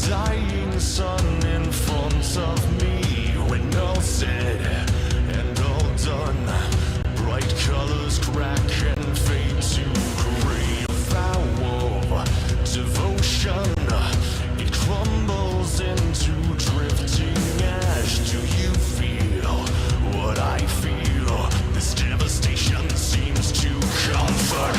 dying sun in front of me. When all said and all done, bright colors crack and fade to gray. A vow of devotion, it crumbles into drifting ash. Do you feel what I feel? This devastation seems to comfort.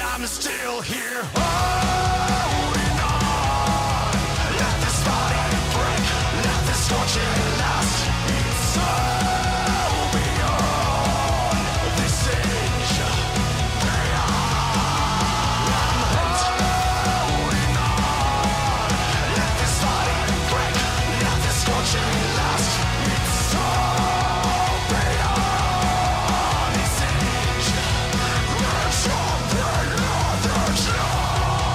I'm still here, holding on. Let this body break, let this torture last. It's so beyond this age, beyond. I'm holding on. Let this body break, let this torture last. It's so beyond this age. Let's all bring others down.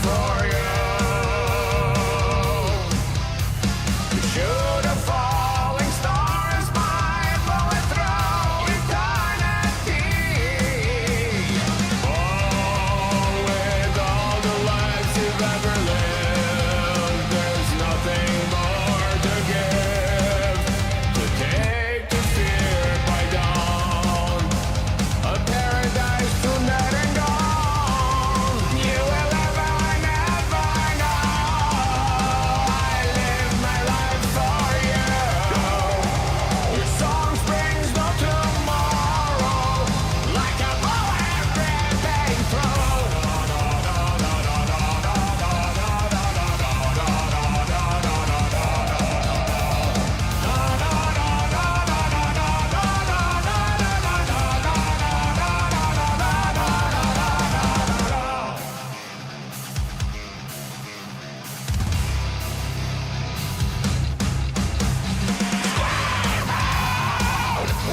for you. To shoot a falling stars by bullet through eternity. Oh, with all the lives you've ever lived, there's nothing more to give. To take the fear by dawn, a paradise to net and gone. You will ever, never know. I live my life for you. Your song springs no tomorrow, like a bullet ripping through.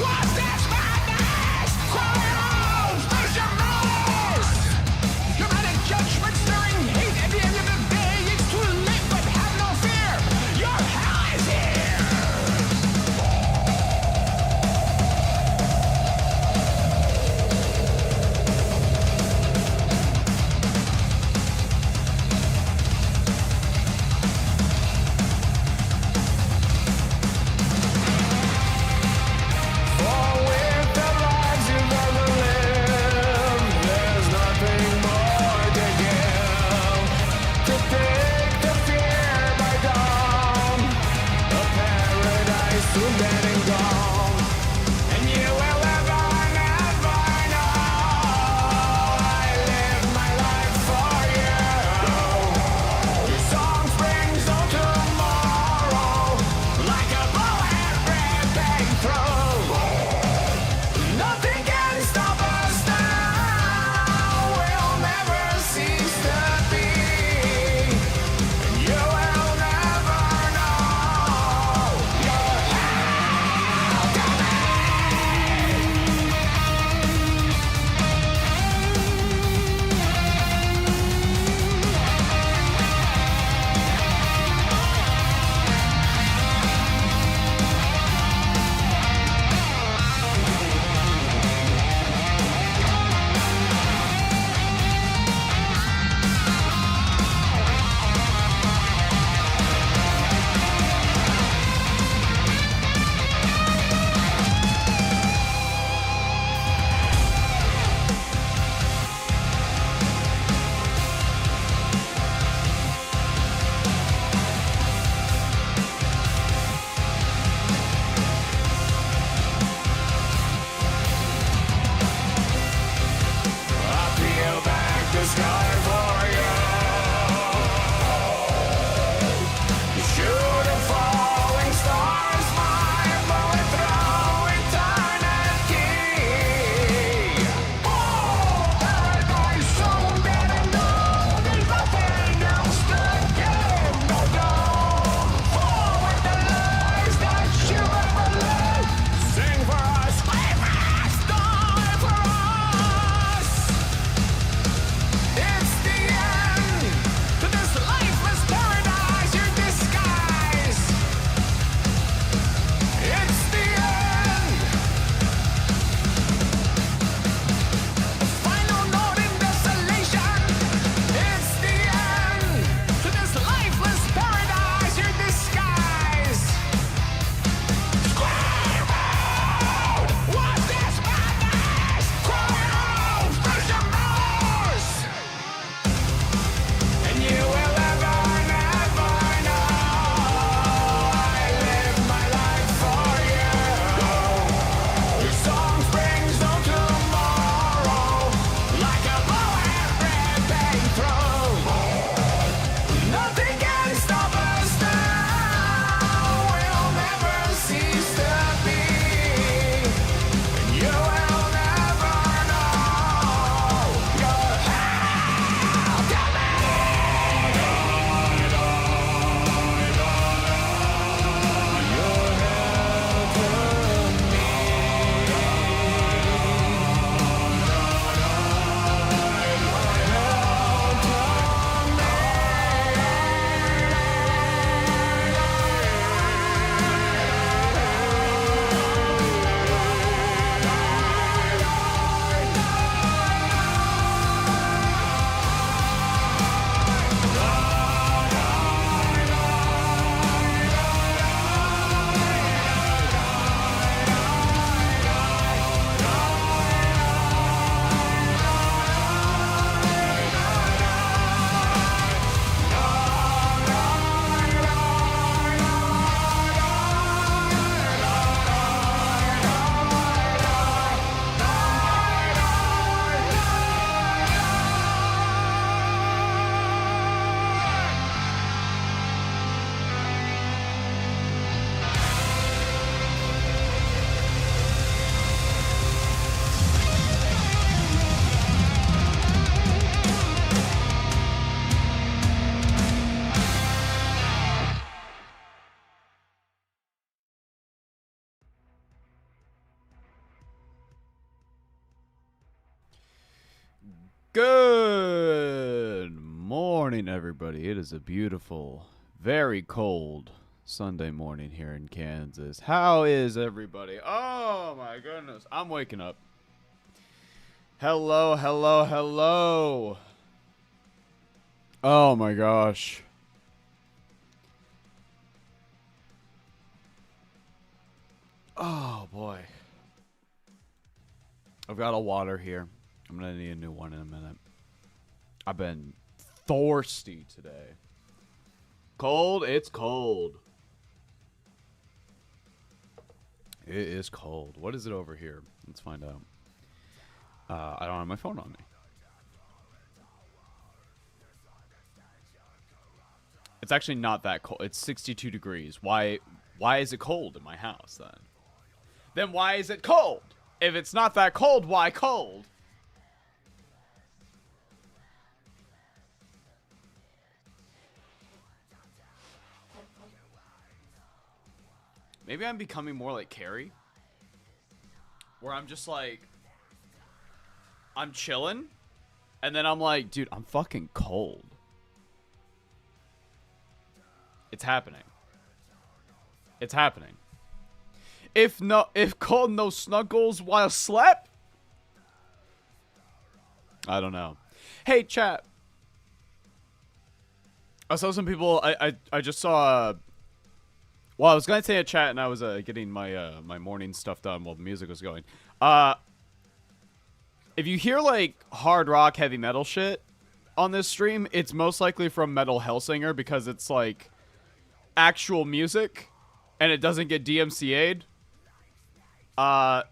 What's this madness? Silence! Lose your remorse! You're mad at judgment, stirring hate. At the end of the day, it's too late, but have no fear. Your hell is here! For with the lives you've ever lived, there's nothing more to give. To take the fear by dawn, a paradise to dead and gone. And you will ever, never know. I live my life for you. Your song springs on tomorrow, like a bullet ripping through. Nothing can stop us now. We'll never cease to be. And you will never know. Your Good morning, everybody. It is a beautiful, very cold Sunday morning here in Kansas. How is everybody? Oh, my goodness. I'm waking up. Hello, hello, hello. Oh, my gosh. Oh, boy. I've got a water here. I'm going to need a new one in a minute. I've been thirsty today. Cold? It's cold. It is cold. What is it over here? Let's find out. I don't have my phone on me. It's actually not that cold. It's 62 degrees. Why is it cold in my house then? Then why is it cold? If it's not that cold, why cold? Maybe I'm becoming more like Carrie. Where I'm just like, I'm chilling. And then I'm like, dude, I'm fucking cold. It's happening. It's happening. If cold, no snuggles while slept? I don't know. Hey, chat. I saw some people, I just saw, well, I was going to say a chat and I was getting my my morning stuff done while the music was going. If you hear like hard rock, heavy metal shit on this stream, it's most likely from Metal Hellsinger because it's like actual music and it doesn't get DMCA'd.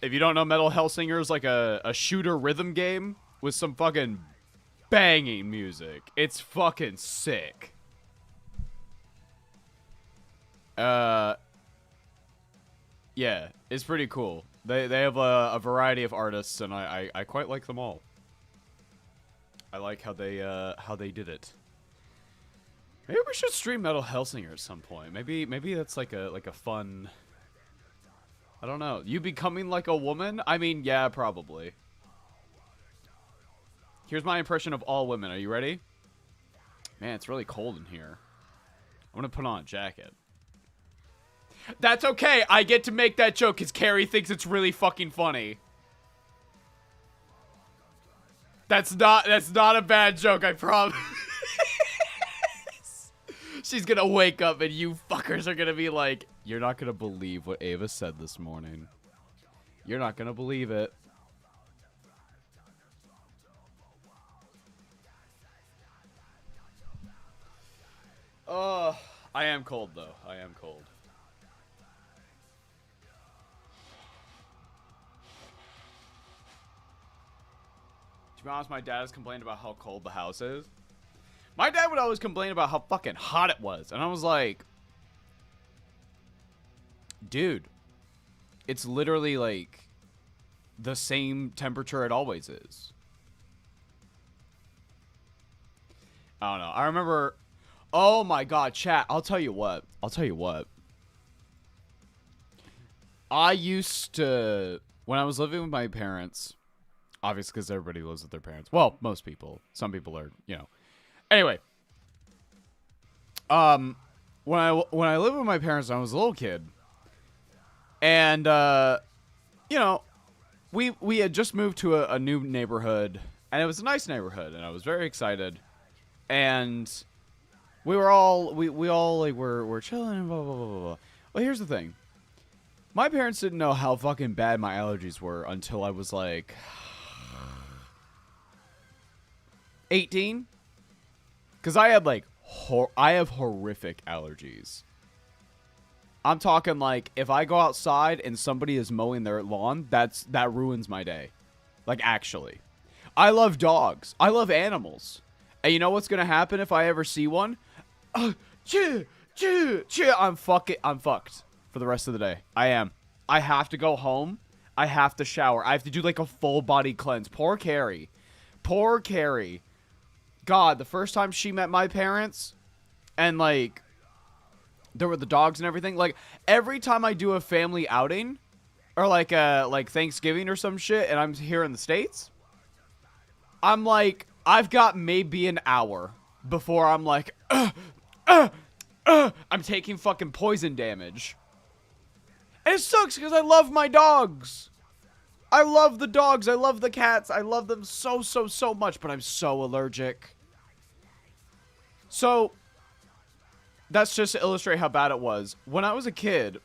If you don't know, Metal Hellsinger is like a shooter rhythm game with some fucking banging music. It's fucking sick. Yeah, it's pretty cool. They have a variety of artists, and I quite like them all. I like how they did it. Maybe we should stream Metal Hellsinger at some point. Maybe that's like a fun. I don't know. You becoming like a woman? I mean, yeah, probably. Here's my impression of all women. Are you ready? Man, it's really cold in here. I'm gonna put on a jacket. That's okay. I get to make that joke because Carrie thinks it's really fucking funny. That's not a bad joke, I promise. She's gonna wake up and you fuckers are gonna be like, you're not gonna believe what Ava said this morning. You're not gonna believe it. Oh, I am cold though. I am cold. To be honest, my dad has complained about how cold the house is. My dad would always complain about how fucking hot it was. And I was like, dude, it's literally like the same temperature it always is. I don't know. I remember, oh my God, chat. I'll tell you what. I used to, when I was living with my parents, obviously because everybody lives with their parents. Well, most people. Some people are, you know. Anyway, when I lived with my parents when I was a little kid, and you know, we had just moved to a new neighborhood, and it was a nice neighborhood, and I was very excited, and we all like were chilling and blah blah blah blah blah. Well, here's the thing, my parents didn't know how fucking bad my allergies were until I was like 18. Because I had, like, I have horrific allergies. I'm talking, like, if I go outside and somebody is mowing their lawn, that ruins my day. Like, actually. I love dogs. I love animals. And you know what's going to happen if I ever see one? I'm fucked for the rest of the day. I am. I have to go home. I have to shower. I have to do, like, a full body cleanse. Poor Carrie. Poor Carrie. God, the first time she met my parents, and, like, there were the dogs and everything, like, every time I do a family outing, or, like Thanksgiving or some shit, and I'm here in the States, I'm like, I've got maybe an hour before I'm like, I'm taking fucking poison damage. And it sucks because I love my dogs. I love the dogs. I love the cats. I love them so, so, so much, but I'm so allergic. So, that's just to illustrate how bad it was. When I was a kid,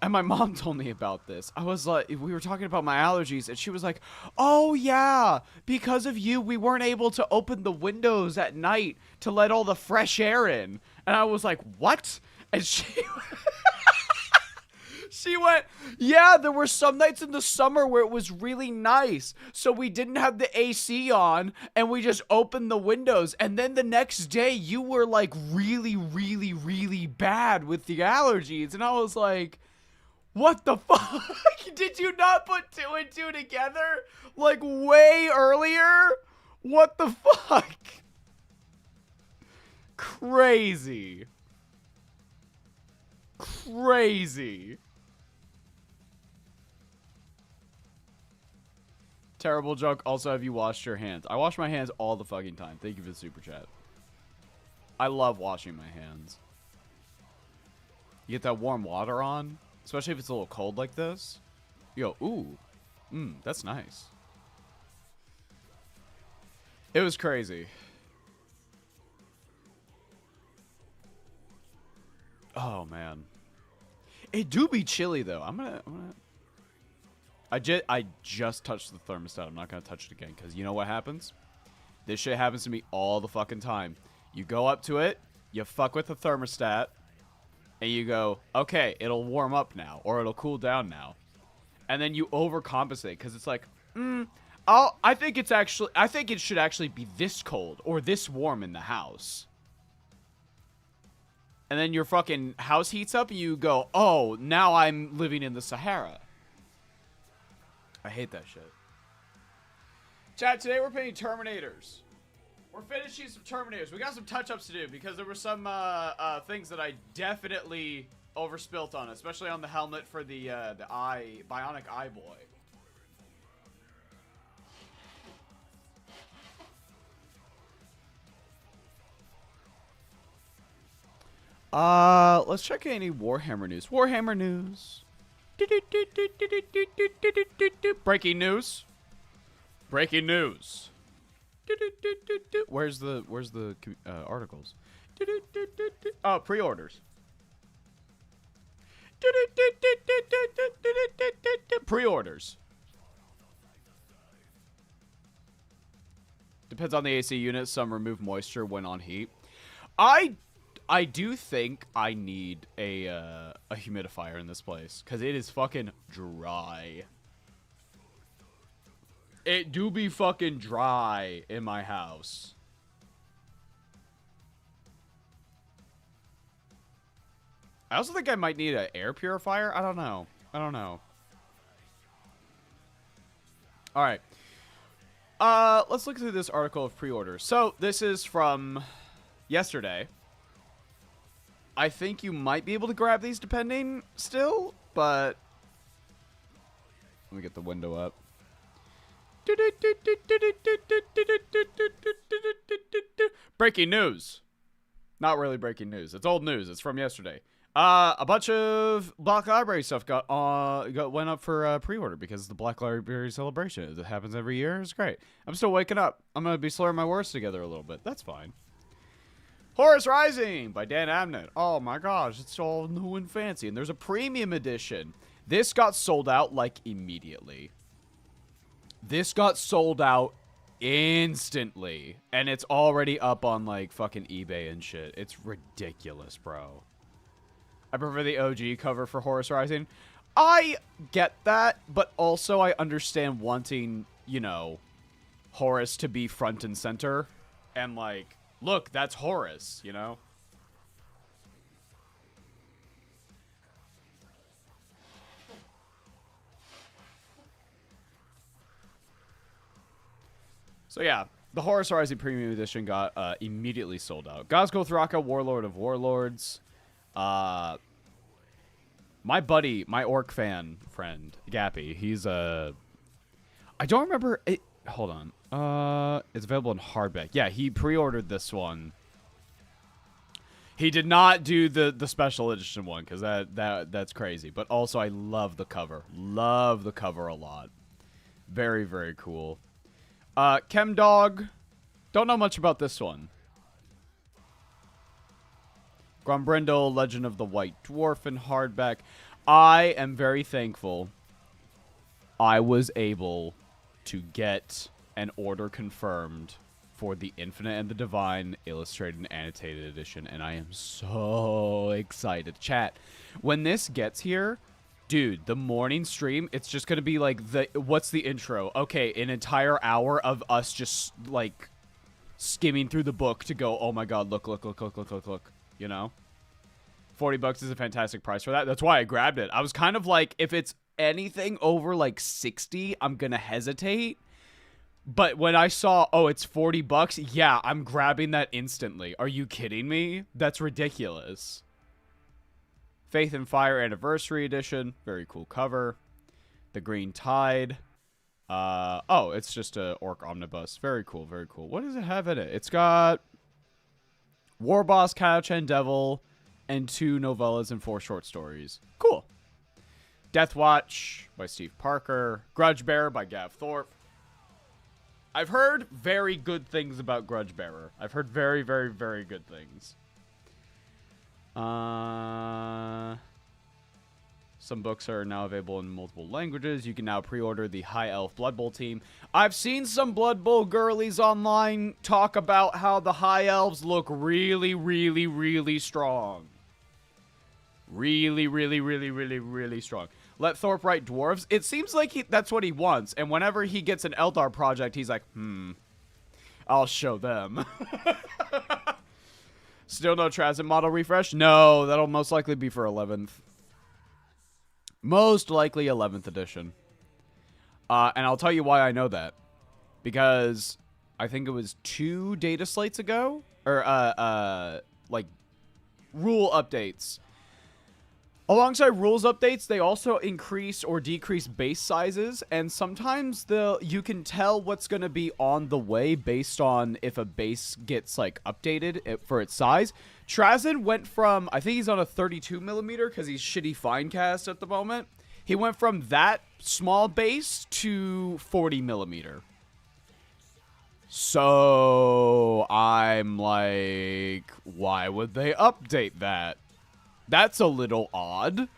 and my mom told me about this, I was like, we were talking about my allergies, and she was like, oh yeah, because of you, we weren't able to open the windows at night to let all the fresh air in. And I was like, what? And she went, yeah, there were some nights in the summer where it was really nice. So we didn't have the AC on and we just opened the windows. And then the next day you were like really, really, really bad with the allergies. And I was like, what the fuck? Did you not put 2 and 2 together? Like way earlier? What the fuck? Crazy. Crazy. Terrible joke. Also, have you washed your hands? I wash my hands all the fucking time. Thank you for the super chat. I love washing my hands. You get that warm water on, especially if it's a little cold like this. You go, ooh, that's nice. It was crazy. Oh man, it do be chilly though. I just touched the thermostat. I'm not gonna touch it again because you know what happens? This shit happens to me all the fucking time. You go up to it, you fuck with the thermostat, and you go, okay, it'll warm up now, or it'll cool down now, and then you overcompensate because it's like, I think it should actually be this cold or this warm in the house. And then your fucking house heats up, and you go, oh, now I'm living in the Sahara. I hate that shit. Chat, today we're painting Terminators. We're finishing some Terminators. We got some touch-ups to do because there were some things that I definitely overspilt on, especially on the helmet for the bionic eye boy. Let's check any Warhammer news. Warhammer news. Breaking news. Breaking news. Where's the articles? Oh, pre-orders. Pre-orders. Depends on the AC unit. Some remove moisture when on heat. I do think I need a humidifier in this place because it is fucking dry. It do be fucking dry in my house. I also think I might need an air purifier. I don't know. All right. Let's look through this article of pre-orders. So this is from yesterday. I think you might be able to grab these depending still, but let me get the window up. Breaking news. Not really breaking news. It's old news. It's from yesterday. A bunch of Black Library stuff went up for pre-order because of the Black Library celebration. It happens every year. It's great. I'm still waking up. I'm gonna be slurring my words together a little bit. That's fine. Horus Rising by Dan Abnett. Oh my gosh, it's all new and fancy. And there's a premium edition. This got sold out like immediately. This got sold out instantly. And it's already up on like fucking eBay and shit. It's ridiculous, bro. I prefer the OG cover for Horus Rising. I get that, but also I understand wanting, you know, Horus to be front and center. And like, look, that's Horus, you know? So yeah, the Horus Rising Premium Edition got immediately sold out. Gazgo Thraka, Warlord of Warlords. My buddy, my orc fan friend, Gappy, he's I don't remember... hold on. It's available in hardback. Yeah, he pre-ordered this one. He did not do the special edition one because that's crazy. But also, I love the cover. Love the cover a lot. Very, very cool. Chem Dog. Don't know much about this one. Grombrindle, Legend of the White Dwarf in hardback. I am very thankful I was able to get an order confirmed for the Infinite and the Divine Illustrated and Annotated Edition, and I am so excited. Chat, when this gets here, dude, the morning stream, it's just going to be like, what's the intro? Okay, an entire hour of us just, like, skimming through the book to go, oh my god, look, you know? $40 is a fantastic price for that. That's why I grabbed it. I was kind of like, if it's anything over, like, 60, I'm going to hesitate. But when I saw, oh, it's $40, yeah, I'm grabbing that instantly. Are you kidding me? That's ridiculous. Faith and Fire Anniversary Edition. Very cool cover. The Green Tide. Oh, it's just a Orc Omnibus. Very cool, very cool. What does it have in it? It's got War Boss, Kaio-Chen Devil, and 2 novellas and 4 short stories. Cool. Death Watch by Steve Parker. Grudge Bearer by Gav Thorpe. I've heard very good things about Grudge Bearer. I've heard very, very, very good things. Some books are now available in multiple languages. You can now pre-order the High Elf Blood Bowl team. I've seen some Blood Bowl girlies online talk about how the High Elves look really, really, really strong. Really, really, really, really, really strong. Let Thorpe write dwarves. It seems like that's what he wants. And whenever he gets an Eldar project, he's like, I'll show them. Still no Transit model refresh? No, that'll most likely be for 11th. Most likely 11th edition. And I'll tell you why I know that. Because I think it was 2 data slates ago. Or, like, rule updates. Alongside rules updates, they also increase or decrease base sizes, and sometimes you can tell what's going to be on the way based on if a base gets, like, updated for its size. Trazyn went from, I think he's on a 32mm because he's shitty Finecast at the moment. He went from that small base to 40mm. So I'm like, why would they update that? That's a little odd.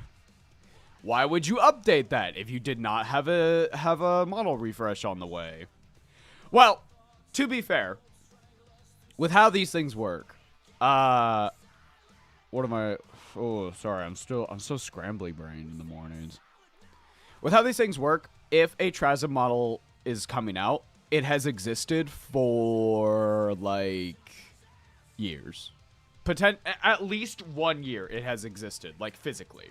Why would you update that if you did not have a model refresh on the way? Well, to be fair, with how these things work, what am I? Oh, sorry, I'm so scrambly brained in the mornings. With how these things work, if a Trazyn model is coming out, it has existed for like years. At least 1 year it has existed, like, physically.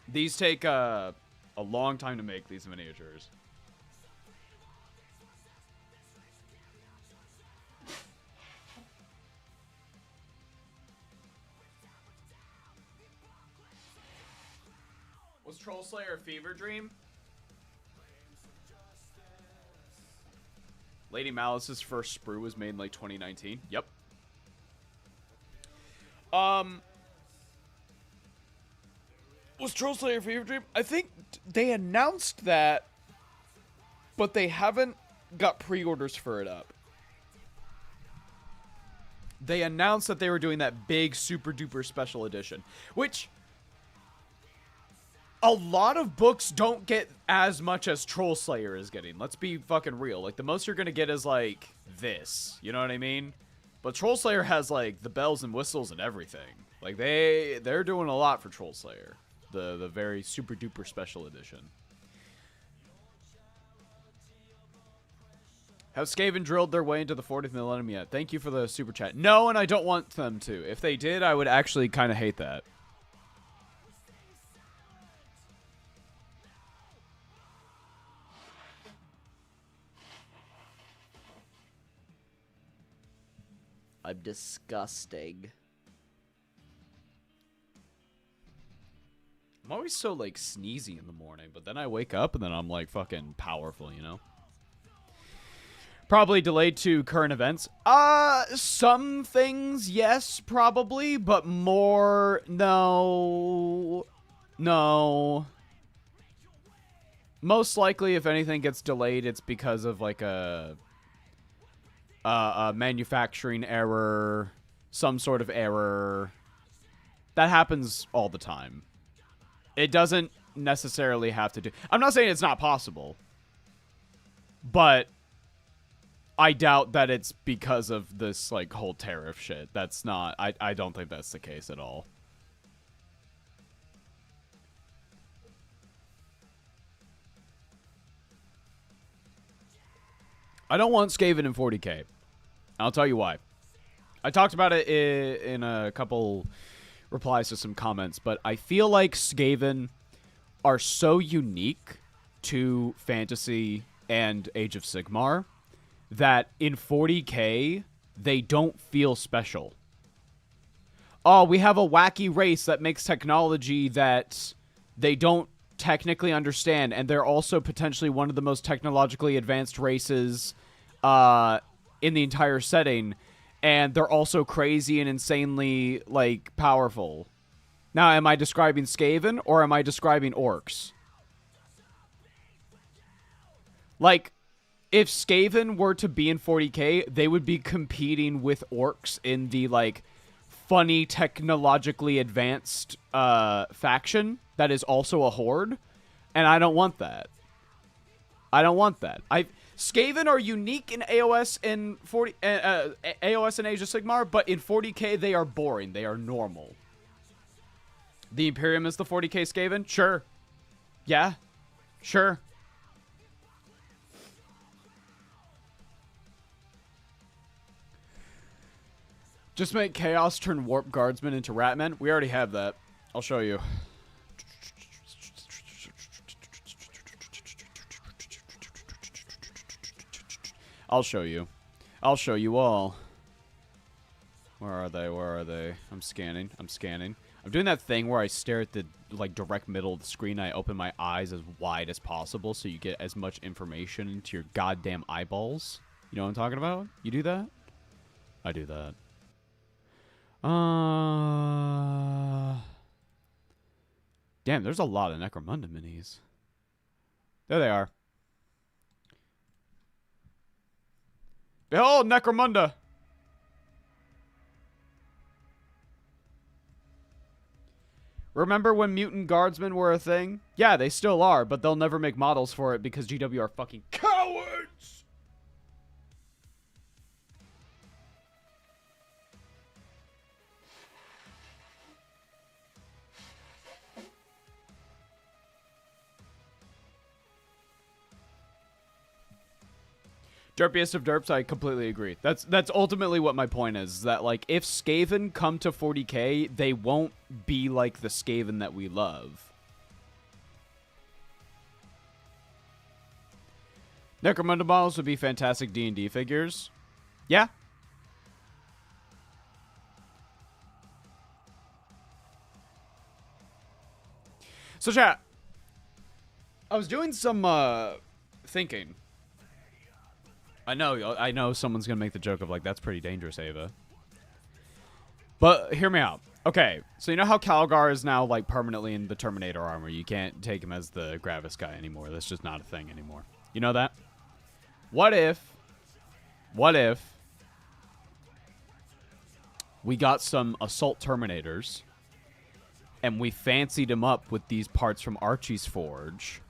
These take a long time to make, these miniatures. Was Troll Slayer a fever dream? Lady Malice's first sprue was made in, like, 2019. Yep. Was Troll Slayer a fever dream? I think they announced that, but they haven't got pre-orders for it up. They announced that they were doing that big super duper special edition, which a lot of books don't get as much as Troll Slayer is getting. Let's be fucking real. Like, the most you're gonna get is, like, this. You know what I mean? But Troll Slayer has, like, the bells and whistles and everything. Like, they're doing a lot for Troll Slayer. The very super duper special edition. Have Skaven drilled their way into the 40th millennium yet? Thank you for the super chat. No, and I don't want them to. If they did, I would actually kind of hate that. I'm disgusting. I'm always so, like, sneezy in the morning, but then I wake up and then I'm, like, fucking powerful, you know? Probably delayed to current events. Some things, yes, probably, but more, no. No. Most likely, if anything gets delayed, it's because of, like, a manufacturing error, some sort of error. That happens all the time. It doesn't necessarily have to do... I'm not saying it's not possible, but I doubt that it's because of this, like, whole tariff shit. That's not... I don't think that's the case at all. I don't want Skaven in 40k. I'll tell you why. I talked about it in a couple replies to some comments, but I feel like Skaven are so unique to Fantasy and Age of Sigmar that in 40k, they don't feel special. Oh, we have a wacky race that makes technology that they don't technically understand, and they're also potentially one of the most technologically advanced races in the entire setting, and they're also crazy and insanely, like, powerful. Now, am I describing Skaven, or am I describing orcs? Like, if Skaven were to be in 40k, they would be competing with orcs in the, like, funny, technologically advanced faction that is also a horde, and I don't want that. I don't want that. Skaven are unique in AOS and AOS and Age of Sigmar, but in 40k they are boring. They are normal. The Imperium is the 40k Skaven? Sure. Yeah. Sure. Just make Chaos turn Warp Guardsmen into Ratmen. We already have that. I'll show you. I'll show you. I'll show you all. Where are they? Where are they? I'm scanning. I'm scanning. I'm doing that thing where I stare at the, like, direct middle of the screen. I open my eyes as wide as possible so you get as much information into your goddamn eyeballs. You know what I'm talking about? You do that? I do that. Damn, there's a lot of Necromunda minis. There they are. Behold, Necromunda! Remember when mutant guardsmen were a thing? Yeah, they still are, but they'll never make models for it because GW are fucking cowards! Derpiest of derps, I completely agree. That's ultimately what my point is. That, like, if Skaven come to 40k, they won't be like the Skaven that we love. Necromunda models would be fantastic D&D figures. Yeah. So, chat. I was doing some, thinking. I know someone's going to make the joke of, like, that's pretty dangerous, Ava. But hear me out. Okay, so you know how Calgar is now, like, permanently in the Terminator armor? You can't take him as the Gravis guy anymore. That's just not a thing anymore. You know that? What if we got some Assault Terminators and we fancied him up with these parts from Archie's Forge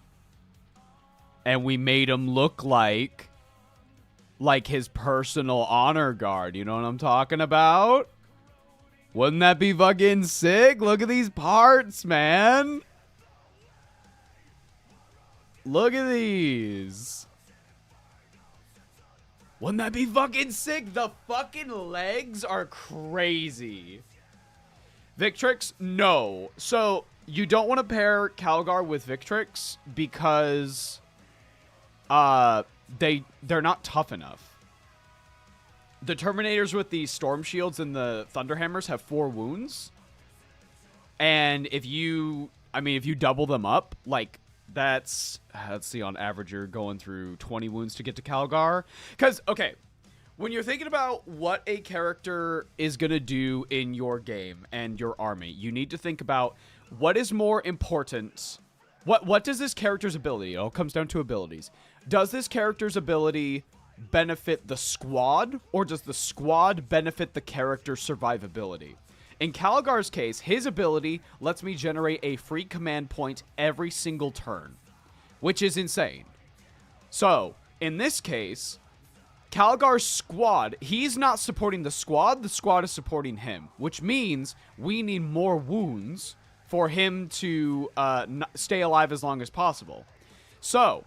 and we made him look like his personal honor guard? You know what I'm talking about? Wouldn't that be fucking sick? Look at these parts, man. Look at these. Wouldn't that be fucking sick? The fucking legs are crazy. Victrix? No. So, you don't want to pair Calgar with Victrix because they're not tough enough. The Terminators with the Storm Shields and the Thunderhammers have 4 wounds. And if you I mean, if you double them up, like, that's, let's see, on average, you're going through 20 wounds to get to Calgar. Because, okay, when you're thinking about what a character is going to do in your game and your army, you need to think about what is more important. What does this character's ability, it all comes down to abilities. Does this character's ability benefit the squad, or does the squad benefit the character's survivability? In Calgar's case, his ability lets me generate a free command point every single turn, which is insane. So, in this case, Calgar's squad, he's not supporting the squad is supporting him, which means we need more wounds for him to stay alive as long as possible. So,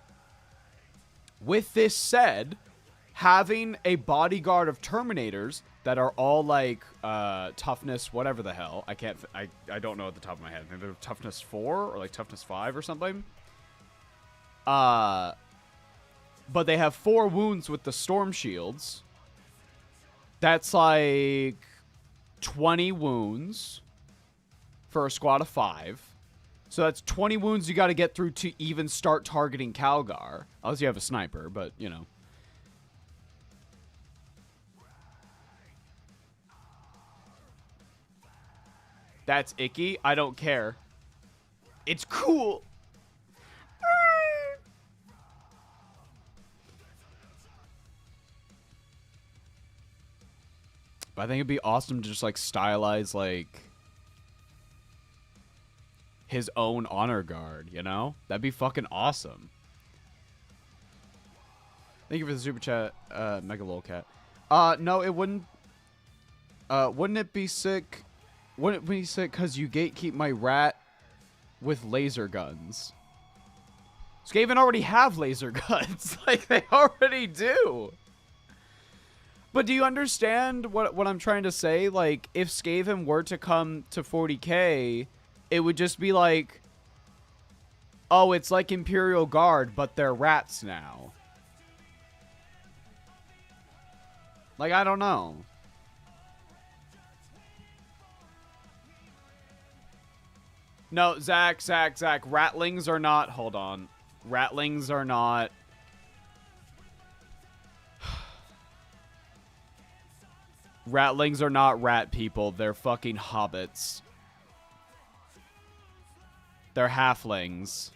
with this said, having a bodyguard of Terminators that are all like toughness, whatever the hell, I don't know at the top of my head. Maybe they're toughness 4 or like toughness 5 or something. But they have 4 wounds with the storm shields. That's like 20 wounds for a squad of 5. So that's 20 wounds you got to get through to even start targeting Calgar. Unless you have a sniper, but, you know. That's icky. I don't care. It's cool. But I think it'd be awesome to just, like, stylize, like, his own honor guard, you know? That'd be fucking awesome. Thank you for the super chat, Mega Lolcat. No, it wouldn't. Wouldn't it be sick? Wouldn't it be sick because you gatekeep my rat with laser guns? Skaven already have laser guns. Like, they already do. But do you understand what I'm trying to say? Like, if Skaven were to come to 40k, it would just be like, oh, it's like Imperial Guard, but they're rats now. Like, I don't know. No, Zach. Ratlings are not... Hold on. Ratlings are not... Ratlings are not rat people. They're fucking hobbits. They're halflings.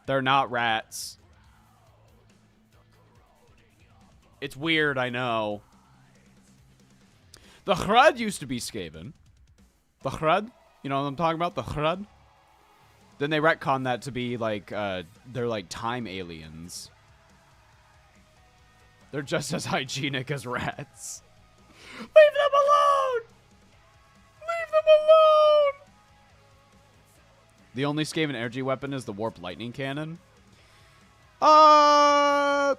They're not rats. It's weird, I know. The Hrud used to be Skaven. The Hrud? You know what I'm talking about? The Hrud? Then they retcon that to be like, they're like time aliens. They're just as hygienic as rats. Leave them alone! Leave them alone! The only Skaven energy weapon is the Warp Lightning Cannon. I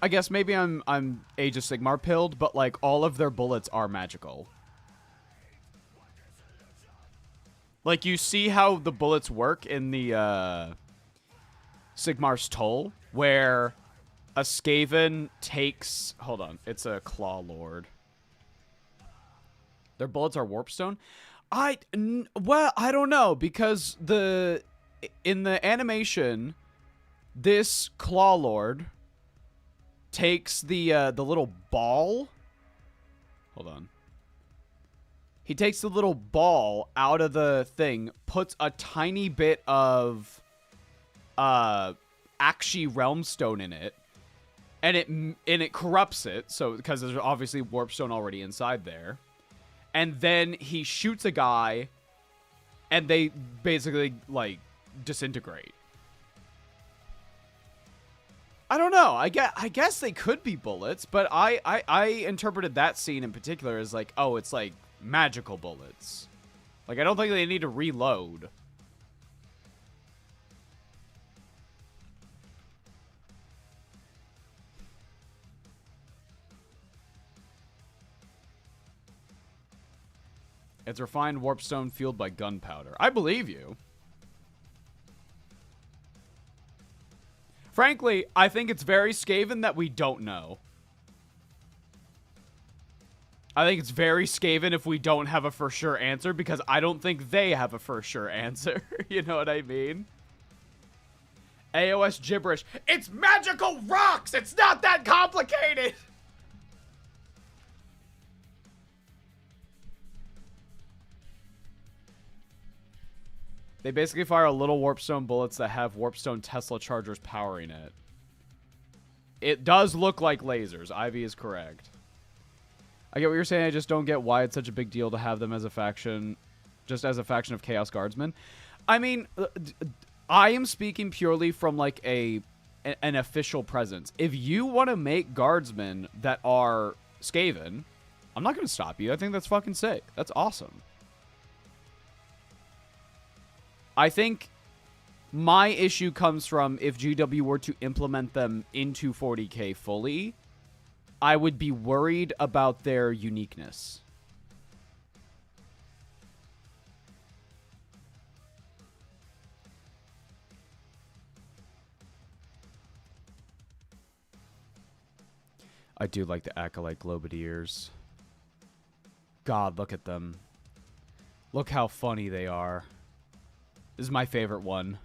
guess maybe I'm Age of Sigmar pilled, but like all of their bullets are magical. Like you see how the bullets work in the Sigmar's Toll, where a Skaven takes... Hold on, it's a Claw Lord. Their bullets are Warpstone? Well, I don't know, because in the animation, this Claw Lord takes the little ball. Hold on. He takes the little ball out of the thing, puts a tiny bit of Akshi Realmstone in it, and it corrupts it. So because there's obviously Warpstone already inside there, and then he shoots a guy, and they basically like disintegrate. I don't know. I guess they could be bullets, but I interpreted that scene in particular as like, oh, it's like magical bullets. Like, I don't think they need to reload. It's refined warpstone fueled by gunpowder. I believe you. Frankly, I think it's very Skaven that we don't know. I think it's very Skaven if we don't have a for sure answer, because I don't think they have a for sure answer. You know what I mean? AOS gibberish. It's magical rocks! It's not that complicated! They basically fire little warpstone bullets that have warpstone Tesla chargers powering it. It does look like lasers. Ivy is correct. I get what you're saying. I just don't get why it's such a big deal to have them as a faction, just as a faction of Chaos Guardsmen. I mean, I am speaking purely from like an official presence. If you want to make guardsmen that are Skaven, I'm not going to stop you. I think that's fucking sick. That's awesome. I think my issue comes from if GW were to implement them into 40k fully, I would be worried about their uniqueness. I do like the Acolyte Globadiers. God, look at them. Look how funny they are. This is my favorite one.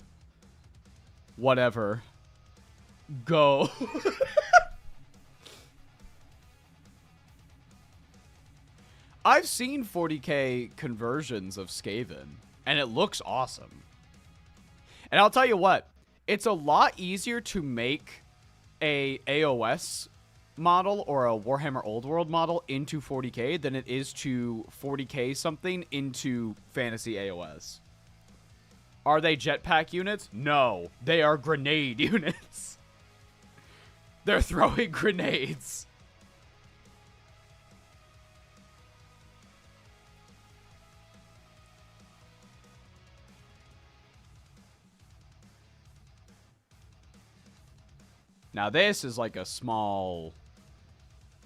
Whatever. Go. I've seen 40k conversions of Skaven, and it looks awesome. And I'll tell you what, it's a lot easier to make a AOS model or a Warhammer Old World model into 40k than it is to 40k something into Fantasy AOS. Are they jetpack units? No, they are grenade units. They're throwing grenades. Now this is like a small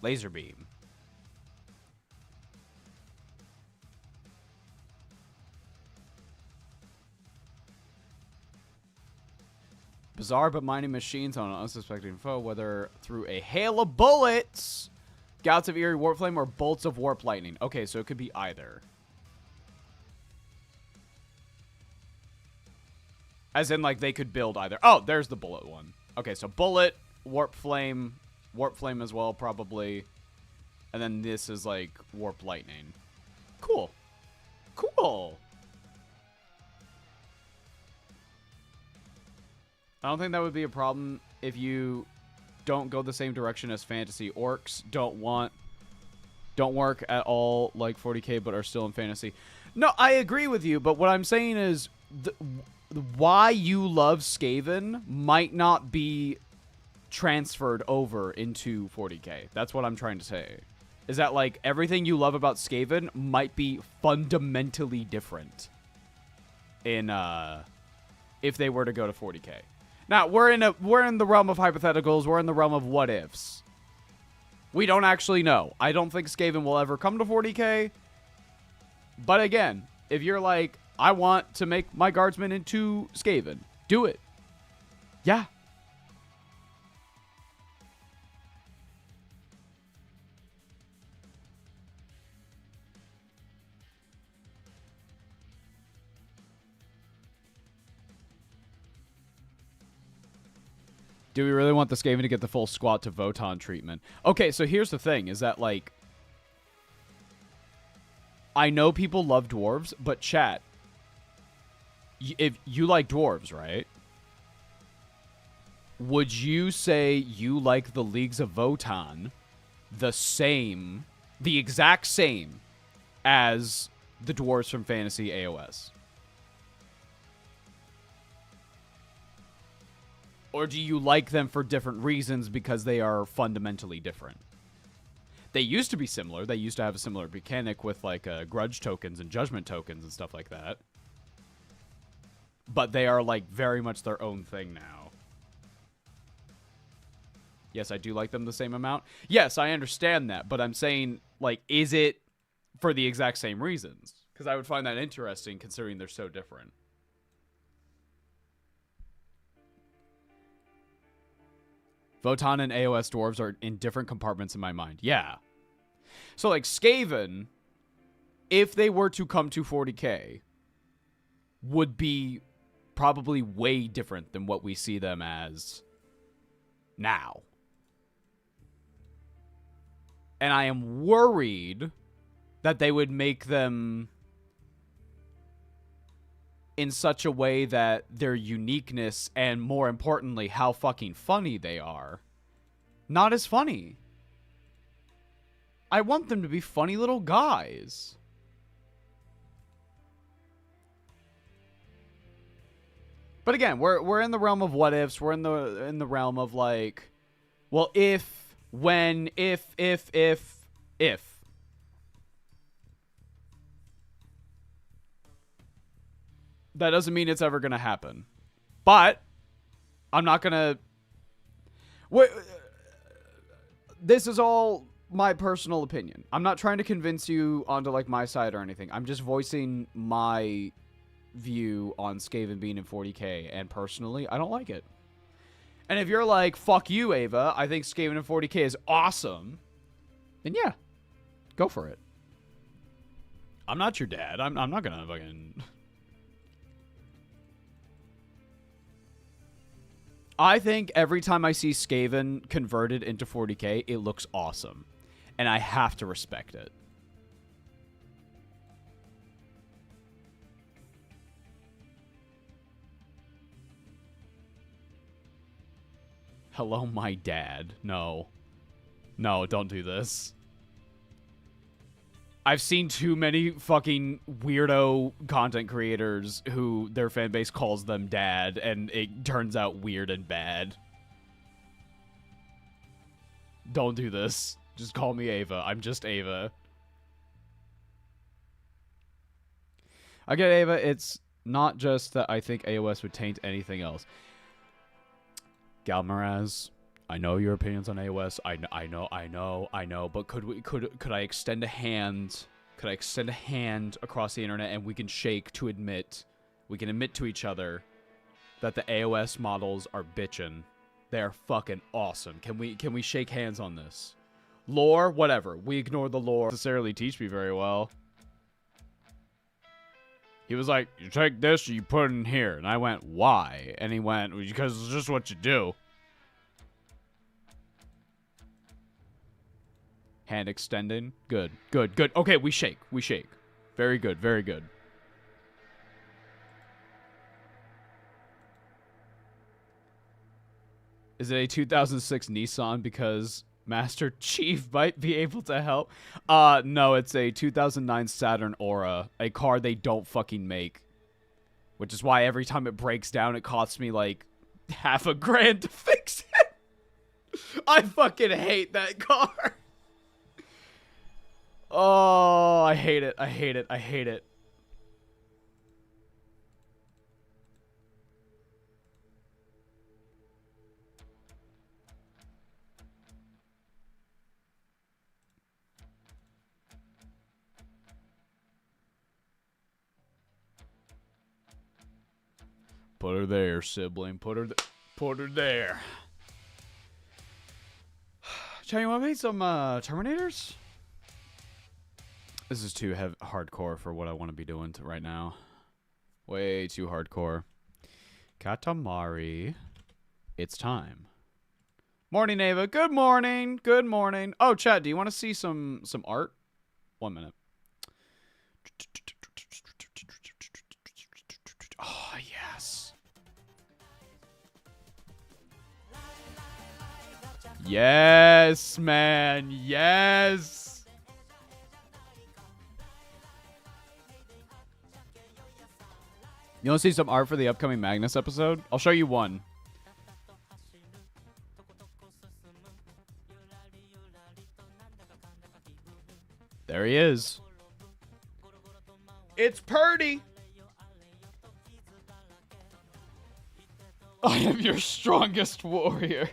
laser beam. Bizarre but mighty machines on an unsuspecting foe, whether through a hail of bullets, gouts of eerie warp flame, or bolts of warp lightning. Okay, so it could be either. As in, like, they could build either. Oh, there's the bullet one. Okay, so bullet, warp flame as well, probably. And then this is, like, warp lightning. Cool. Cool. I don't think that would be a problem if you don't go the same direction as fantasy. Orcs don't work at all like 40k, but are still in fantasy. No, I agree with you, but what I'm saying is why you love Skaven might not be transferred over into 40k. That's what I'm trying to say. Is that, like, everything you love about Skaven might be fundamentally different in if they were to go to 40k. Now, we're in the realm of hypotheticals. We're in the realm of what ifs. We don't actually know. I don't think Skaven will ever come to 40k. But again, if you're like, I want to make my guardsmen into Skaven, do it. Yeah. Do we really want the Skaven to get the full squat to Votan treatment? Okay, so here's the thing, is that, like, I know people love dwarves, but chat, if you like dwarves, right? Would you say you like the Leagues of Votan the exact same as the dwarves from Fantasy AOS? Or do you like them for different reasons because they are fundamentally different? They used to be similar. They used to have a similar mechanic with, like, grudge tokens and judgment tokens and stuff like that. But they are, like, very much their own thing now. Yes, I do like them the same amount. Yes, I understand that. But I'm saying, like, is it for the exact same reasons? Because I would find that interesting considering they're so different. Votan and AOS dwarves are in different compartments in my mind. Yeah. So, like, Skaven, if they were to come to 40K, would be probably way different than what we see them as now. And I am worried that they would make them in such a way that their uniqueness and, more importantly, how fucking funny they are, not as funny. I want them to be funny little guys. But again, we're in the realm of what ifs. We're in the realm of like, well, if, when, if. That doesn't mean it's ever gonna happen. But I'm not gonna. This is all my personal opinion. I'm not trying to convince you onto like my side or anything. I'm just voicing my view on Skaven being in 40K, and personally, I don't like it. And if you're like, fuck you, Ava, I think Skaven in 40K is awesome, then yeah, go for it. I'm not your dad. I'm not gonna fucking... I think every time I see Skaven converted into 40K, it looks awesome. And I have to respect it. Hello, my dad. No. No, don't do this. I've seen too many fucking weirdo content creators who their fan base calls them dad, and it turns out weird and bad. Don't do this. Just call me Ava. I'm just Ava. I get Ava. It's not just that I think AOS would taint anything else. Galmaraz, I know your opinions on AOS. I know. But could I extend a hand? Could I extend a hand across the internet and we can shake to admit, we can admit to each other that the AOS models are bitchin'. They are fucking awesome. Can we shake hands on this? Lore, whatever. We ignore the lore. Necessarily teach me very well. He was like, you take this, you put it in here. And I went, why? And he went, because it's just what you do. Hand extending. Good. Okay, we shake. Very good. Is it a 2006 Nissan because Master Chief might be able to help? No, it's a 2009 Saturn Aura, a car they don't fucking make. Which is why every time it breaks down, it costs me like $500 to fix it. I fucking hate that car. Oh, I hate it. Put her there, sibling. Put her there. Chad, you want to make some Terminators? This is too hardcore for what I want to be doing right now. Way too hardcore. Katamari. It's time. Morning, Ava. Good morning. Oh, Chad, do you want to see some art? 1 minute. Oh, yes. Yes, man. Yes. You want to see some art for the upcoming Magnus episode? I'll show you one. There he is. It's Purdy. I am your strongest warrior.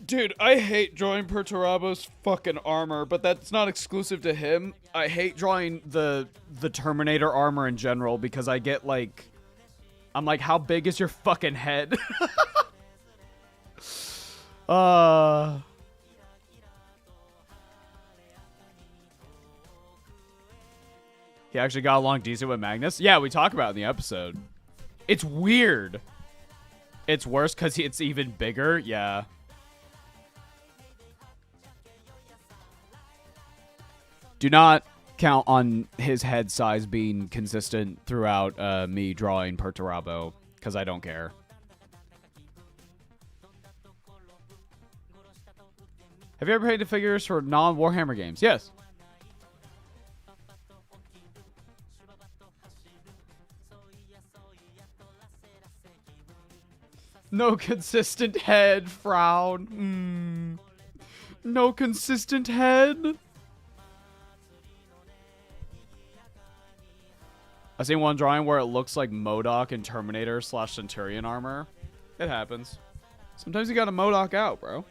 Dude, I hate drawing Perturabo's fucking armor, but that's not exclusive to him. I hate drawing the Terminator armor in general because I get like... I'm like, how big is your fucking head? He actually got along decent with Magnus. Yeah, we talk about it in the episode. It's weird. It's worse because it's even bigger. Yeah. Do not count on his head size being consistent throughout me drawing Perturabo, because I don't care. Have you ever painted figures for non-Warhammer games? Yes. No consistent head, frown. No consistent head. I seen one drawing where it looks like MODOK and Terminator / Centurion armor. It happens. Sometimes you gotta MODOK out, bro.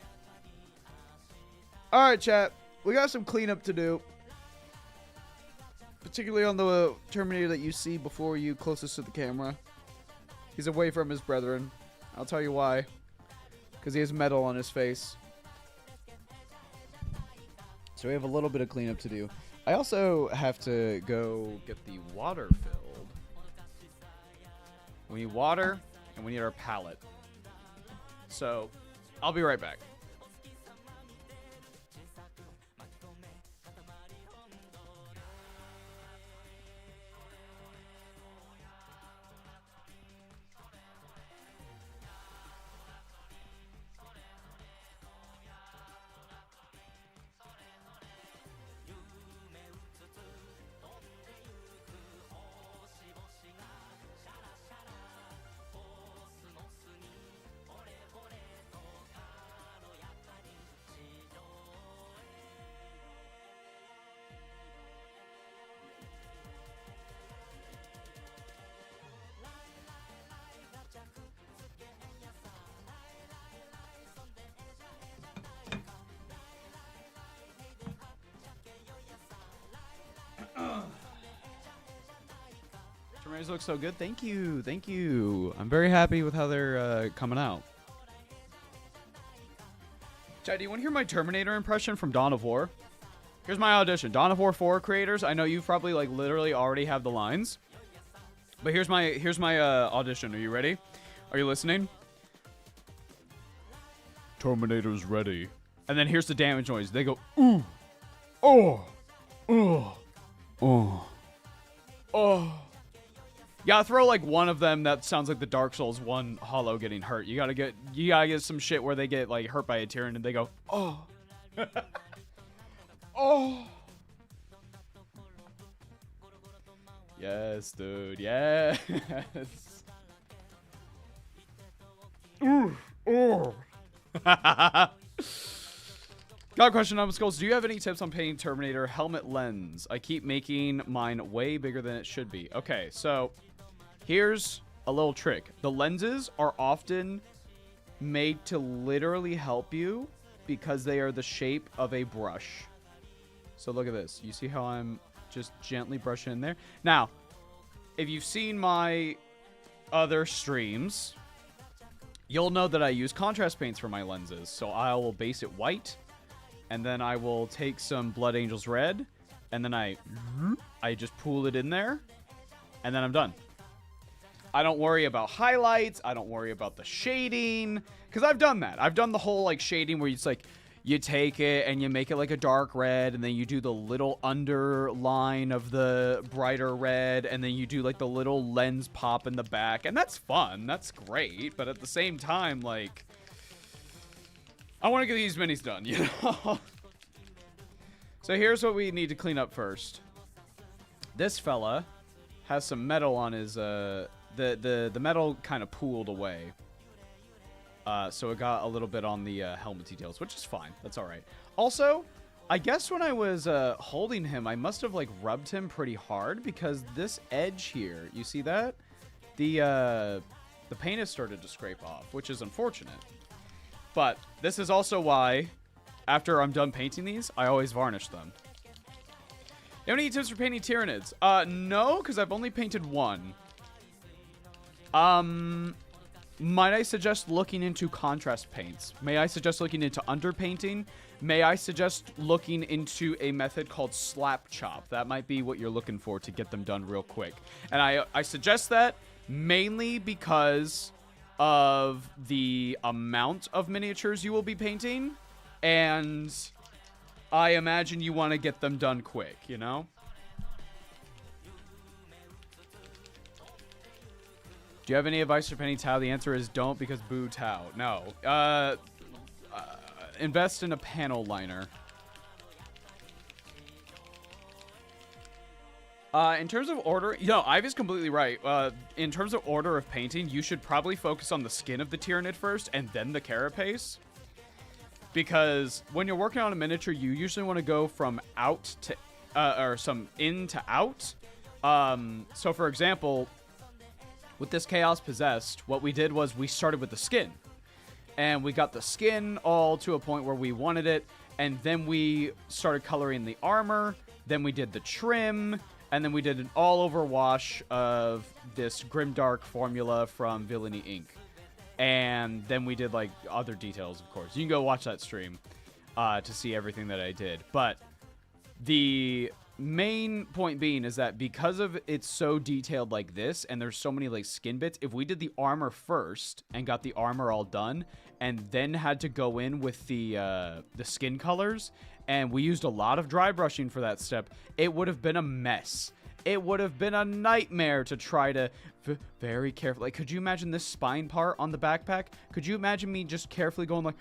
Alright, chat. We got some cleanup to do. Particularly on the Terminator that you see before you closest to the camera. He's away from his brethren. I'll tell you why. Because he has metal on his face. So we have a little bit of cleanup to do. I also have to go get the water filled. We need water, and we need our pallet. So, I'll be right back. Terminators look so good. Thank you. Thank you. I'm very happy with how they're coming out. Chad, do you want to hear my Terminator impression from Dawn of War? Here's my audition. Dawn of War 4 creators, I know you probably like literally already have the lines. But here's my audition. Are you ready? Are you listening? Terminator's ready. And then here's the damage noise. They go, ooh, oh, oh, oh, oh. You gotta throw like one of them that sounds like the Dark Souls 1 Hollow getting hurt. You gotta get some shit where they get like hurt by a Tyranid and they go, oh. Oh. Yes, dude. Yes. Ooh. Ooh. Got a question on Skulls. Do you have any tips on painting Terminator helmet lens? I keep making mine way bigger than it should be. Okay, so here's a little trick. The lenses are often made to literally help you because they are the shape of a brush. So look at this. You see how I'm just gently brushing in there? Now, if you've seen my other streams, you'll know that I use contrast paints for my lenses. So I will base it white, and then I will take some Blood Angels red, and then I just pool it in there, and then I'm done. I don't worry about highlights. I don't worry about the shading, because I've done that. I've done the whole like shading where it's like you take it and you make it like a dark red, and then you do the little underline of the brighter red, and then you do like the little lens pop in the back, and that's fun. That's great, but at the same time, like, I want to get these minis done, you know? So here's what we need to clean up first. This fella has some metal on his, the metal kind of pooled away. So it got a little bit on the helmet details, which is fine. That's all right. Also, I guess when I was holding him, I must have like rubbed him pretty hard because this edge here, you see that? The paint has started to scrape off, which is unfortunate. But this is also why, after I'm done painting these, I always varnish them. You have any tips for painting Tyranids? No, because I've only painted one. Might I suggest looking into contrast paints? May I suggest looking into underpainting? May I suggest looking into a method called slap chop? That might be what you're looking for to get them done real quick. And I suggest that mainly because of the amount of miniatures you will be painting, and I imagine you want to get them done quick, you know? Do you have any advice for painting Tau? The answer is don't, because boo Tau. No. Invest in a panel liner. In terms of order, Ivy's completely right. In terms of order of painting, you should probably focus on the skin of the Tyranid first and then the carapace. Because when you're working on a miniature, you usually want to go from out to, or some in to out. So for example, with this Chaos Possessed, what we did was we started with the skin. And we got the skin all to a point where we wanted it. And then we started coloring the armor. Then we did the trim. And then we did an all-over wash of this Grimdark formula from Villainy Inc. And then we did, like, other details, of course. You can go watch that stream to see everything that I did. But the main point being is that because of it's so detailed like this, and there's so many, like, skin bits, if we did the armor first and got the armor all done, and then had to go in with the skin colors, and we used a lot of dry brushing for that step, it would have been a mess. It would have been a nightmare to try to very carefully. Like, could you imagine this spine part on the backpack? Could you imagine me just carefully going like,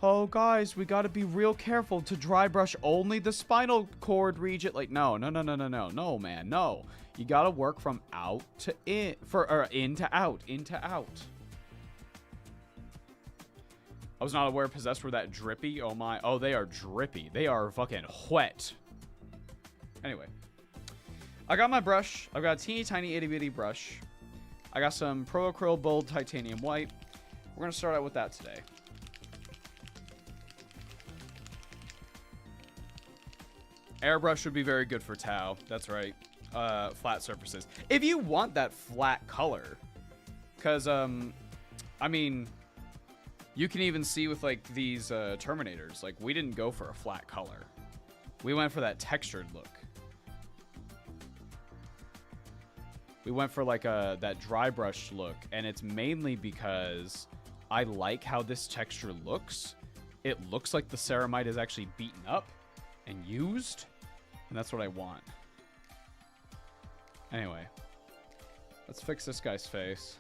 oh guys, we got to be real careful to dry brush only the spinal cord region. Like, no, man, no. You got to work from out to in, or in to out, I was not aware Possessed were that drippy. Oh my. Oh, they are drippy. They are fucking wet. Anyway. I got my brush. I've got a teeny tiny itty bitty brush. I got some Pro Acryl Bold Titanium White. We're going to start out with that today. Airbrush would be very good for Tau. That's right. Flat surfaces. If you want that flat color. Because, I mean, you can even see with, like, these Terminators. Like, we didn't go for a flat color. We went for that textured look. We went for, like, that dry brush look. And it's mainly because I like how this texture looks. It looks like the ceramide is actually beaten up and used. And that's what I want. Anyway. Let's fix this guy's face.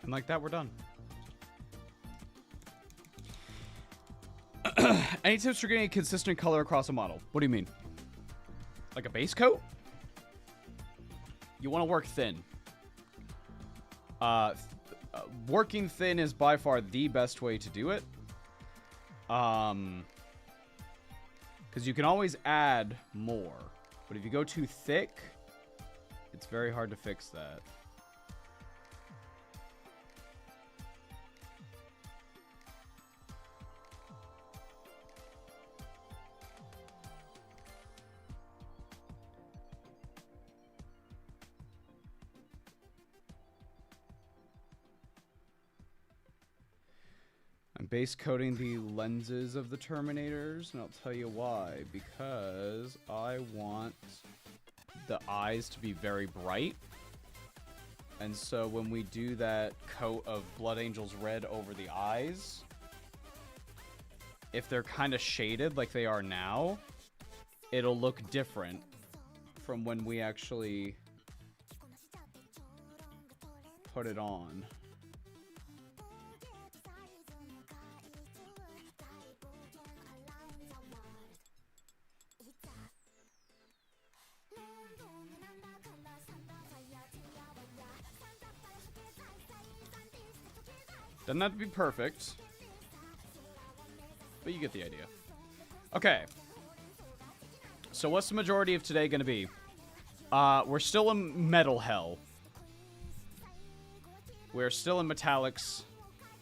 And like that, we're done. Any tips for getting a consistent color across a model? What do you mean? Like a base coat? You want to work thin. Working thin is by far the best way to do it. Because you can always add more. But if you go too thick, it's very hard to fix that. I'm base coating the lenses of the Terminators, and I'll tell you why. Because I want the eyes to be very bright. And so when we do that coat of Blood Angel's red over the eyes, if they're kind of shaded like they are now, it'll look different from when we actually put it on. Doesn't have to be perfect, but you get the idea. Okay. So what's the majority of today going to be? We're still in Metal Hell. We're still in Metallic's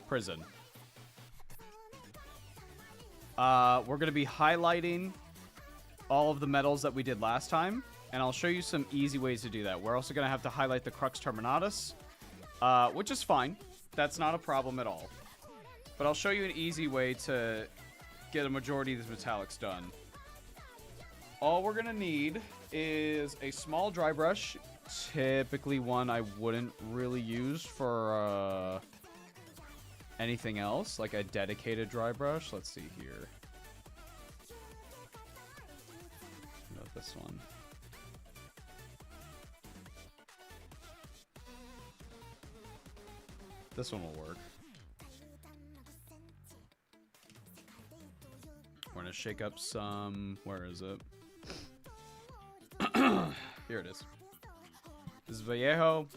prison. We're going to be highlighting all of the metals that we did last time, and I'll show you some easy ways to do that. We're also going to have to highlight the Crux Terminatus, which is fine. That's not a problem at all. But I'll show you an easy way to get a majority of these metallics done. All we're going to need is a small dry brush. Typically one I wouldn't really use for anything else, like a dedicated dry brush. Let's see here. What about this one? This one will work. We're gonna shake up some. Where is it? Here it is. This is Vallejo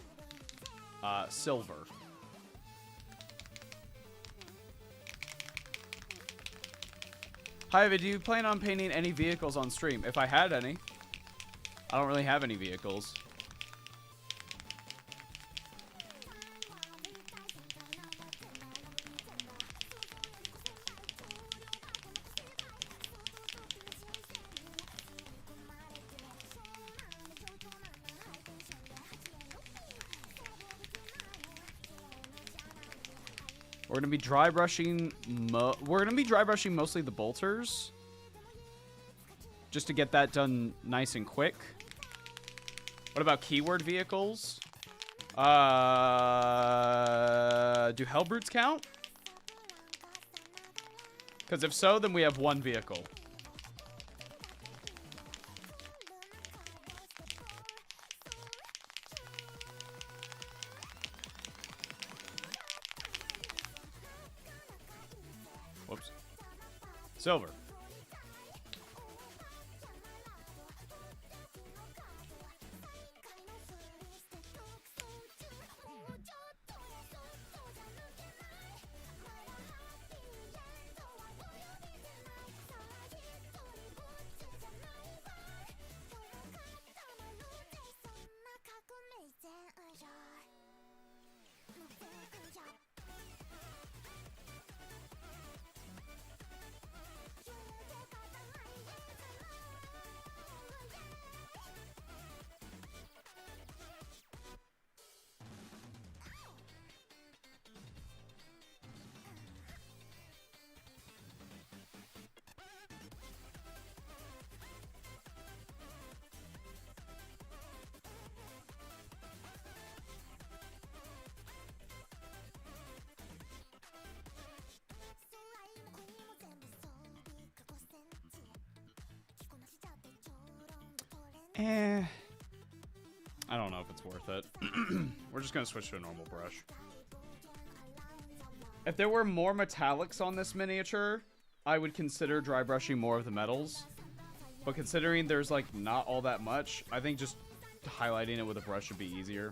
Silver. Hi, Ivy, do you plan on painting any vehicles on stream? If I had any. I don't really have any vehicles. We're gonna be dry brushing. Mostly the bolters, just to get that done nice and quick. What about keyword vehicles? Do Hellbrutes count? Because if so, then we have one vehicle. Whoops. Silver. I don't know if it's worth it. We're just gonna switch to a normal brush. If there were more metallics on this miniature, I would consider dry brushing more of the metals. But considering there's like not all that much, I think just highlighting it with a brush would be easier.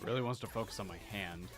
Really wants to focus on my hand.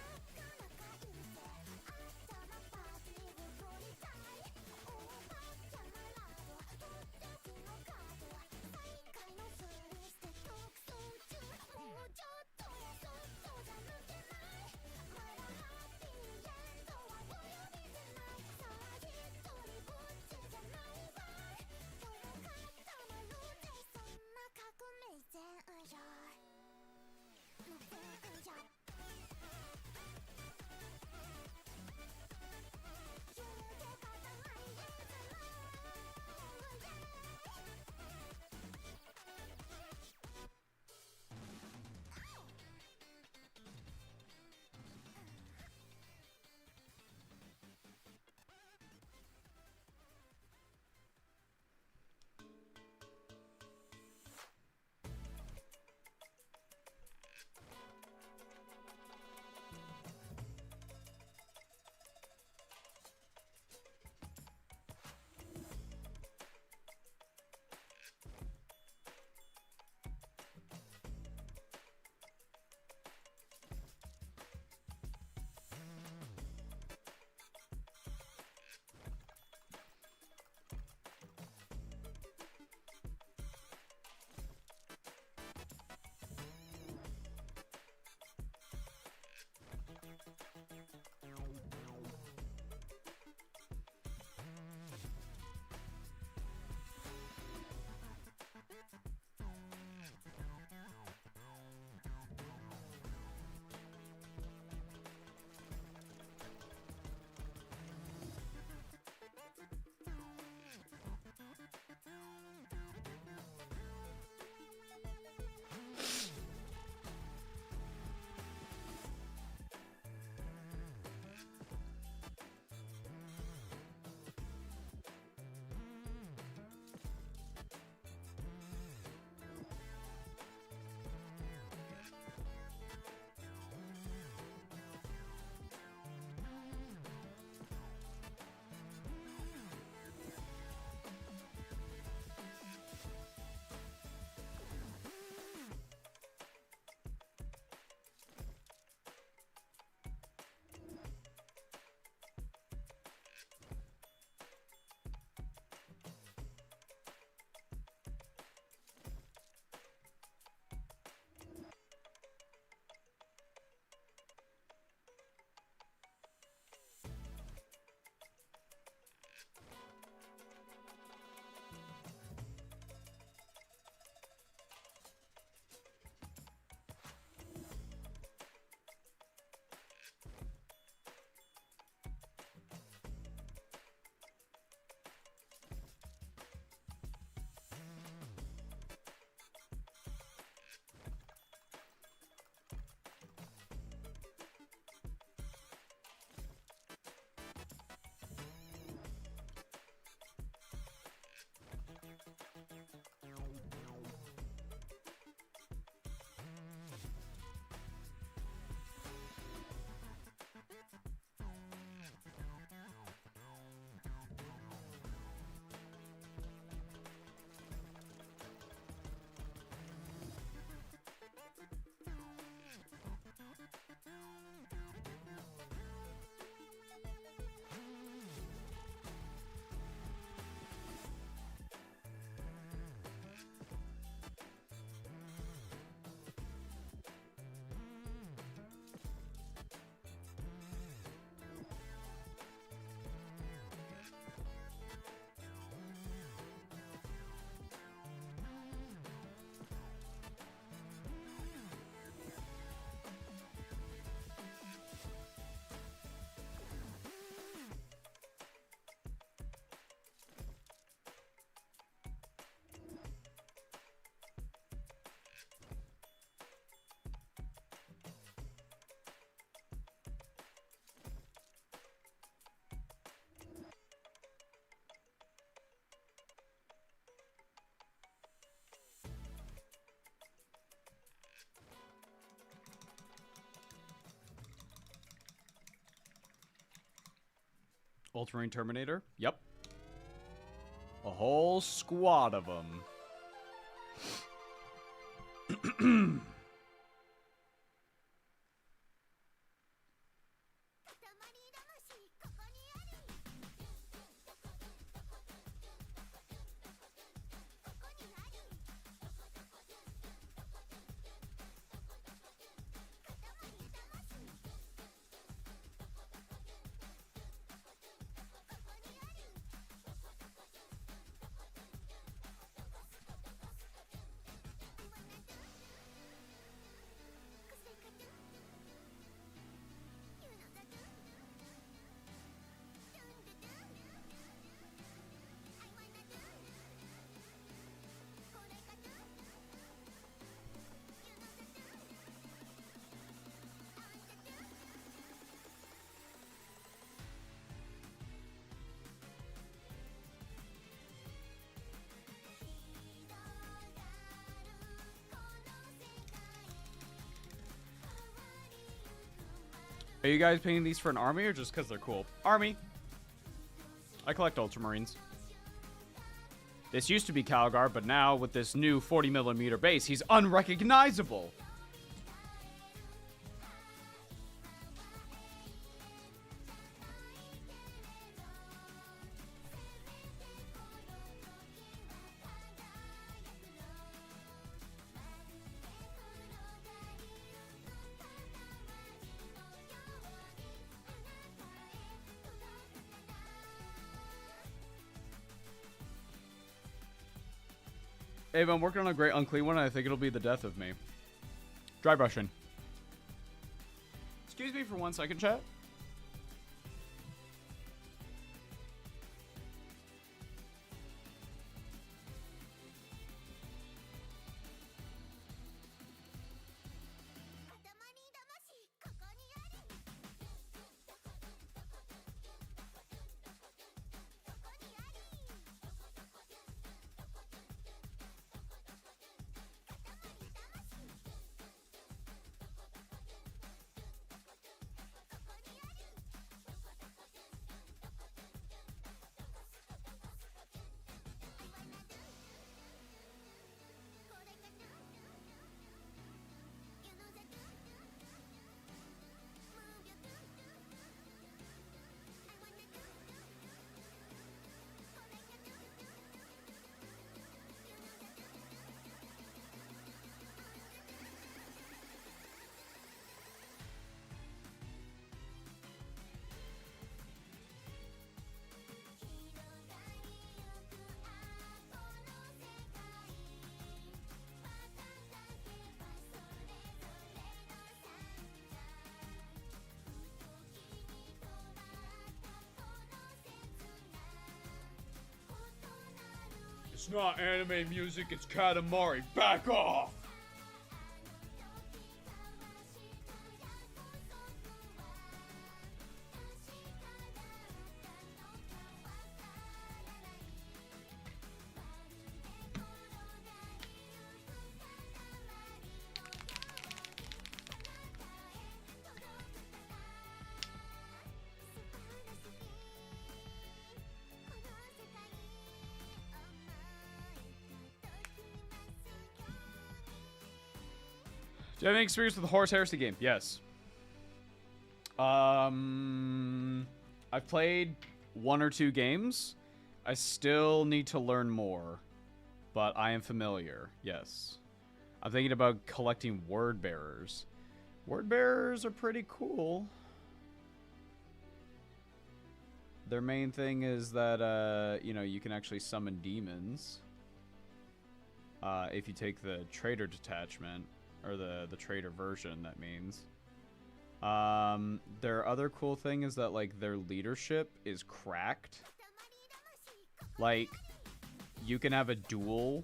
Ultramarine Terminator? Yep. A whole squad of them. Are you guys painting these for an army or just because they're cool? Army. I collect Ultramarines. This used to be Calgar, but now with this new 40mm base, he's unrecognizable. Ava, I'm working on a great unclean one, and I think it'll be the death of me. Dry brushing. Excuse me for 1 second, chat. It's not anime music, it's Katamari. Back off! Do you have any experience with the Horus Heresy game? Yes. I've played 1 or 2 games. I still need to learn more, but I am familiar. Yes. I'm thinking about collecting word bearers. Word bearers are pretty cool. Their main thing is that, you know, you can actually summon demons. If you take the trader detachment. Or the trader version, that means. Their other cool thing is that, like, their leadership is cracked. Like, you can have a duel.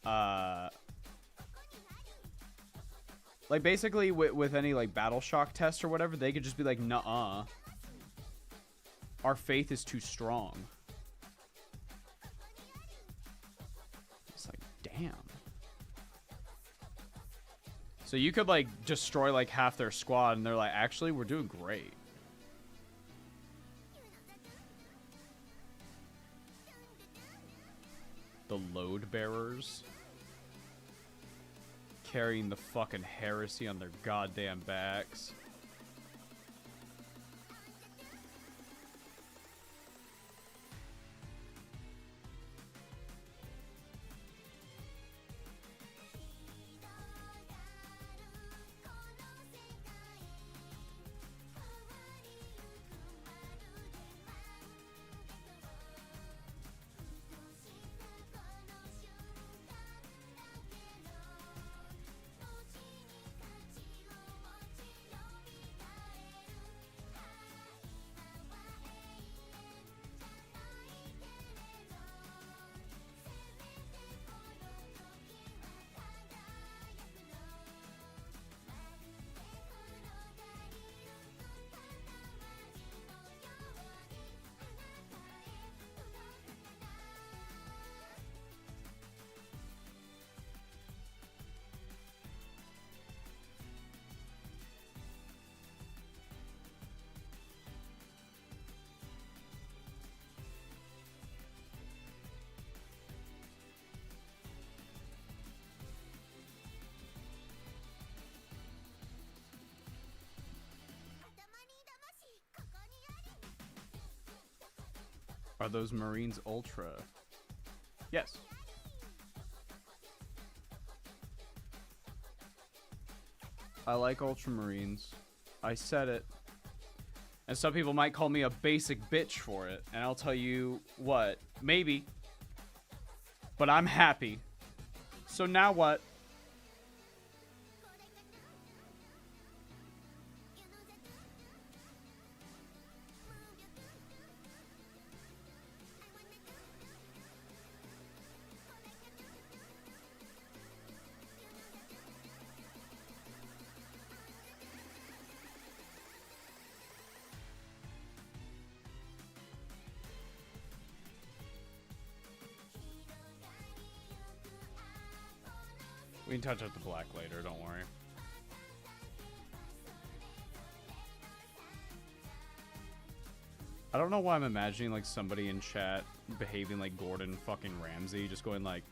Like, basically, with any, like, battle shock test or whatever, they could just be like, nuh-uh. Our faith is too strong. It's like, damn. So you could, like, destroy, like, half their squad, and they're like, actually, we're doing great. The load bearers. Carrying the fucking heresy on their goddamn backs. Are those Marines Ultra? Yes. I like Ultramarines. I said it. And some people might call me a basic bitch for it. And I'll tell you what, maybe. But I'm happy. So now what? We can touch up the black later, don't worry. I don't know why I'm imagining like somebody in chat behaving like Gordon fucking Ramsay, just going like,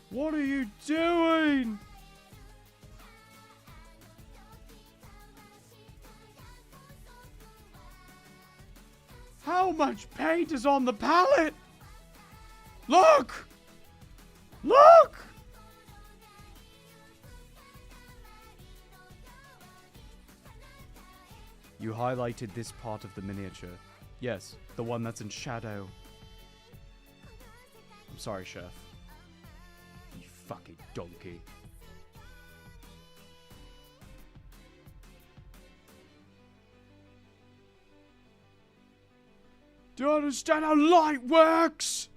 "What are you doing?" How much paint is on the palette? Look! Look! You highlighted this part of the miniature. Yes, the one that's in shadow. I'm sorry, chef. You fucking donkey. Do you understand how light works?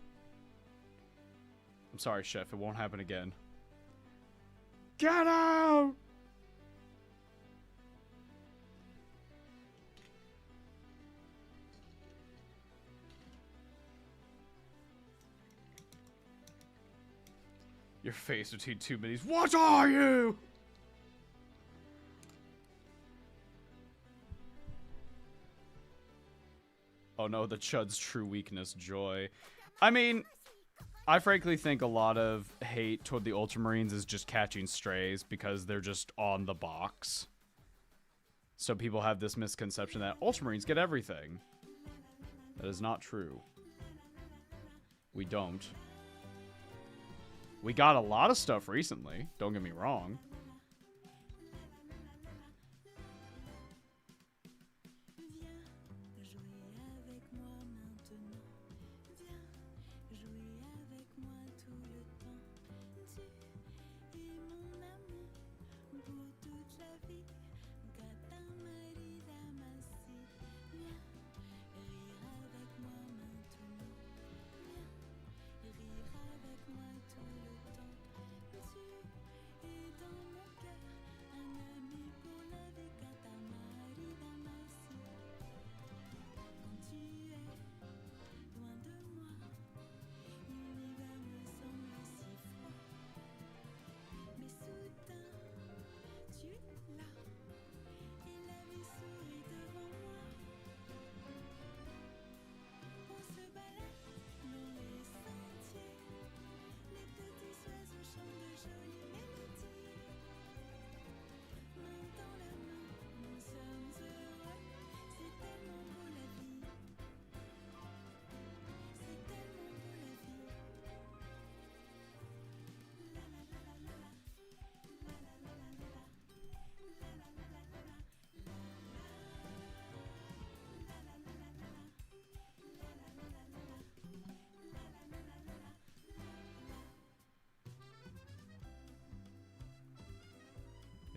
I'm sorry, chef. It won't happen again. Get out! Your face between two minis. What are you? Oh no, the Chud's true weakness, joy. I mean, I frankly think a lot of hate toward the Ultramarines is just catching strays because they're just on the box. So people have this misconception that Ultramarines get everything. That is not true. We don't. We got a lot of stuff recently, don't get me wrong.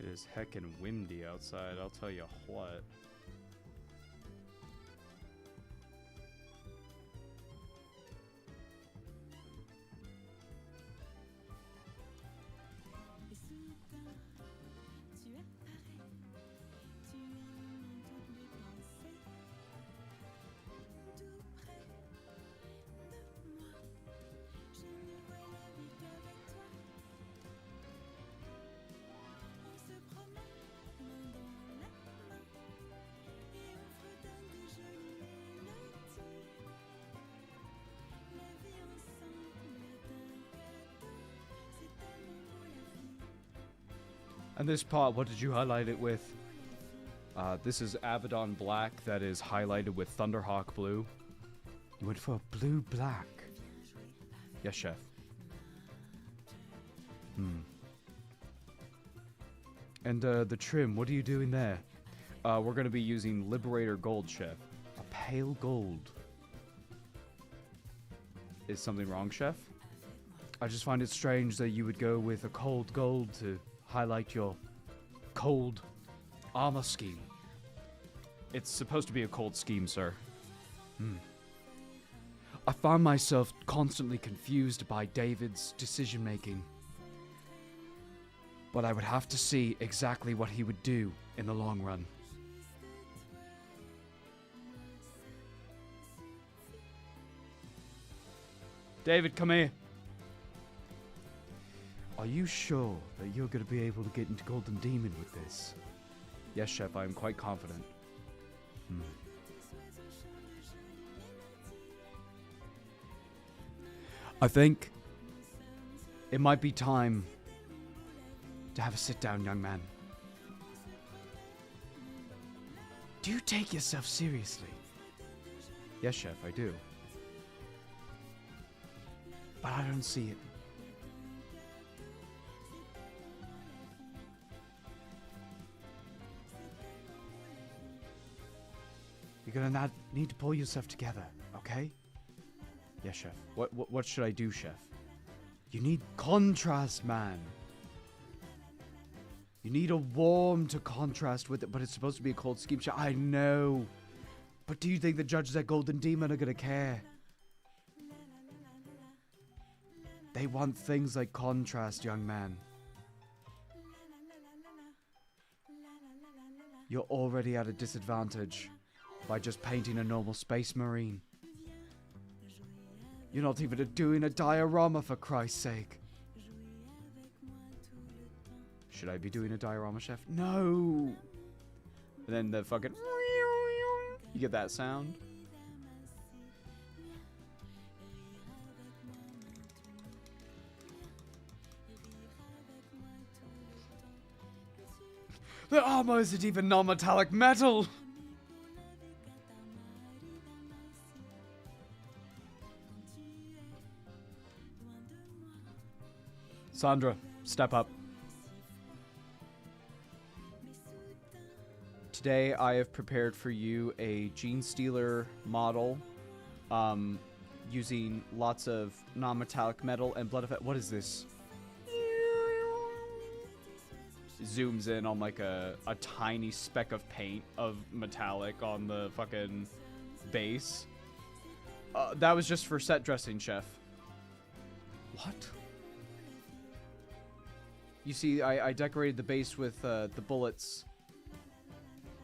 It is heckin' windy outside, I'll tell you what. And this part, what did you highlight it with? This is Abaddon Black that is highlighted with Thunderhawk Blue. You went for a blue-black. Yes, chef. And the trim, what are you doing there? We're going to be using Liberator Gold, chef. A pale gold. Is something wrong, chef? I just find it strange that you would go with a cold gold to highlight your cold armor scheme. It's supposed to be a cold scheme, sir. I find myself constantly confused by David's decision-making. But I would have to see exactly what he would do in the long run. David, come here. Are you sure that you're going to be able to get into Golden Demon with this? Yes, chef, I am quite confident. I think it might be time to have a sit down, young man. Do you take yourself seriously? Yes, chef, I do. But I don't see it. You're gonna need to pull yourself together, okay? Yes, chef. What should I do, chef? You need contrast, man. You need a warm to contrast with it, but it's supposed to be a cold scheme, chef. I know. But do you think the judges at Golden Demon are gonna care? They want things like contrast, young man. You're already at a disadvantage by just painting a normal space marine. You're not even doing a diorama, for Christ's sake. Should I be doing a diorama, chef? No! And then the fucking... You get that sound? The armor isn't even non-metallic metal! Sandra, step up. Today I have prepared for you a Gene Stealer model using lots of non-metallic metal and blood effect. What is this? Zooms in on like a tiny speck of paint of metallic on the fucking base. That was just for set dressing, chef. What? You see, I decorated the base with the bullets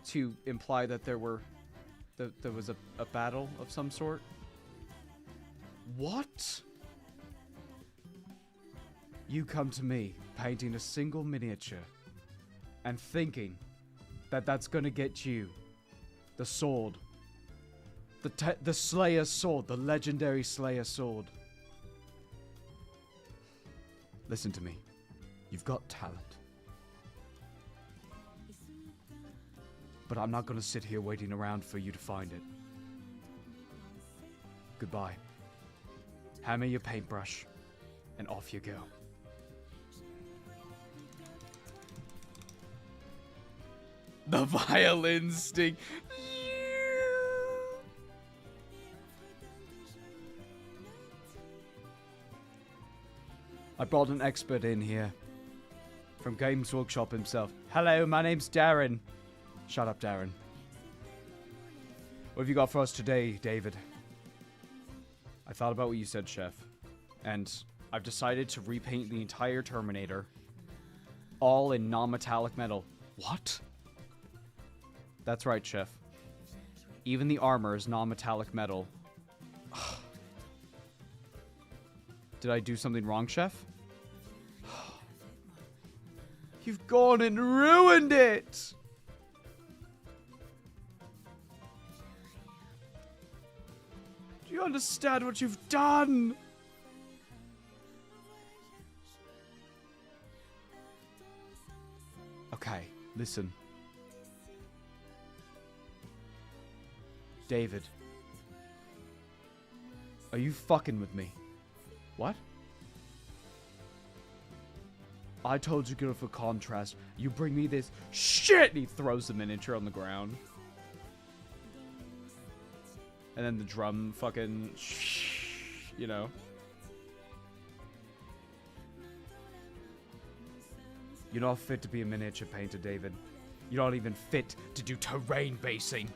to imply that there was a battle of some sort. What? You come to me painting a single miniature and thinking that that's gonna get you the sword, the Slayer sword, the legendary Slayer sword. Listen to me. You've got talent. But I'm not gonna sit here waiting around for you to find it. Goodbye. Hand me your paintbrush, and off you go. The violin sting. I brought an expert in here. From Games Workshop himself. Hello, my name's Darren. Shut up, Darren. What have you got for us today, David? I thought about what you said, chef. And I've decided to repaint the entire Terminator. All in non-metallic metal. What? That's right, chef. Even the armor is non-metallic metal. Did I do something wrong, chef? You've gone and ruined it! Do you understand what you've done? Okay, listen. Are you fucking with me? What? I told you to go for contrast. You bring me this shit! And he throws the miniature on the ground. And then the drum fucking... You know? You're not fit to be a miniature painter, David. You're not even fit to do terrain basing.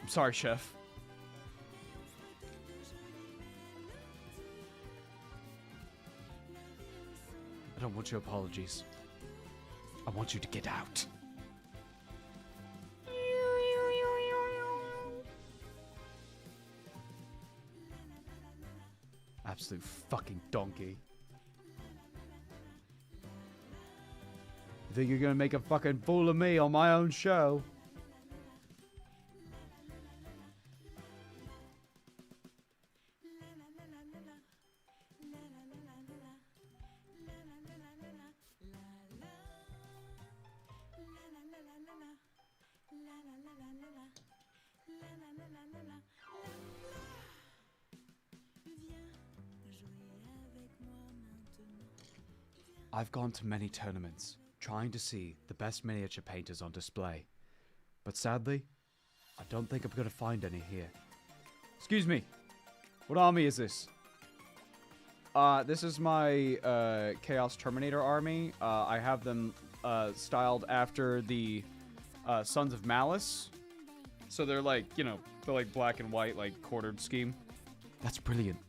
I'm sorry, chef. I don't want your apologies. I want you to get out. Absolute fucking donkey. You think you're gonna make a fucking fool of me on my own show? I've gone to many tournaments, trying to see the best miniature painters on display. But sadly, I don't think I'm gonna find any here. Excuse me, what army is this? This is my, Chaos Terminator army. I have them, styled after the, Sons of Malice. So they're like, you know, they're like black and white, like quartered scheme. That's brilliant.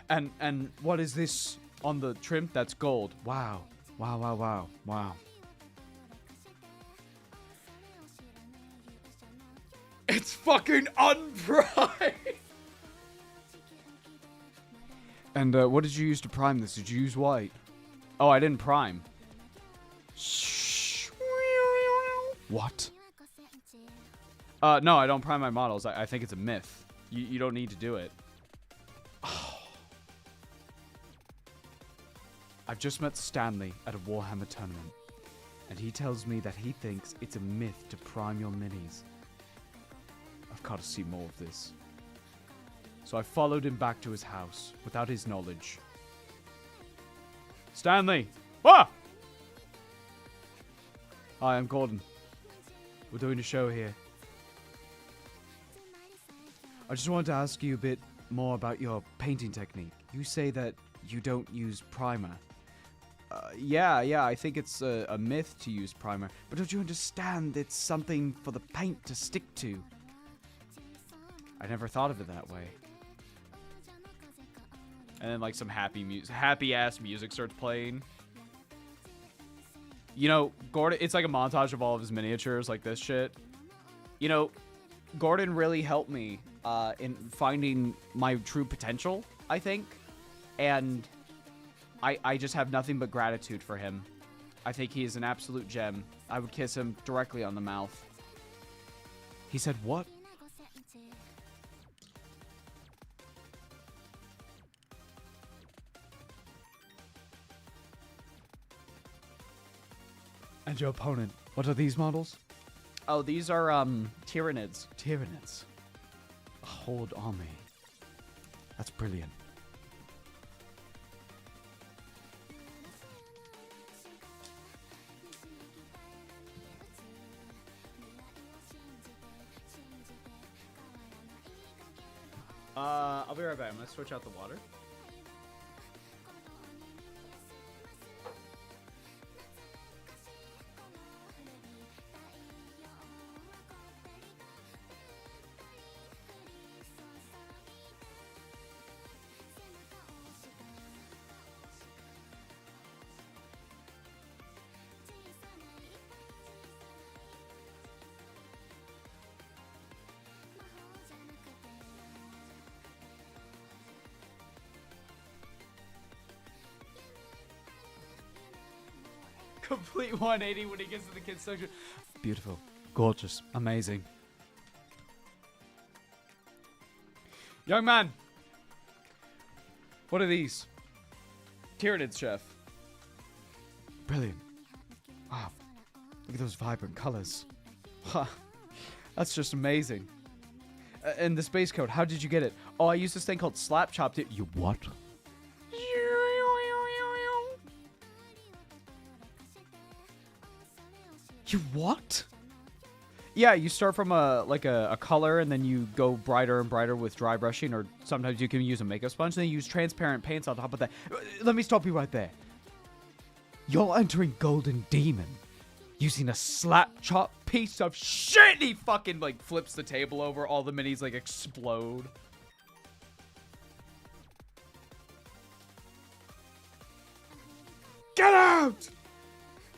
And what is this on the trim? That's gold. Wow. Wow, wow, wow, wow. It's fucking unprimed! And, what did you use to prime this? Did you use white? Oh, I didn't prime. What? No, I don't prime my models. I think it's a myth. You don't need to do it. I've just met Stanley at a Warhammer tournament, and he tells me that he thinks it's a myth to prime your minis. I've got to see more of this. So I followed him back to his house, without his knowledge. Stanley! Ah! Hi, I'm Gordon. We're doing a show here. I just wanted to ask you a bit more about your painting technique. You say that you don't use primer. Yeah, I think it's a myth to use primer. But don't you understand it's something for the paint to stick to? I never thought of it that way. And then like some happy-ass music starts playing. You know, Gordon, it's like a montage of all of his miniatures, like this shit. You know, Gordon really helped me in finding my true potential, I think. And I just have nothing but gratitude for him. I think he is an absolute gem. I would kiss him directly on the mouth. He said, what? And your opponent, what are these models? Oh, these are, Tyranids. Tyranids. A Horde army. That's brilliant. I'll be right back. I'm gonna switch out the water. Complete 180 when he gets to the kids section. Beautiful. Gorgeous. Amazing. Young man. What are these? Tyranids, chef. Brilliant. Wow. Look at those vibrant colors. Huh. That's just amazing. in the space coat. How did you get it? Oh, I used this thing called slap chop. You what? You what? Yeah, you start from a color, and then you go brighter and brighter with dry brushing, or sometimes you can use a makeup sponge, and then you use transparent paints on top of that. Let me stop you right there. You're entering Golden Demon using a slap chop piece of shit. He fucking like flips the table over. All the minis like explode. Get out!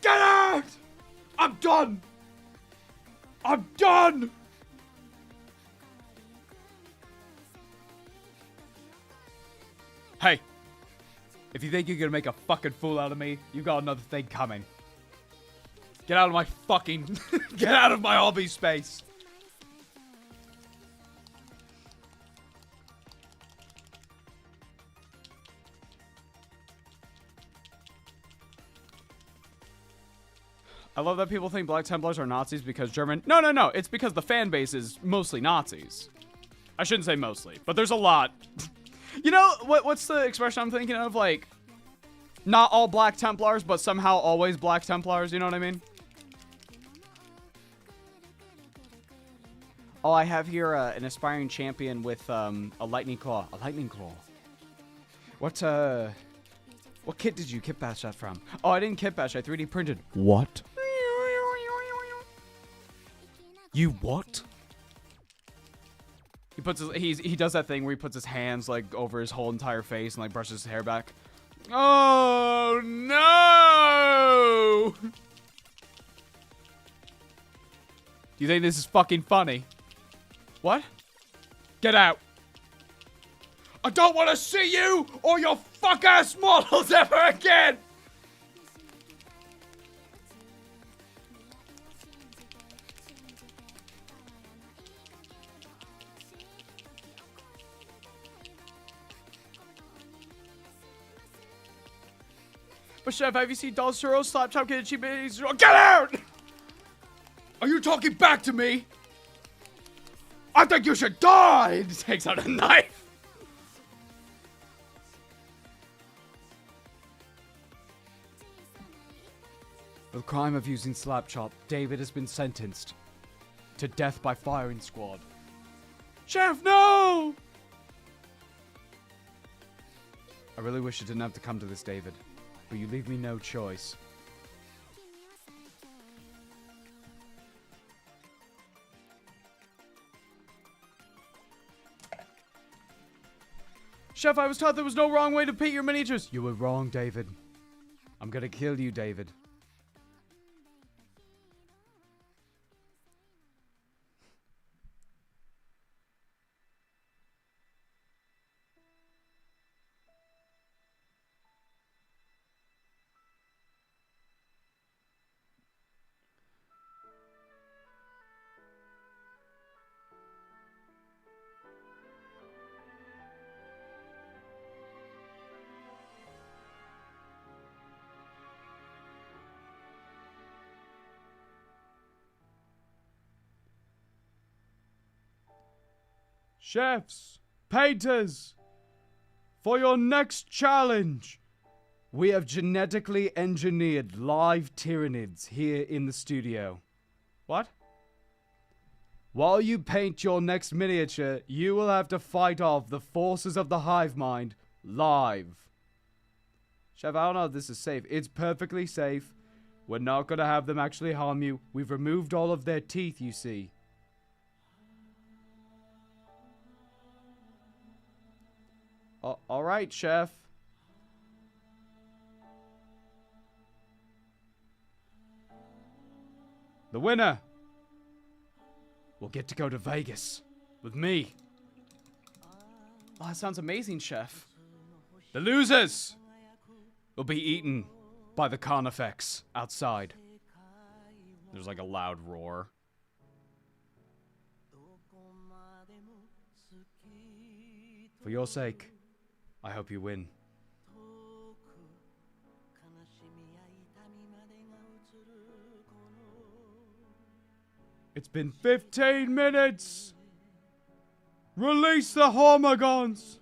Get out! I'm done! I'm done! Hey, if you think you're gonna make a fucking fool out of me, you got another thing coming. Get out of my fucking... Get out of my hobby space! I love that people think Black Templars are Nazis because German... No, no, no. It's because the fan base is mostly Nazis. I shouldn't say mostly, but there's a lot. You know, what's the expression I'm thinking of? Like, not all Black Templars, but somehow always Black Templars. You know what I mean? Oh, I have here an aspiring champion with a lightning claw. A lightning claw. What kit did you kit bash that from? Oh, I didn't kit bash. I 3D printed. What? You what? He puts he does that thing where he puts his hands like over his whole entire face and like brushes his hair back. Oh no! Do you think this is fucking funny? What? Get out. I don't want to see you or your fuck-ass models ever again! But Chef, have you seen Dolls Churros, Slap Chop Kid, Cheap Minis? Get out! Are you talking back to me? I think you should die! He takes out a knife. For the crime of using Slap Chop, David has been sentenced to death by firing squad. Chef, no! I really wish it didn't have to come to this, David. But you leave me no choice. Chef, I was taught there was no wrong way to paint your miniatures. You were wrong, David. I'm gonna kill you, David. Chefs, painters, for your next challenge, we have genetically engineered live Tyranids here in the studio. What? While you paint your next miniature, you will have to fight off the forces of the hive mind live. Chef, I don't know if this is safe. It's perfectly safe. We're not going to have them actually harm you. We've removed all of their teeth, you see. All right, Chef. The winner will get to go to Vegas with me. Oh, that sounds amazing, Chef. The losers will be eaten by the Carnifex outside. There's like a loud roar. For your sake, I hope you win. It's been 15 minutes! Release the hormigons!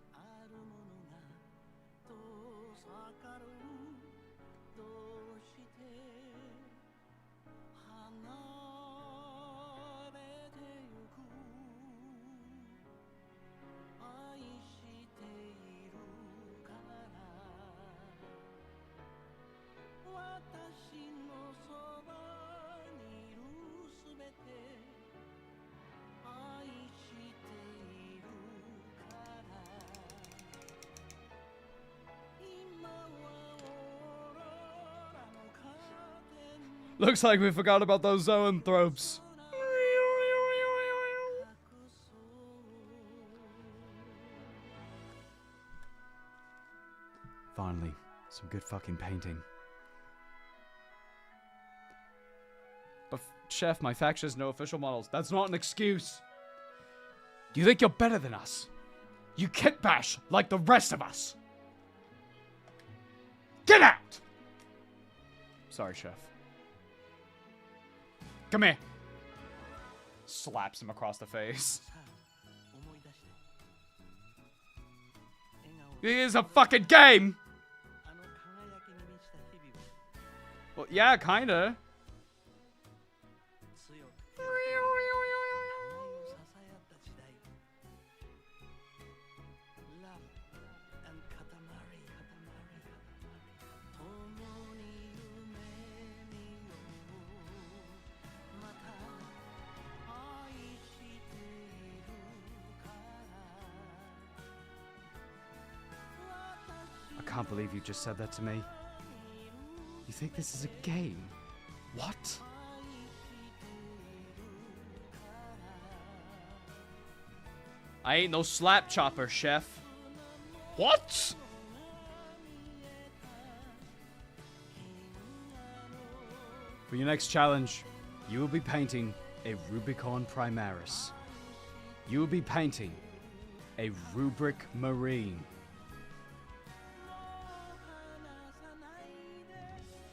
Looks like we forgot about those zoanthropes. Finally, some good fucking painting. But, Chef, my faction has no official models. That's not an excuse. Do you think you're better than us? You kit bash like the rest of us. Get out! Sorry, Chef. Come here. Slaps him across the face. It is a fucking game! Well, yeah, kinda. I can't believe you just said that to me. You think this is a game? What? I ain't no slap chopper, Chef. What? For your next challenge, you will be painting a Rubicon Primaris. You will be painting a Rubric Marine.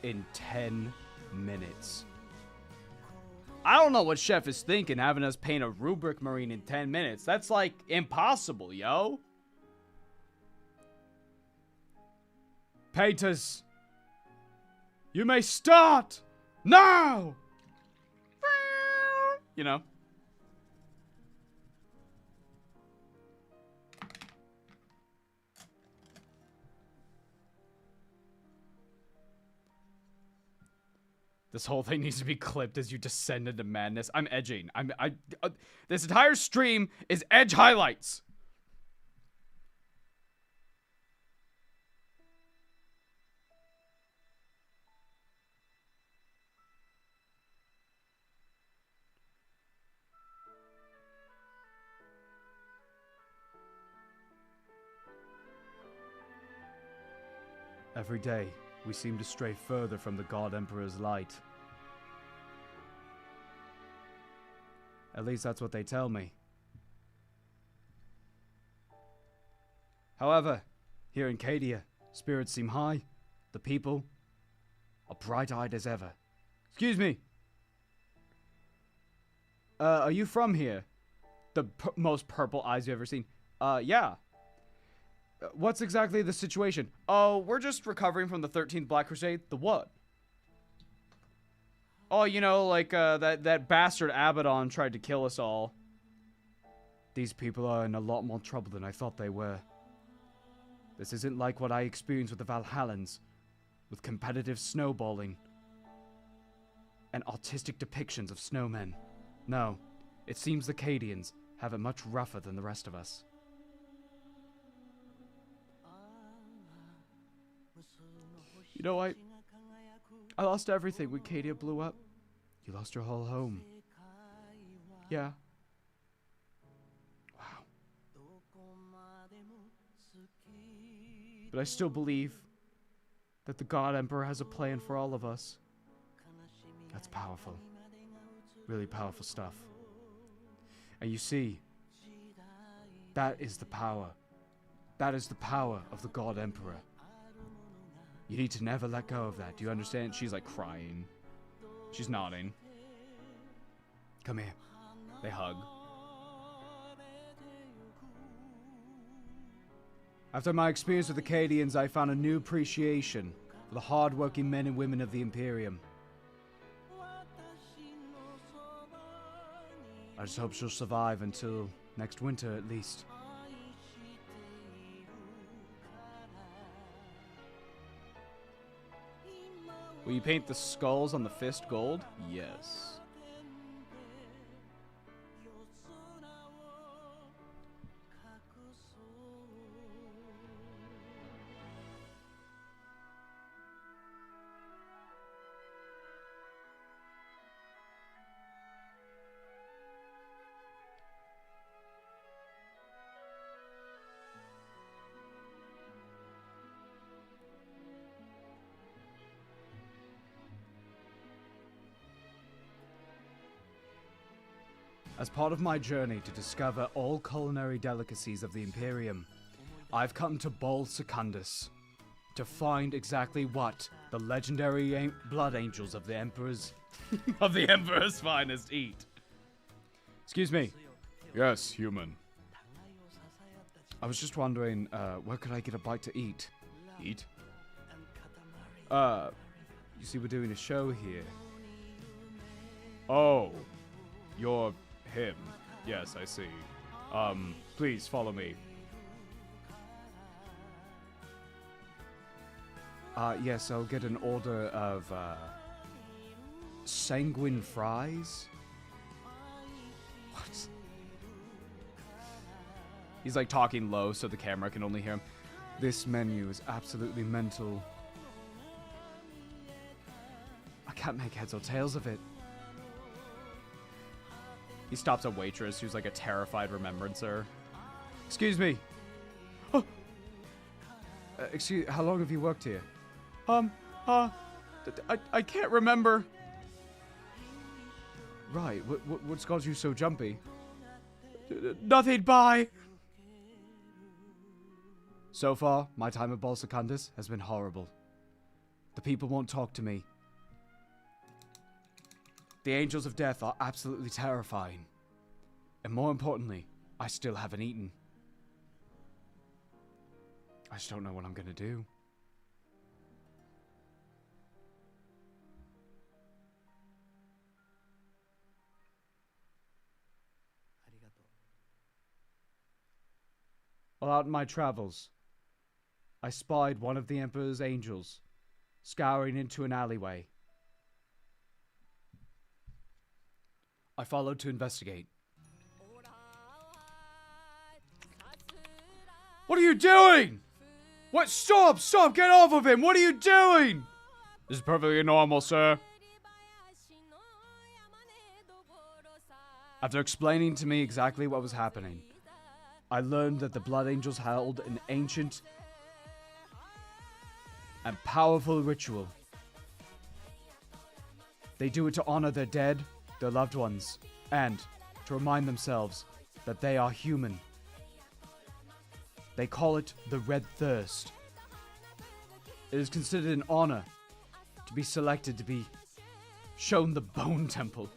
In 10 minutes. I don't know what Chef is thinking, having us paint a Rubric Marine in 10 minutes. That's like impossible, yo. Painters, you may start now. You know. This whole thing needs to be clipped as you descend into madness. I'm edging. This entire stream is edge highlights. Every day, we seem to stray further from the God Emperor's light. At least that's what they tell me. However, here in Cadia, spirits seem high. The people are bright-eyed as ever. Excuse me. Are you from here? The most purple eyes you've ever seen. Yeah. What's exactly the situation? Oh, we're just recovering from the 13th Black Crusade. The what? Oh, you know, like, that bastard Abaddon tried to kill us all. These people are in a lot more trouble than I thought they were. This isn't like what I experienced with the Valhallans, with competitive snowballing and autistic depictions of snowmen. No, it seems the Cadians have it much rougher than the rest of us. You know, I lost everything when Cadia blew up. You lost your whole home. Yeah. Wow. But I still believe that the God Emperor has a plan for all of us. That's powerful. Really powerful stuff. And you see, that is the power. That is the power of the God Emperor. You need to never let go of that. Do you understand? She's like crying. She's nodding. Come here. They hug. After my experience with the Cadians, I found a new appreciation for the hard-working men and women of the Imperium. I just hope she'll survive until next winter, at least. Will you paint the skulls on the fist gold? Yes. As part of my journey to discover all culinary delicacies of the Imperium, I've come to Bol Secundus to find exactly what the legendary blood angels of the Emperor's finest eat. Excuse me. Yes, human. I was just wondering, where could I get a bite to eat? Eat? You see, we're doing a show here. Oh, you're him. Yes, I see. Please follow me. Yes, I'll get an order of, sanguine fries? What? He's like talking low so the camera can only hear him. This menu is absolutely mental. I can't make heads or tails of it. He stops a waitress who's like a terrified remembrancer. Excuse me. Oh. Excuse, how long have you worked here? I can't remember. Right, what's got you so jumpy? Nothing, bye. So far, my time at Bol Secundus has been horrible. The people won't talk to me. The angels of death are absolutely terrifying. And more importantly, I still haven't eaten. I just don't know what I'm gonna do. While out in my travels, I spied one of the Emperor's angels scouring into an alleyway. I followed to investigate. What are you doing? What? Stop! Stop! Get off of him! What are you doing? This is perfectly normal, sir. After explaining to me exactly what was happening, I learned that the Blood Angels held an ancient and powerful ritual. They do it to honor their dead, their loved ones, and to remind themselves that they are human. They call it the Red Thirst. It is considered an honor to be selected to be shown the Bone Temple.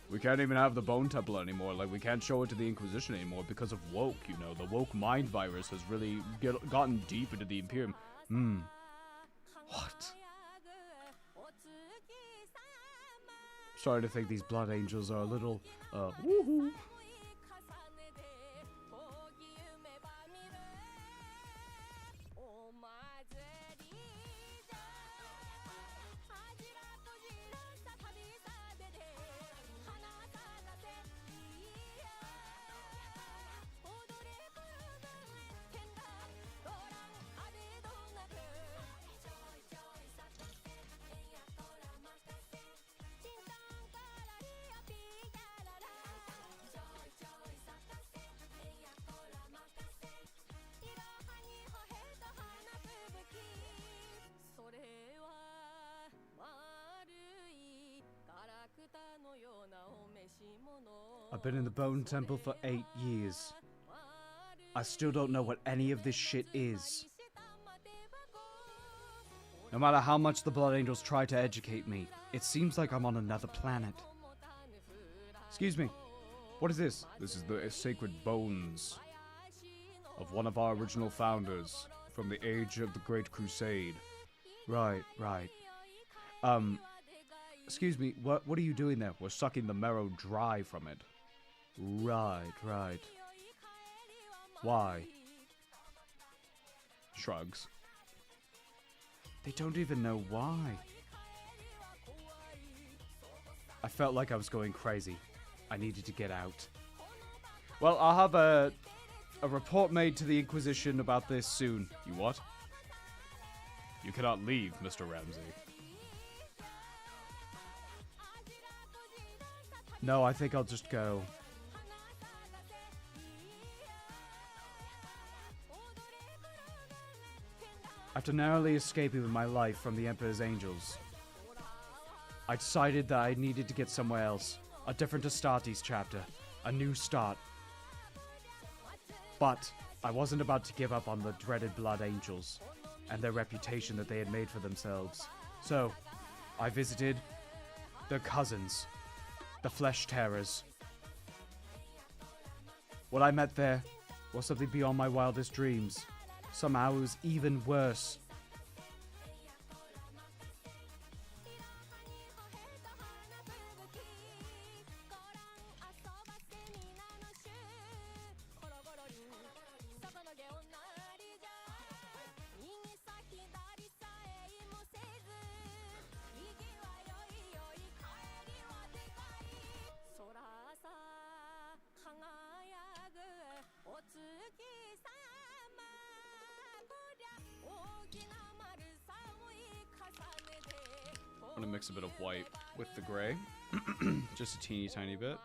We can't even have the Bone Temple anymore. Like, we can't show it to the Inquisition anymore because of woke, you know. The woke mind virus has really gotten deep into the Imperium. What? Starting to think these Blood Angels are a little, woohoo. I've been in the Bone Temple for 8 years. I still don't know what any of this shit is. No matter how much the Blood Angels try to educate me, it seems like I'm on another planet. Excuse me, what is this? This is the sacred bones. of one of our original founders from the age of the Great Crusade. Right. Excuse me, what are you doing there? We're sucking the marrow dry from it. Right. Why? Shrugs. They don't even know why. I felt like I was going crazy. I needed to get out. Well, I'll have a report made to the Inquisition about this soon. You what? You cannot leave, Mr. Ramsey. No, I think I'll just go. After narrowly escaping with my life from the Emperor's Angels, I decided that I needed to get somewhere else. A different Astartes chapter. A new start. But I wasn't about to give up on the dreaded Blood Angels and their reputation that they had made for themselves. So, I visited their cousins, the Flesh Terrors. What I met there was something beyond my wildest dreams. Somehow it was even worse. I'm gonna mix a bit of white with the gray. Just a teeny tiny bit.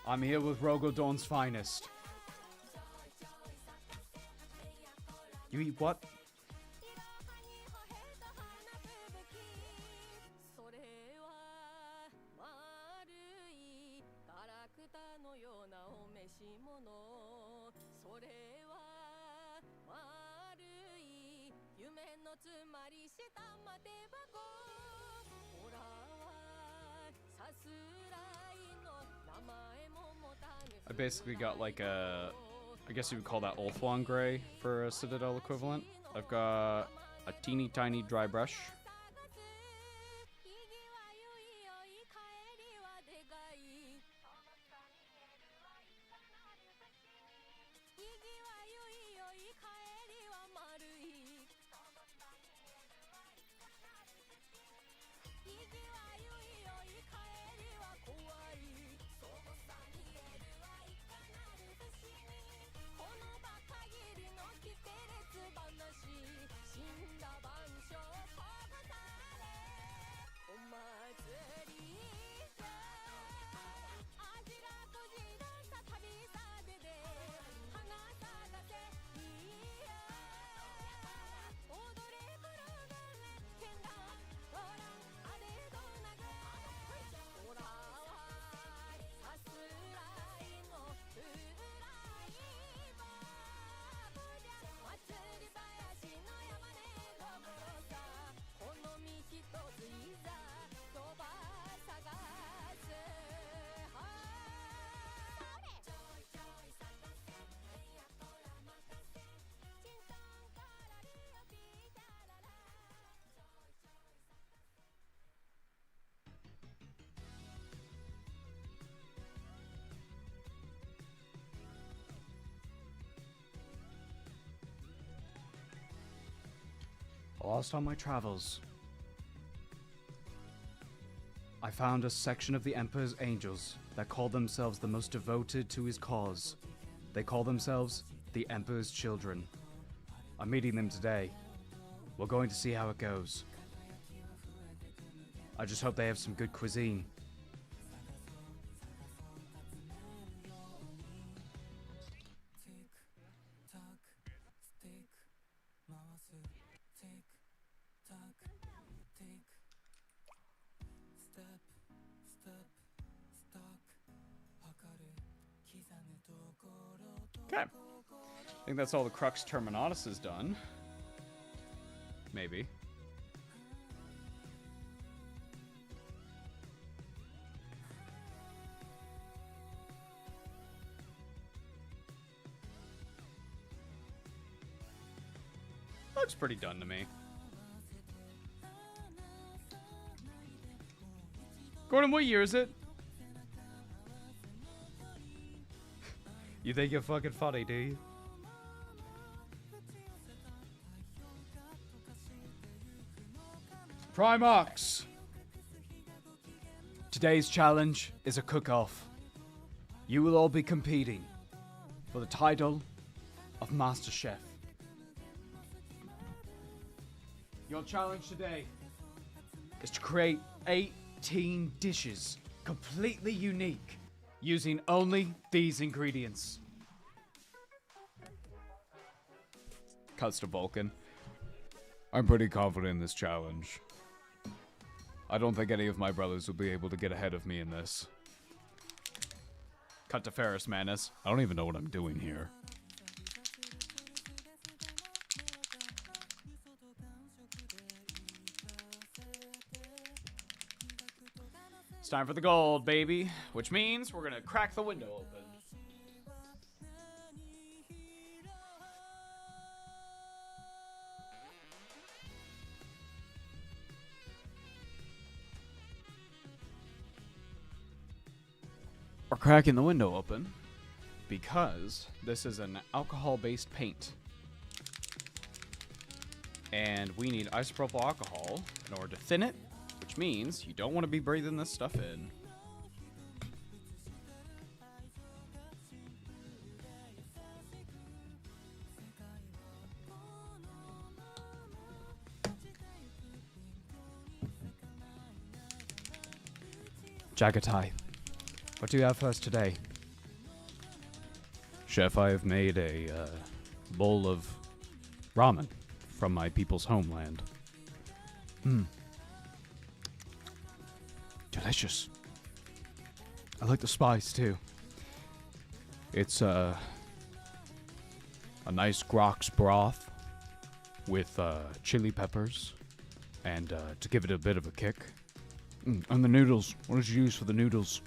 I'm here with Rogodorn's finest. You eat what? I basically got like a, I guess you would call that Ulthuan Gray for a Citadel equivalent. I've got a teeny tiny dry brush. Lost on my travels, I found a section of the Emperor's Angels that called themselves the most devoted to his cause. They call themselves the Emperor's Children. I'm meeting them today. We're going to see how it goes. I just hope they have some good cuisine. Okay. I think that's all the Crux Terminatus is done. Maybe. Looks pretty done to me. Gordon, what year is it? You think you're fucking funny, do you? Primarchs! Today's challenge is a cook-off. You will all be competing for the title of Master Chef. Your challenge today is to create 18 dishes completely unique using only these ingredients. Cuts to Vulcan. I'm pretty confident in this challenge. I don't think any of my brothers will be able to get ahead of me in this. Cut to Ferris Manus. I don't even know what I'm doing here. It's time for the gold, baby. Which means we're gonna crack the window open. We're cracking the window open because this is an alcohol-based paint. And we need isopropyl alcohol in order to thin it, which means you don't want to be breathing this stuff in. Jagatai, what do you have for us today? Chef, I have made a bowl of ramen from my people's homeland. Delicious. I like the spice too. It's a nice grox broth with chili peppers and to give it a bit of a kick. And the noodles. What did you use for the noodles?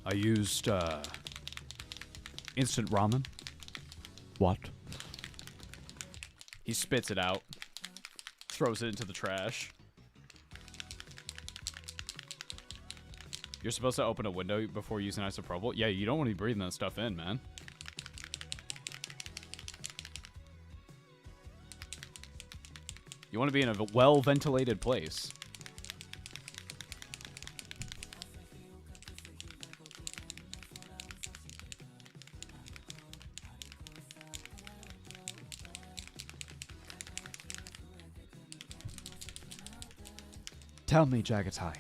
I used instant ramen. What? He spits it out. Throws it into the trash. You're supposed to open a window before using isopropyl? Yeah, you don't want to be breathing that stuff in, man. You want to be in a well-ventilated place. Tell me, Jagatai,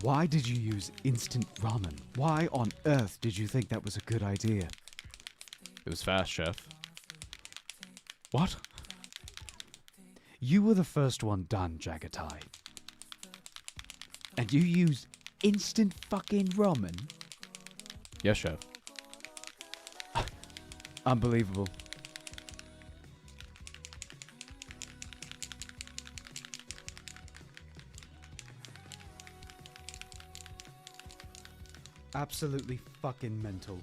why did you use instant ramen? Why on earth did you think that was a good idea? It was fast, chef. What? You were the first one done, Jagatai. And you used instant fucking ramen? Yes, chef. Unbelievable. Absolutely fucking mental.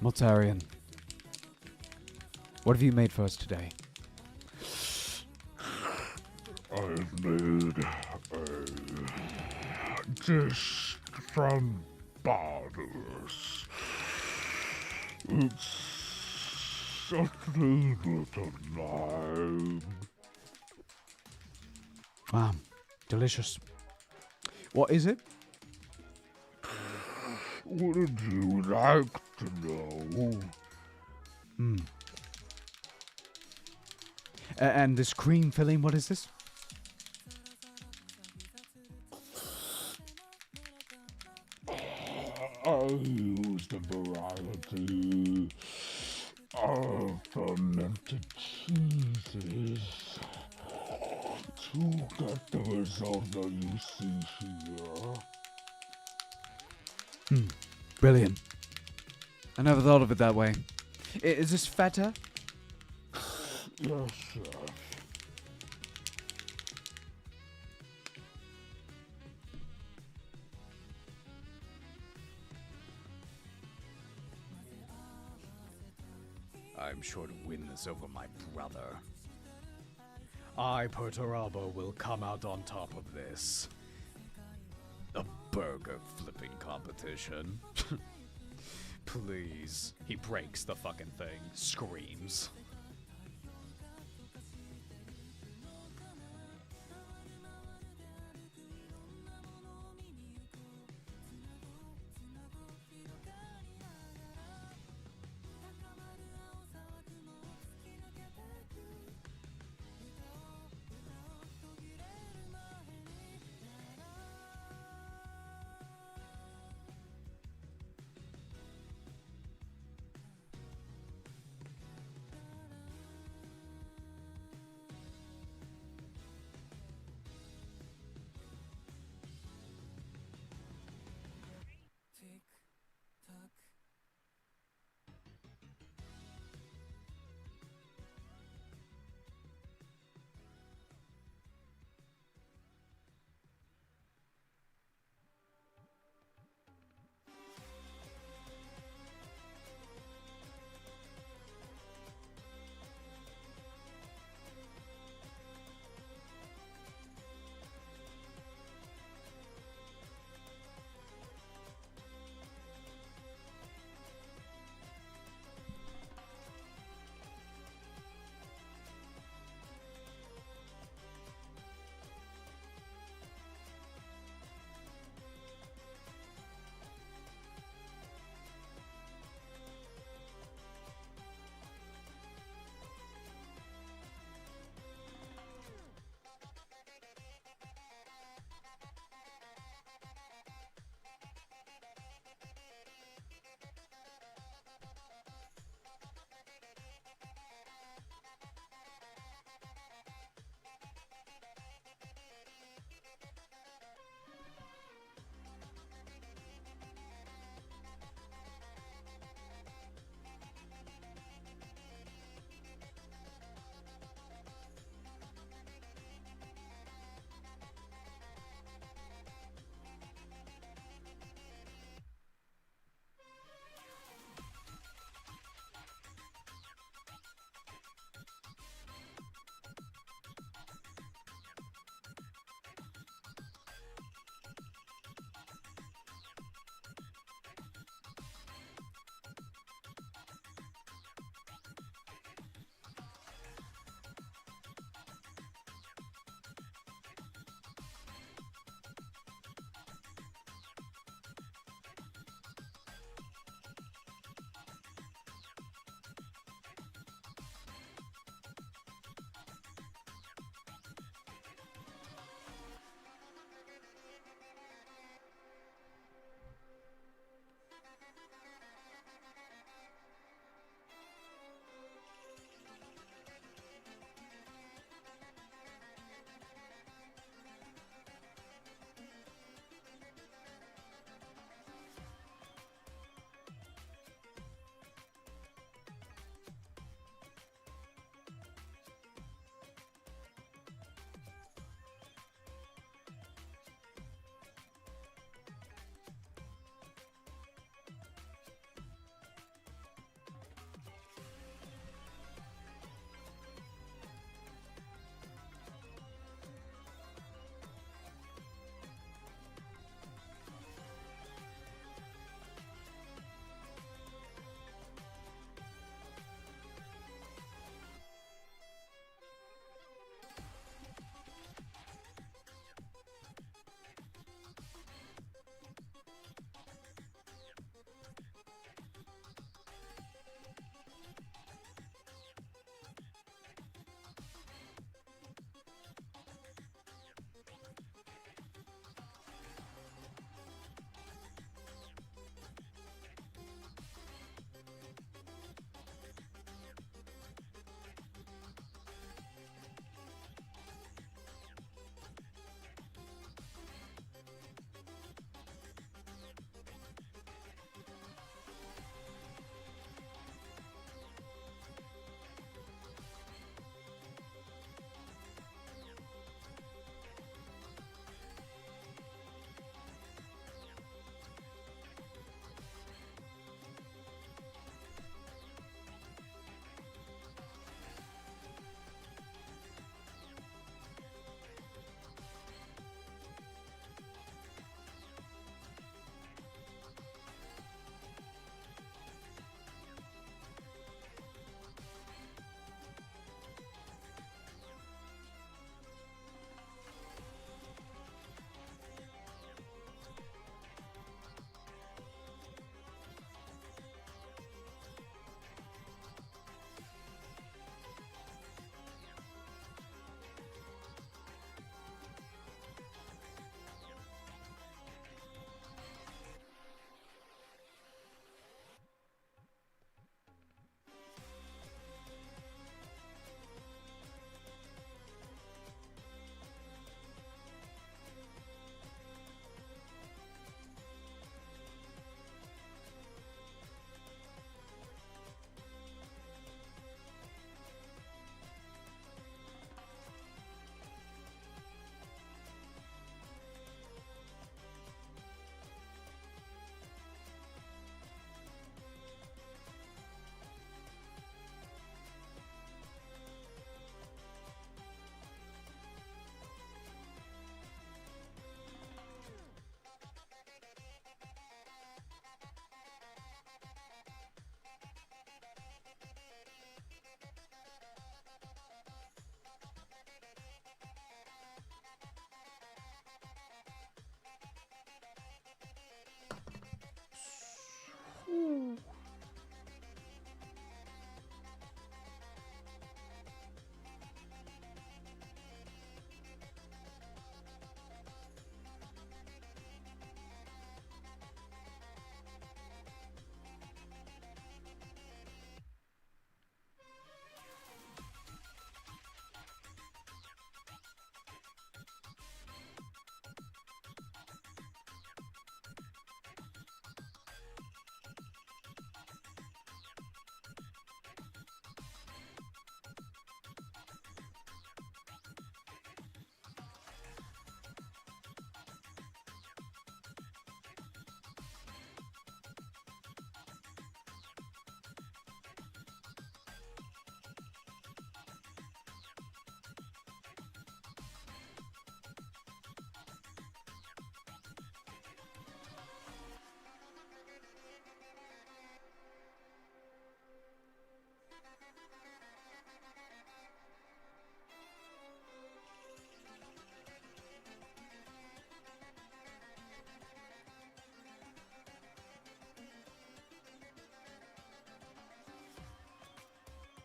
Moltarian, what have you made for us today? I've made a dish from Barbados. It's something with a lime. Delicious. What is it? Wouldn't you like to know? And this cream filling, what is this? I used a variety of fermented cheeses to get the result that you see here. Brilliant. I never thought of it that way. Is this feta? Yes, chef. I'm sure to win this over my brother. I, Perturabo, will come out on top of this. A burger flipping competition. Please. He breaks the fucking thing. Screams.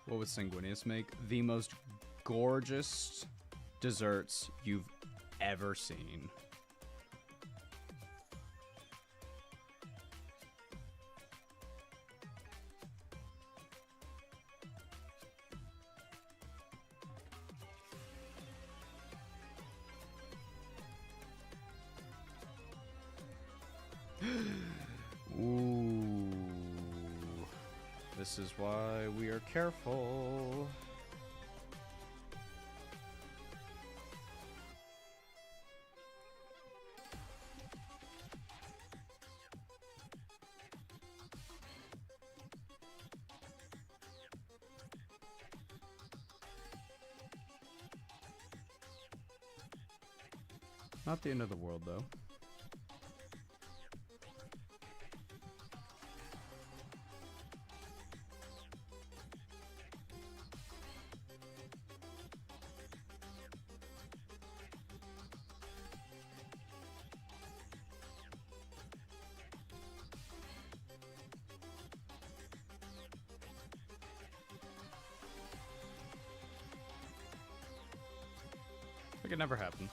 What would Sanguinius make? The most gorgeous desserts you've ever seen. Ooh. This is why we are careful. Not the end of the world, though. It could never happen.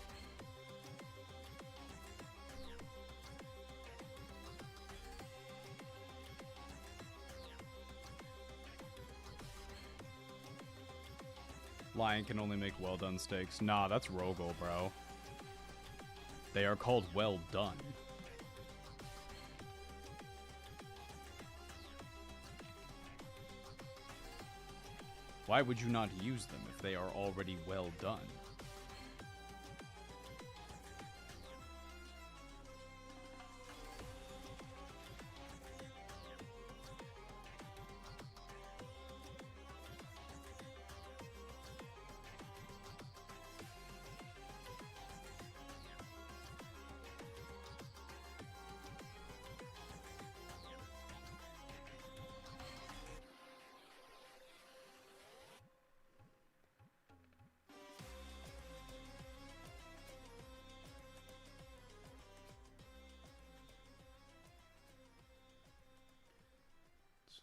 Lion can only make well done steaks. Nah, that's Rogel, bro. They are called well done. Why would you not use them if they are already well done?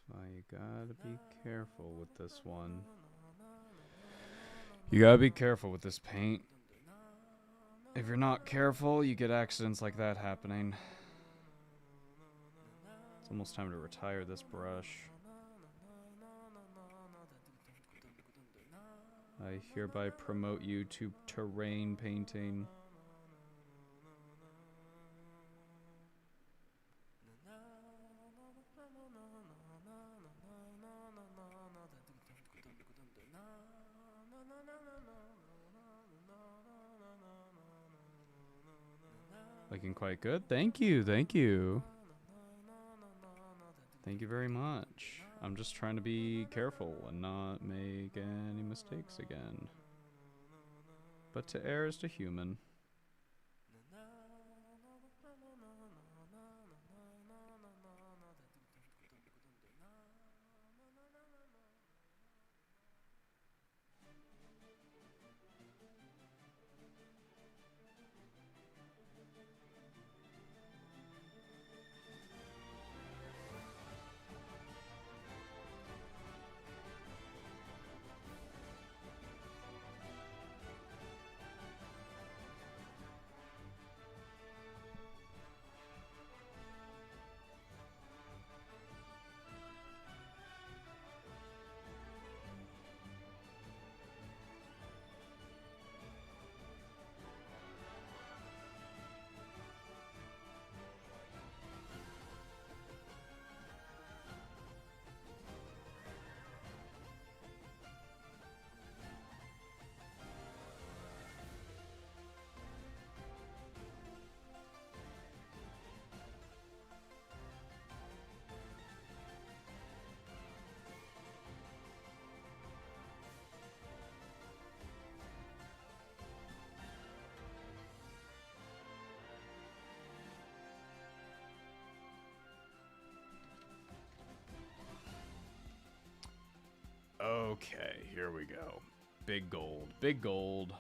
So you gotta be careful with this one. You gotta be careful with this paint. If you're not careful, you get accidents like that happening. It's almost time to retire this brush. I hereby promote you to terrain painting. Looking quite good. Thank you, thank you. Thank you very much. I'm just trying to be careful and not make any mistakes again. But to err is to human. Okay, here we go. Big gold, big gold.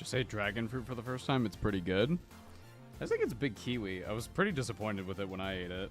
Just ate dragon fruit for the first time. It's pretty good. I think it's big kiwi. I was pretty disappointed with it when I ate it.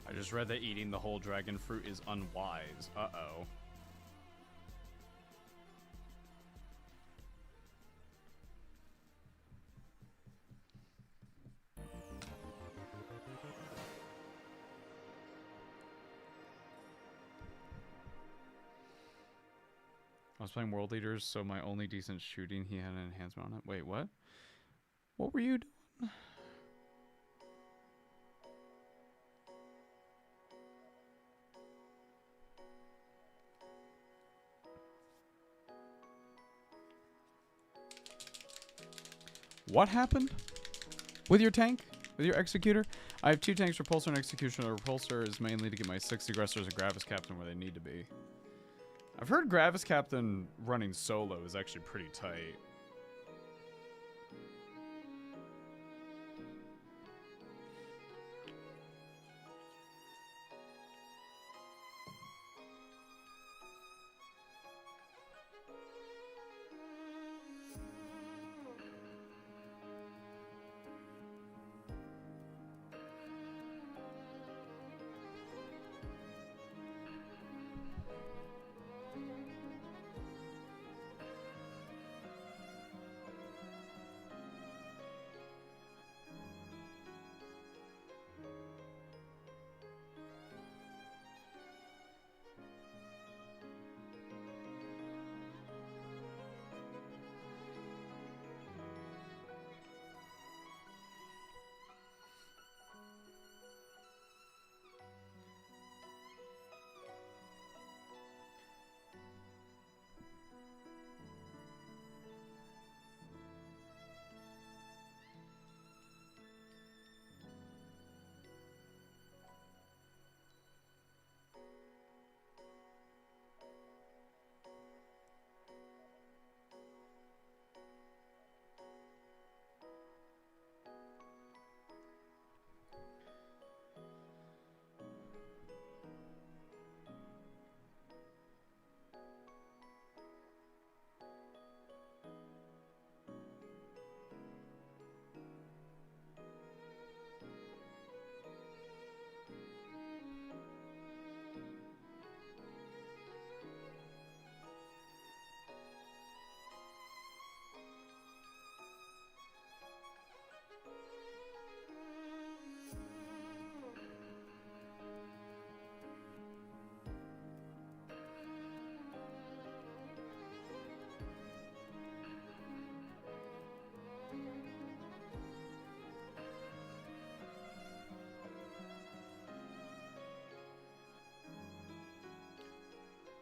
I just read that eating the whole dragon fruit is unwise. Uh-oh. I was playing World Eaters, so my only decent shooting, he had an enhancement on it. Wait, what? What were you doing? What happened with your tank? With your executor? I have 2 tanks, repulsor and executioner. Repulsor is mainly to get my 6 aggressors and Gravis Captain where they need to be. I've heard Gravis Captain running solo is actually pretty tight.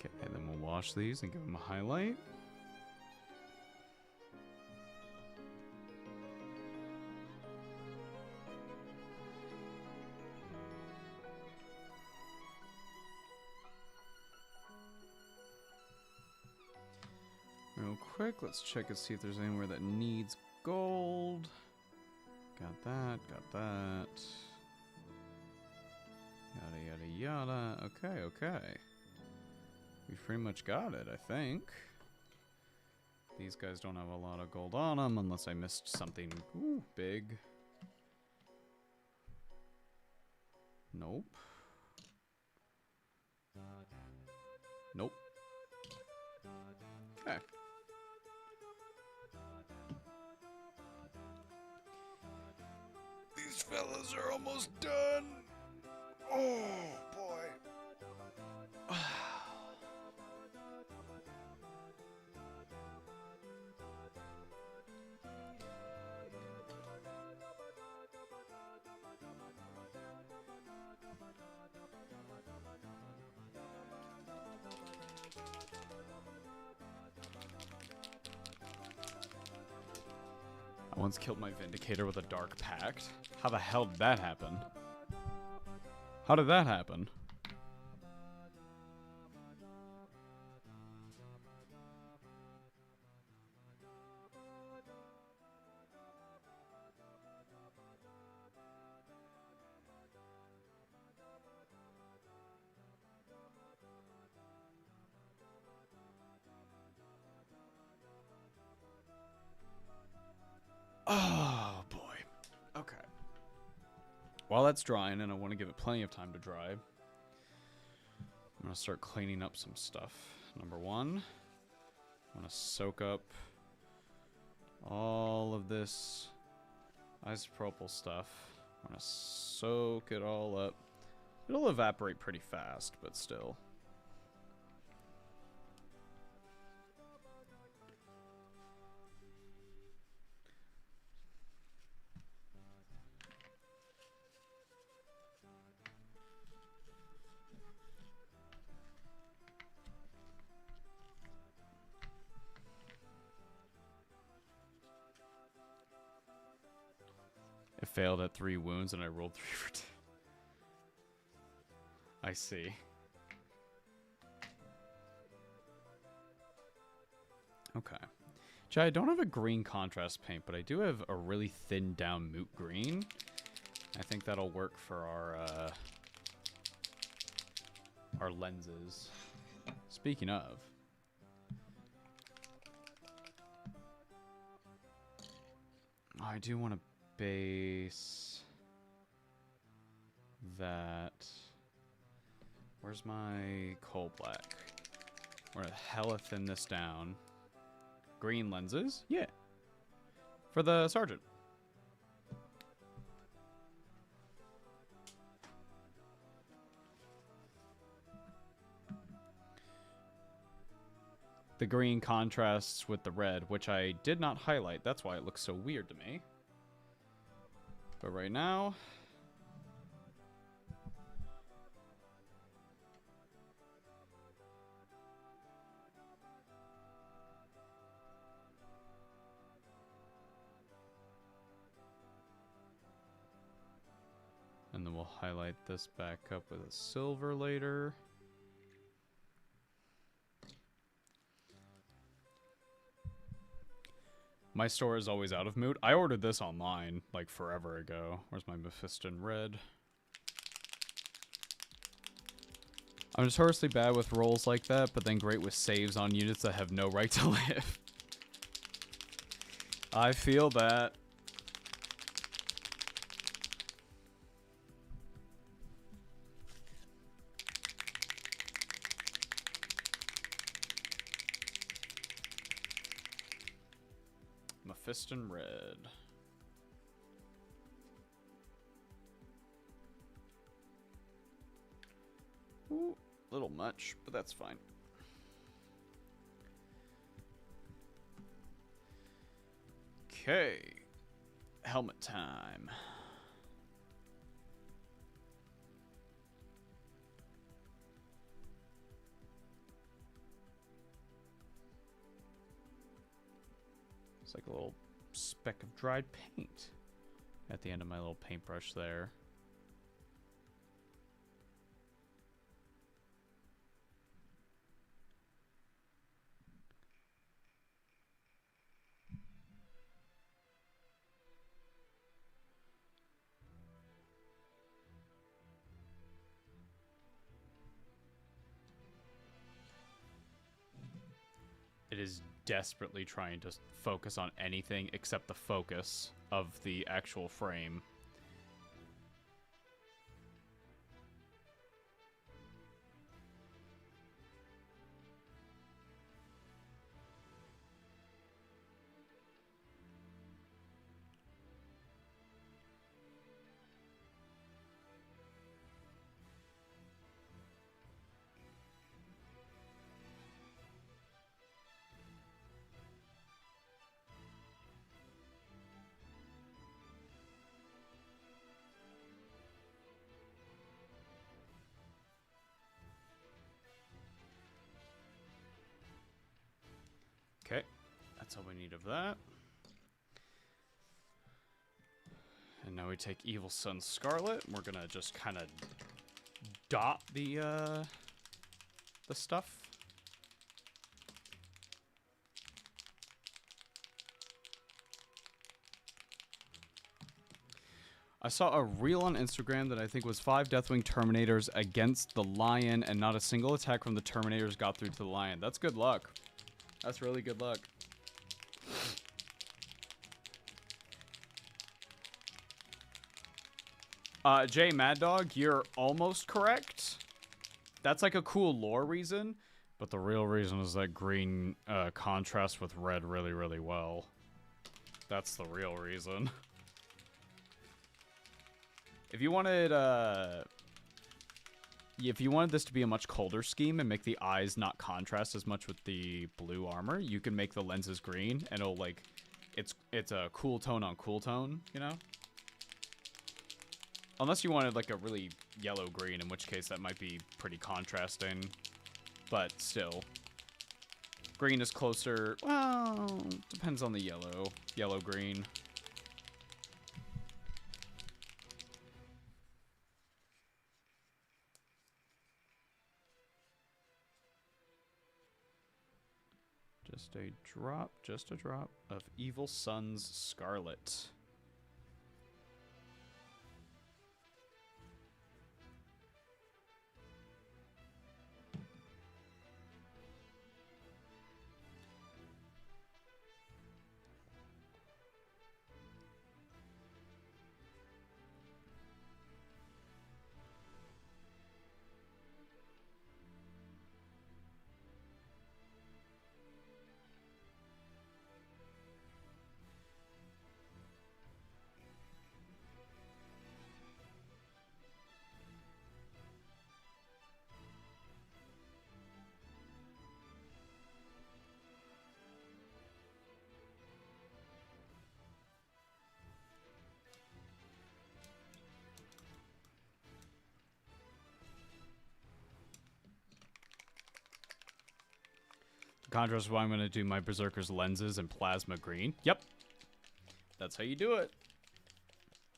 Okay, and then we'll wash these and give them a highlight. Real quick, let's check and see if there's anywhere that needs gold. Got that, got that. Yada, yada, yada. Okay, okay. We pretty much got it, I think. These guys don't have a lot of gold on them unless I missed something big. Nope. Nope. Okay. These fellas are almost done. Oh, boy. I once killed my Vindicator with a Dark Pact. How the hell did that happen? How did that happen? Oh, boy. Okay. While that's drying, and I want to give it plenty of time to dry, I'm going to start cleaning up some stuff. Number one, I'm going to soak up all of this isopropyl stuff. I'm going to soak it all up. It'll evaporate pretty fast, but still. It failed at 3 wounds and I rolled 3 for 2. I see. Okay. I don't have a green contrast paint, but I do have a really thinned down moot green. I think that'll work for our lenses. Speaking of, I do want to base that. Where's my coal black? We're gonna hella thin this down. Green lenses? Yeah. For the sergeant. The green contrasts with the red, which I did not highlight. That's why it looks so weird to me. But right now, and then we'll highlight this back up with a silver later. My store is always out of moot. I ordered this online, like, forever ago. Where's my Mephiston red? I'm notoriously bad with rolls like that, but then great with saves on units that have no right to live. I feel that. Mephiston red. Ooh, little much, but that's fine. Okay. Helmet time. It's like a little speck of dried paint at the end of my little paintbrush there. It is desperately trying to focus on anything except the focus of the actual frame. Okay, that's all we need of that. And now we take Evil Sun Scarlet, and we're gonna just kind of dot the stuff. I saw a reel on Instagram that I think was 5 Deathwing Terminators against the Lion, and not a single attack from the Terminators got through to the Lion. That's good luck. That's really good luck. Jay Mad Dog, you're almost correct. That's like a cool lore reason, but the real reason is that green contrasts with red really, really well. That's the real reason. If you wanted this to be a much colder scheme and make the eyes not contrast as much with the blue armor, you can make the lenses green, and it'll like, it's a cool tone on cool tone, you know? Unless you wanted like a really yellow green, in which case that might be pretty contrasting, but still. Green is closer, well, depends on the yellow green. Just a drop of Evil Sun's Scarlet. Contrast is why I'm going to do my Berserker's lenses in plasma green. Yep. That's how you do it.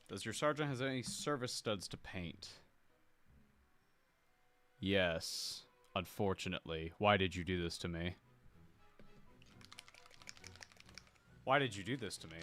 Does your sergeant has any service studs to paint? Yes. Unfortunately. Why did you do this to me? Why did you do this to me?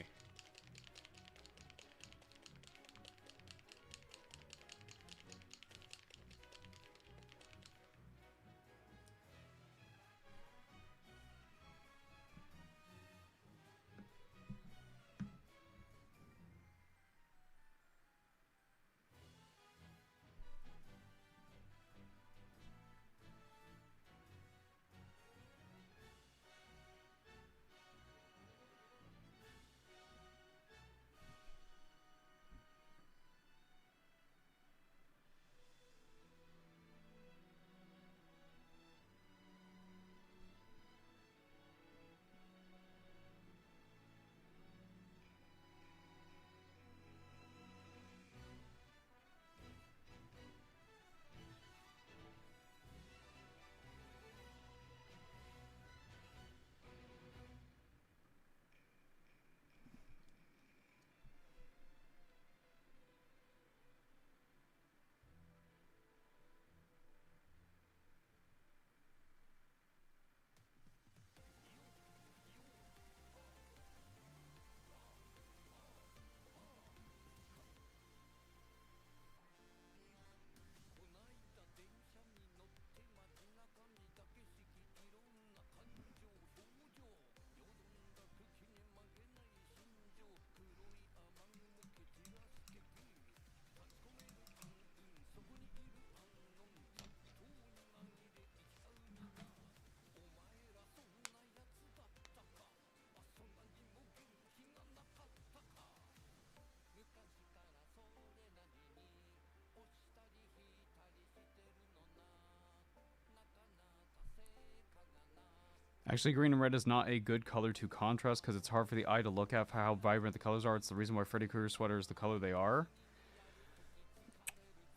Actually, green and red is not a good color to contrast because it's hard for the eye to look at how vibrant the colors are. It's the reason why Freddy Krueger's sweater is the color they are.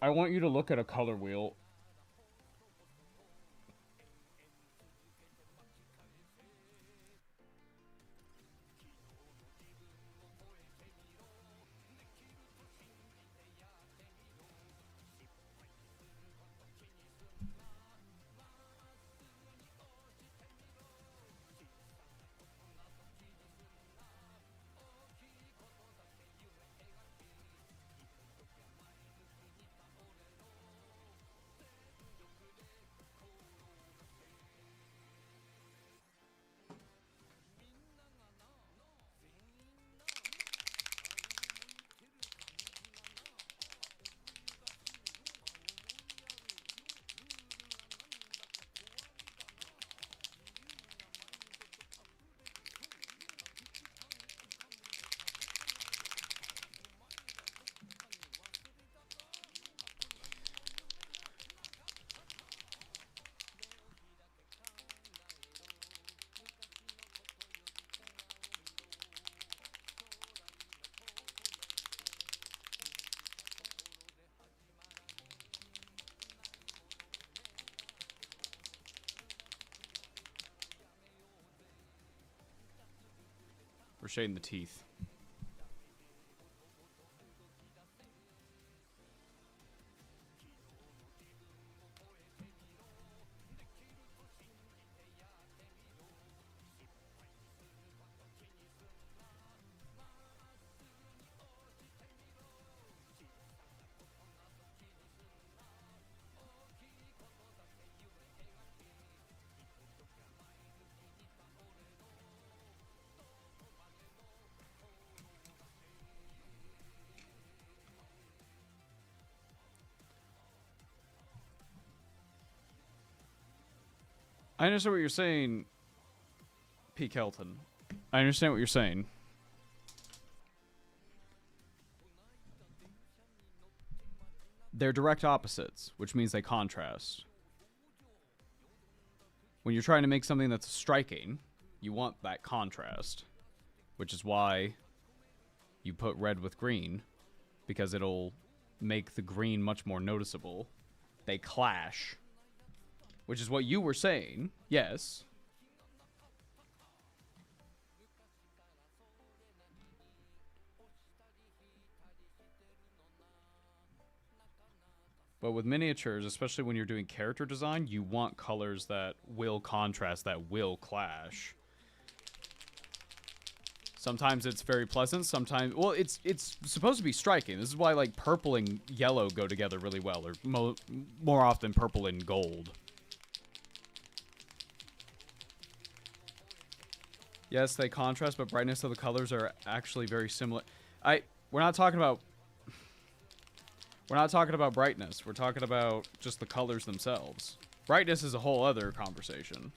I want you to look at a color wheel. We're shading the teeth. I understand what you're saying, P. Kelton. I understand what you're saying. They're direct opposites, which means they contrast. When you're trying to make something that's striking, you want that contrast, which is why you put red with green, because it'll make the green much more noticeable. They clash. Which is what you were saying, yes. But with miniatures, especially when you're doing character design, you want colors that will contrast, that will clash. Sometimes it's very pleasant, sometimes... Well, it's supposed to be striking. This is why, like, purple and yellow go together really well, or more often purple and gold. Yes, they contrast, but brightness of the colors are actually very similar. We're not talking about brightness. We're talking about just the colors themselves. Brightness is a whole other conversation.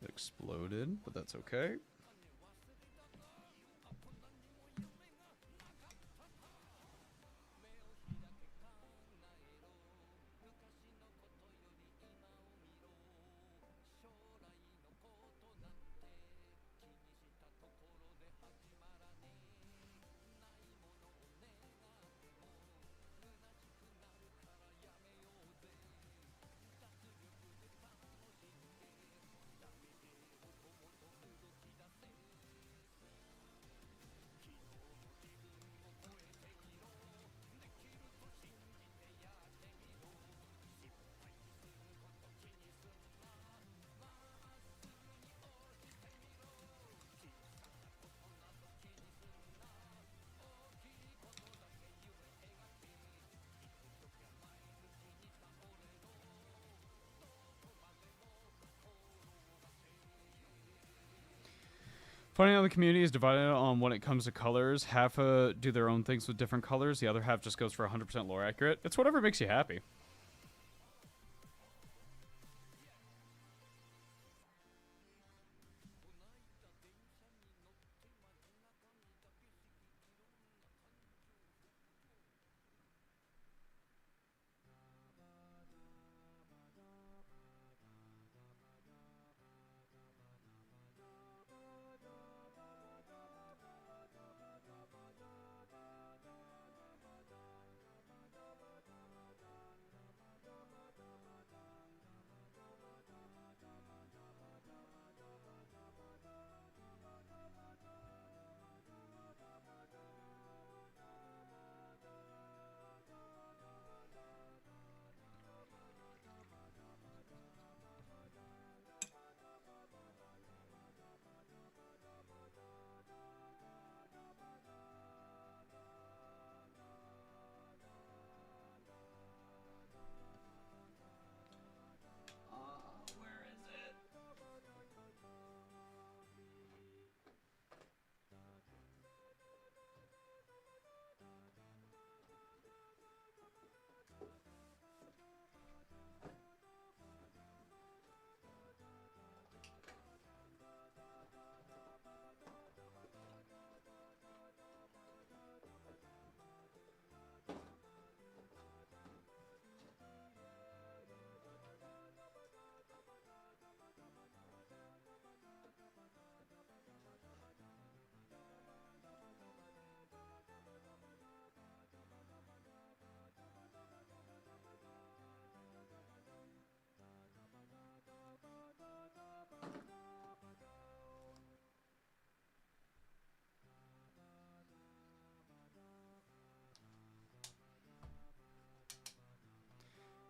It exploded, but that's okay. Funny how the community is divided on when it comes to colors. Half do their own things with different colors. The other half just goes for 100% lore accurate. It's whatever makes you happy.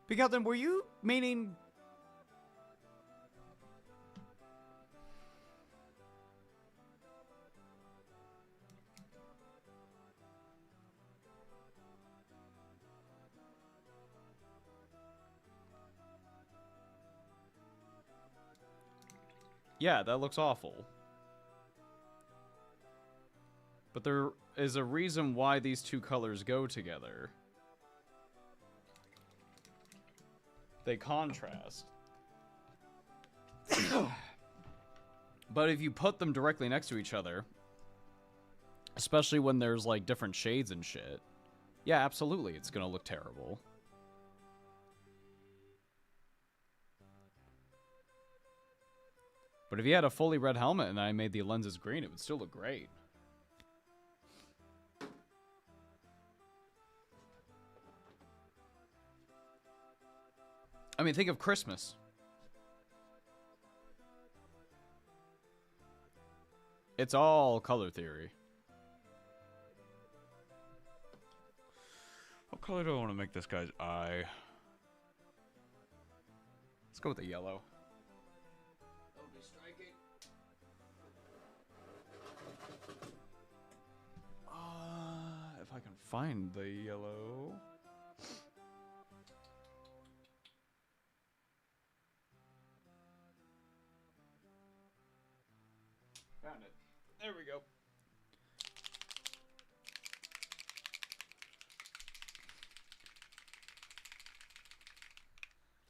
Because then, were you meaning? Yeah, that looks awful. But there is a reason why these two colors go together. They contrast. But if you put them directly next to each other, especially when there's like different shades and shit, yeah, absolutely, it's gonna look terrible. But if you had a fully red helmet and I made the lenses green, it would still look great. I mean, think of Christmas. It's all color theory. What color do I want to make this guy's eye? Let's go with the yellow. That would be striking. If I can find the yellow. Found it. There we go.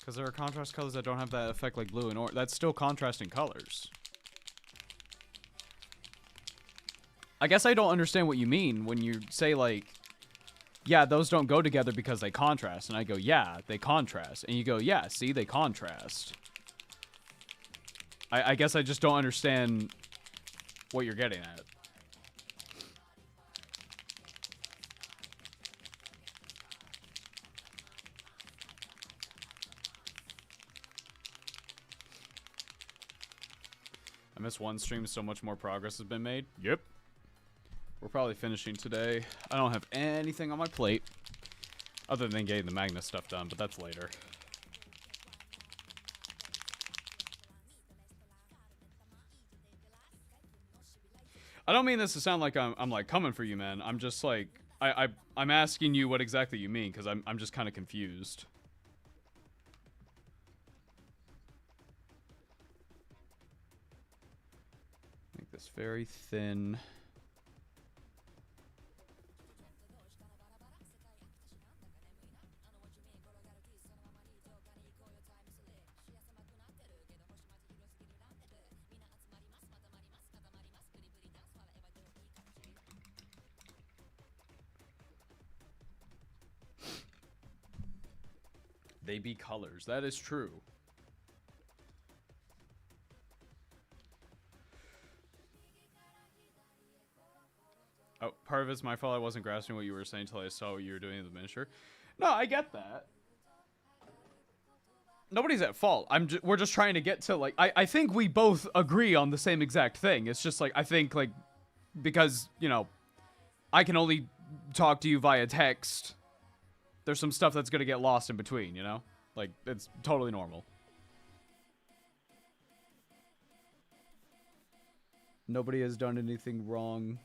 Because there are contrast colors that don't have that effect like blue and orange. That's still contrasting colors. I guess I don't understand what you mean when you say like, yeah, those don't go together because they contrast. And I go, yeah, they contrast. And you go, yeah, see, they contrast. I guess I just don't understand what you're getting at. I missed one stream, so much more progress has been made. Yep. We're probably finishing today. I don't have anything on my plate other than getting the Magnus stuff done, but that's later. I don't mean this to sound like I'm like coming for you, man. I'm just like I'm asking you what exactly you mean because I'm just kind of confused. this very thin. They be colors. That is true. Oh, part of it's my fault. I wasn't grasping what you were saying until I saw what you were doing in the miniature. No, I get that. Nobody's at fault. We're just trying to get to, like, I think we both agree on the same exact thing. It's just, like, I think, like, because, you know, I can only talk to you via text. There's some stuff that's going to get lost in between, you know? Like, it's totally normal. Nobody has done anything wrong.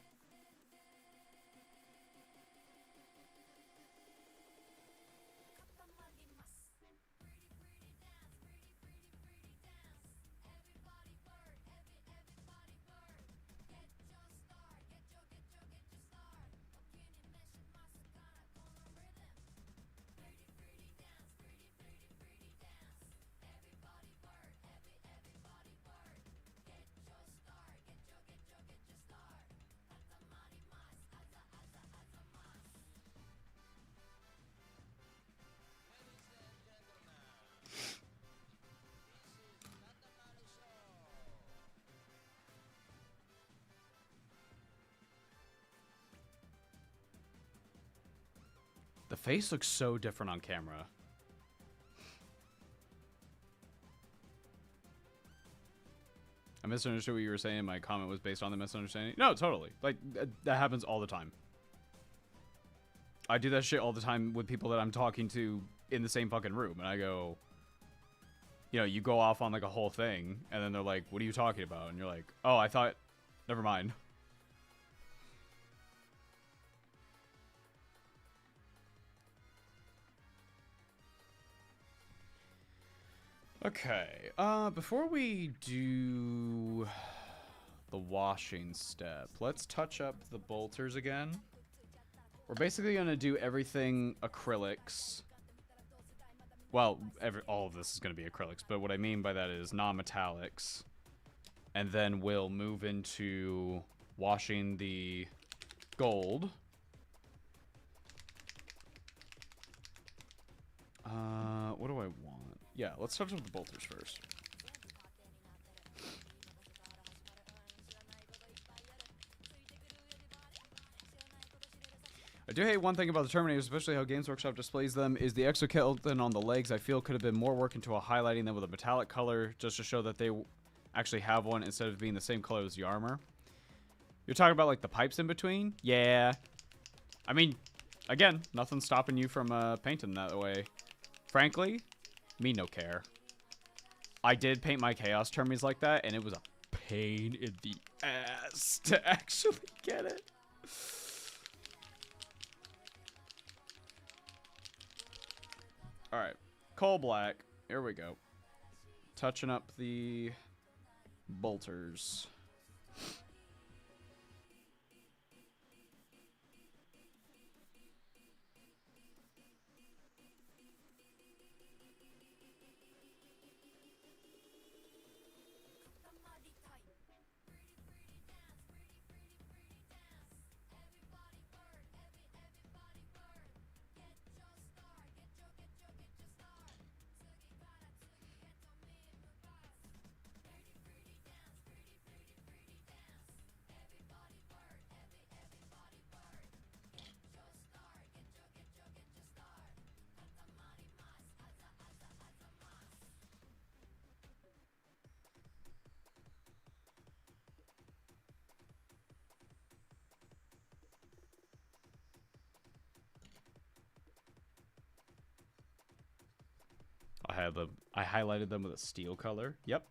The face looks so different on camera. I misunderstood what you were saying. My comment was based on the misunderstanding. No, totally. Like, that happens all the time. I do that shit all the time with people that I'm talking to in the same fucking room. And I go, you know, you go off on, like, a whole thing. And then they're like, what are you talking about? And you're like, oh, I thought, never mind. Okay, before we do the washing step, let's touch up the bolters again. We're basically going to do everything acrylics. Well, all of this is going to be acrylics, but what I mean by that is non-metallics. And then we'll move into washing the gold. What do I want? Yeah, let's touch up the bolters first. I do hate one thing about the Terminator, especially how Games Workshop displays them, is the exoskeleton on the legs. I feel could have been more work into highlighting them with a metallic color, just to show that they actually have one instead of being the same color as the armor. You're talking about, like, the pipes in between? Yeah. I mean, again, nothing's stopping you from painting that way. Frankly, me no care. I did paint my Chaos Termies like that, and it was a pain in the ass to actually get it. Alright, coal black. Here we go. Touching up the bolters. I highlighted them with a steel color. Yep.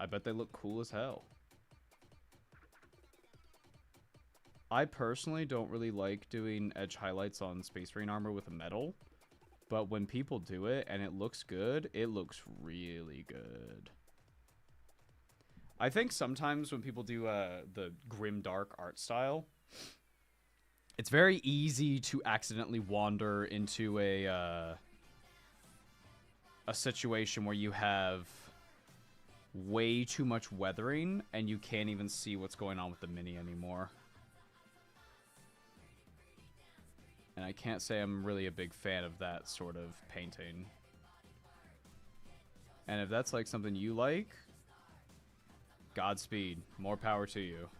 I bet they look cool as hell. I personally don't really like doing edge highlights on Space Marine armor with a metal. But when people do it and it looks good, it looks really good. I think sometimes when people do the grim dark art style, it's very easy to accidentally wander into a situation where you have way too much weathering and you can't even see what's going on with the mini anymore. And I can't say I'm really a big fan of that sort of painting. And if that's like something you like, Godspeed. More power to you.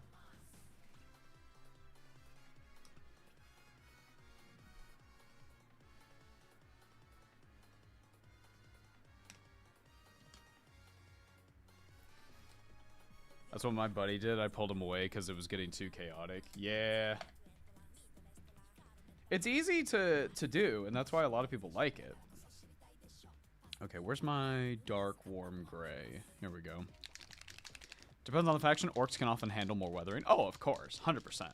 That's what my buddy did. I pulled him away because it was getting too chaotic. Yeah. It's easy to do, and that's why a lot of people like it. Okay, where's my dark, warm gray? Here we go. Depends on the faction. Orcs can often handle more weathering. Oh, of course. 100%.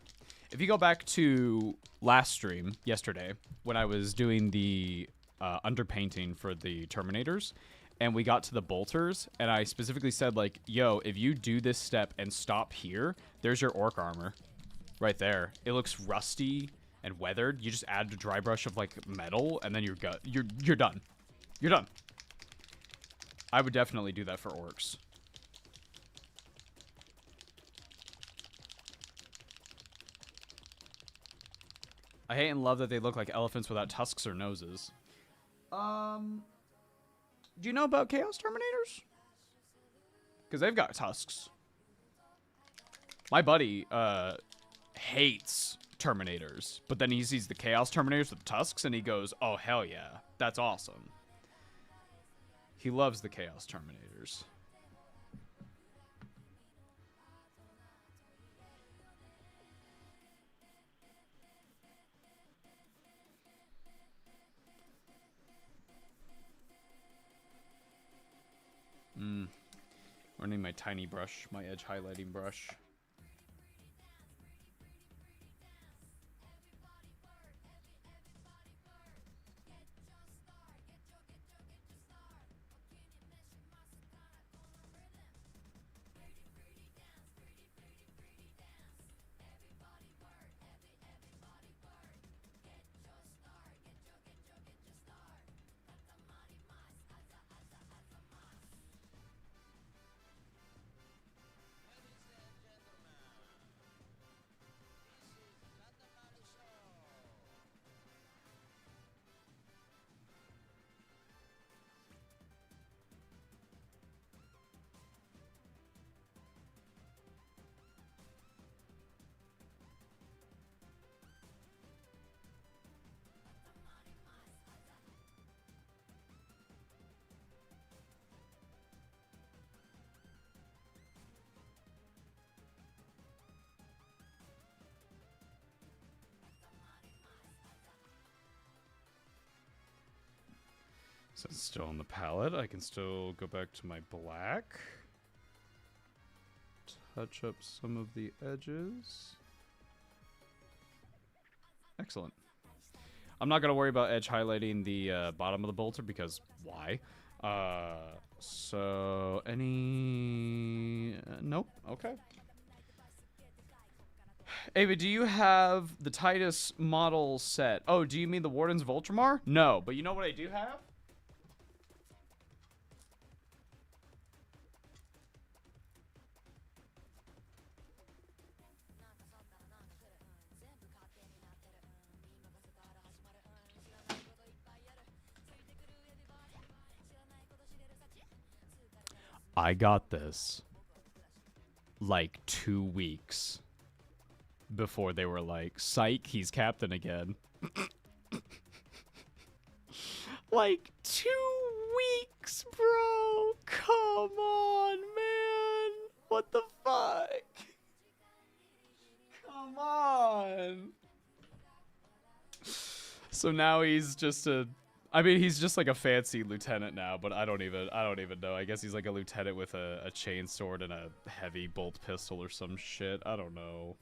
If you go back to last stream, yesterday, when I was doing the underpainting for the Terminators, and we got to the bolters, and I specifically said, like, yo, if you do this step and stop here, there's your orc armor. Right there. It looks rusty and weathered. You just add a dry brush of, like, metal, and then you're done. You're done. I would definitely do that for orcs. I hate and love that they look like elephants without tusks or noses. Do you know about Chaos Terminators? Because they've got tusks. My buddy hates Terminators, but then he sees the Chaos Terminators with tusks and he goes, oh, hell yeah, that's awesome. He loves the Chaos Terminators. Running my tiny brush, my edge highlighting brush. So it's still on the palette. I can still go back to my black. Touch up some of the edges. Excellent. I'm not going to worry about edge highlighting the bottom of the bolter because why? So any... nope. Okay. Ava, do you have the Titus model set? Oh, do you mean the Warden's Voltramar? No, but you know what I do have? I got this like 2 weeks before they were like, psych, he's captain again. Like 2 weeks, bro. Come on, man. What the fuck? Come on. So now he's just a... I mean, he's just like a fancy lieutenant now, but I don't even know. I guess he's like a lieutenant with a chain sword and a heavy bolt pistol or some shit. I don't know.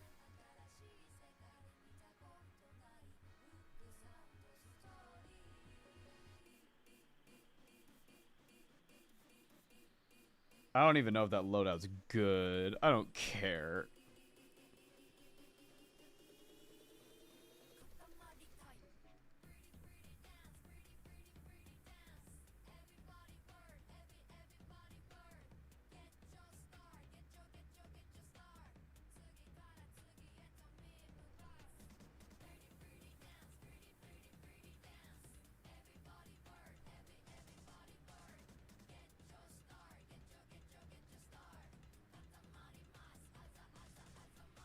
I don't even know if that loadout's good. I don't care.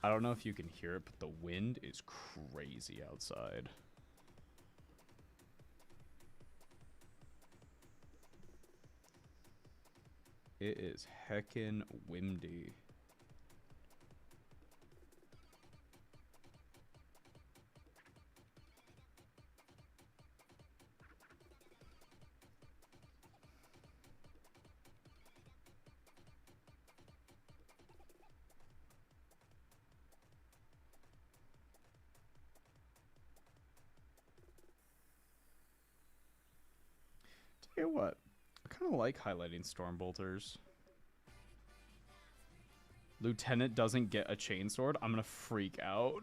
I don't know if you can hear it, but the wind is crazy outside. It is heckin' windy. Tell you what, I kind of like highlighting Stormbolters. Lieutenant doesn't get a chainsword. I'm gonna freak out.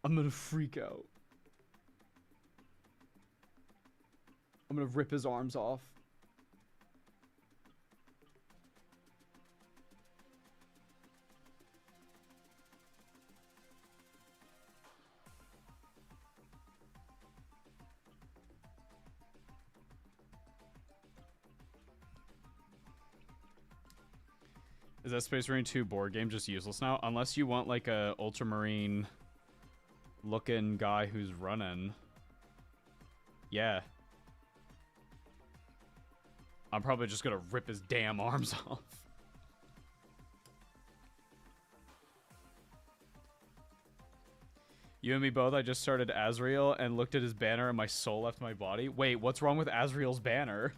I'm gonna freak out. I'm gonna rip his arms off. Is that Space Marine 2 board game just useless now? Unless you want like a Ultramarine looking guy who's running. Yeah. I'm probably just gonna rip his damn arms off. You and me both. I just started Azrael and looked at his banner and my soul left my body. Wait, what's wrong with Azrael's banner?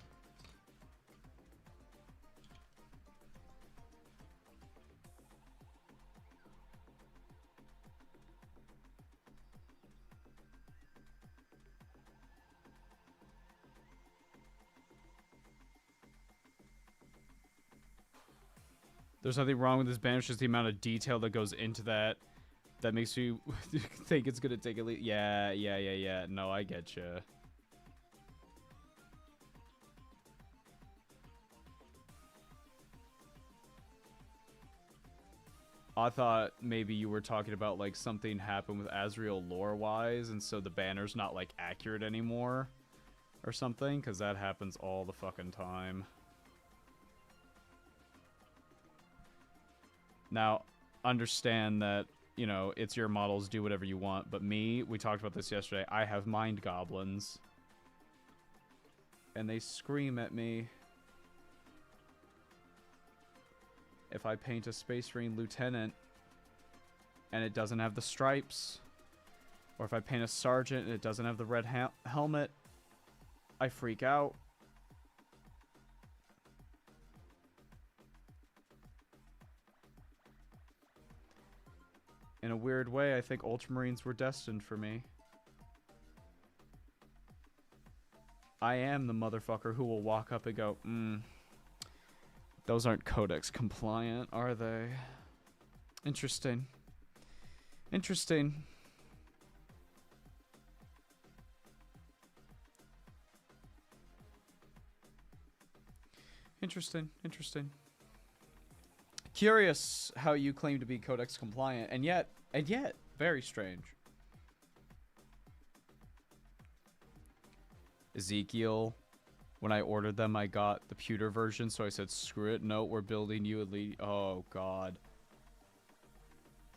There's nothing wrong with this banner, it's just the amount of detail that goes into that makes you think it's gonna take a leap. Yeah. No, I get you. I thought maybe you were talking about like something happened with Azrael lore-wise, and so the banner's not like accurate anymore or something, because that happens all the fucking time. Now, understand that, you know, it's your models, do whatever you want, but me, we talked about this yesterday, I have mind goblins. And they scream at me. If I paint a Space Marine Lieutenant and it doesn't have the stripes, or if I paint a Sergeant and it doesn't have the red helmet, I freak out. In a weird way, I think Ultramarines were destined for me. I am the motherfucker who will walk up and go, those aren't Codex compliant, are they? Interesting. Interesting. Interesting. Curious how you claim to be Codex compliant, and yet, very strange. Ezekiel, when I ordered them, I got the pewter version, so I said, screw it, no, we're building you elite. Oh, God.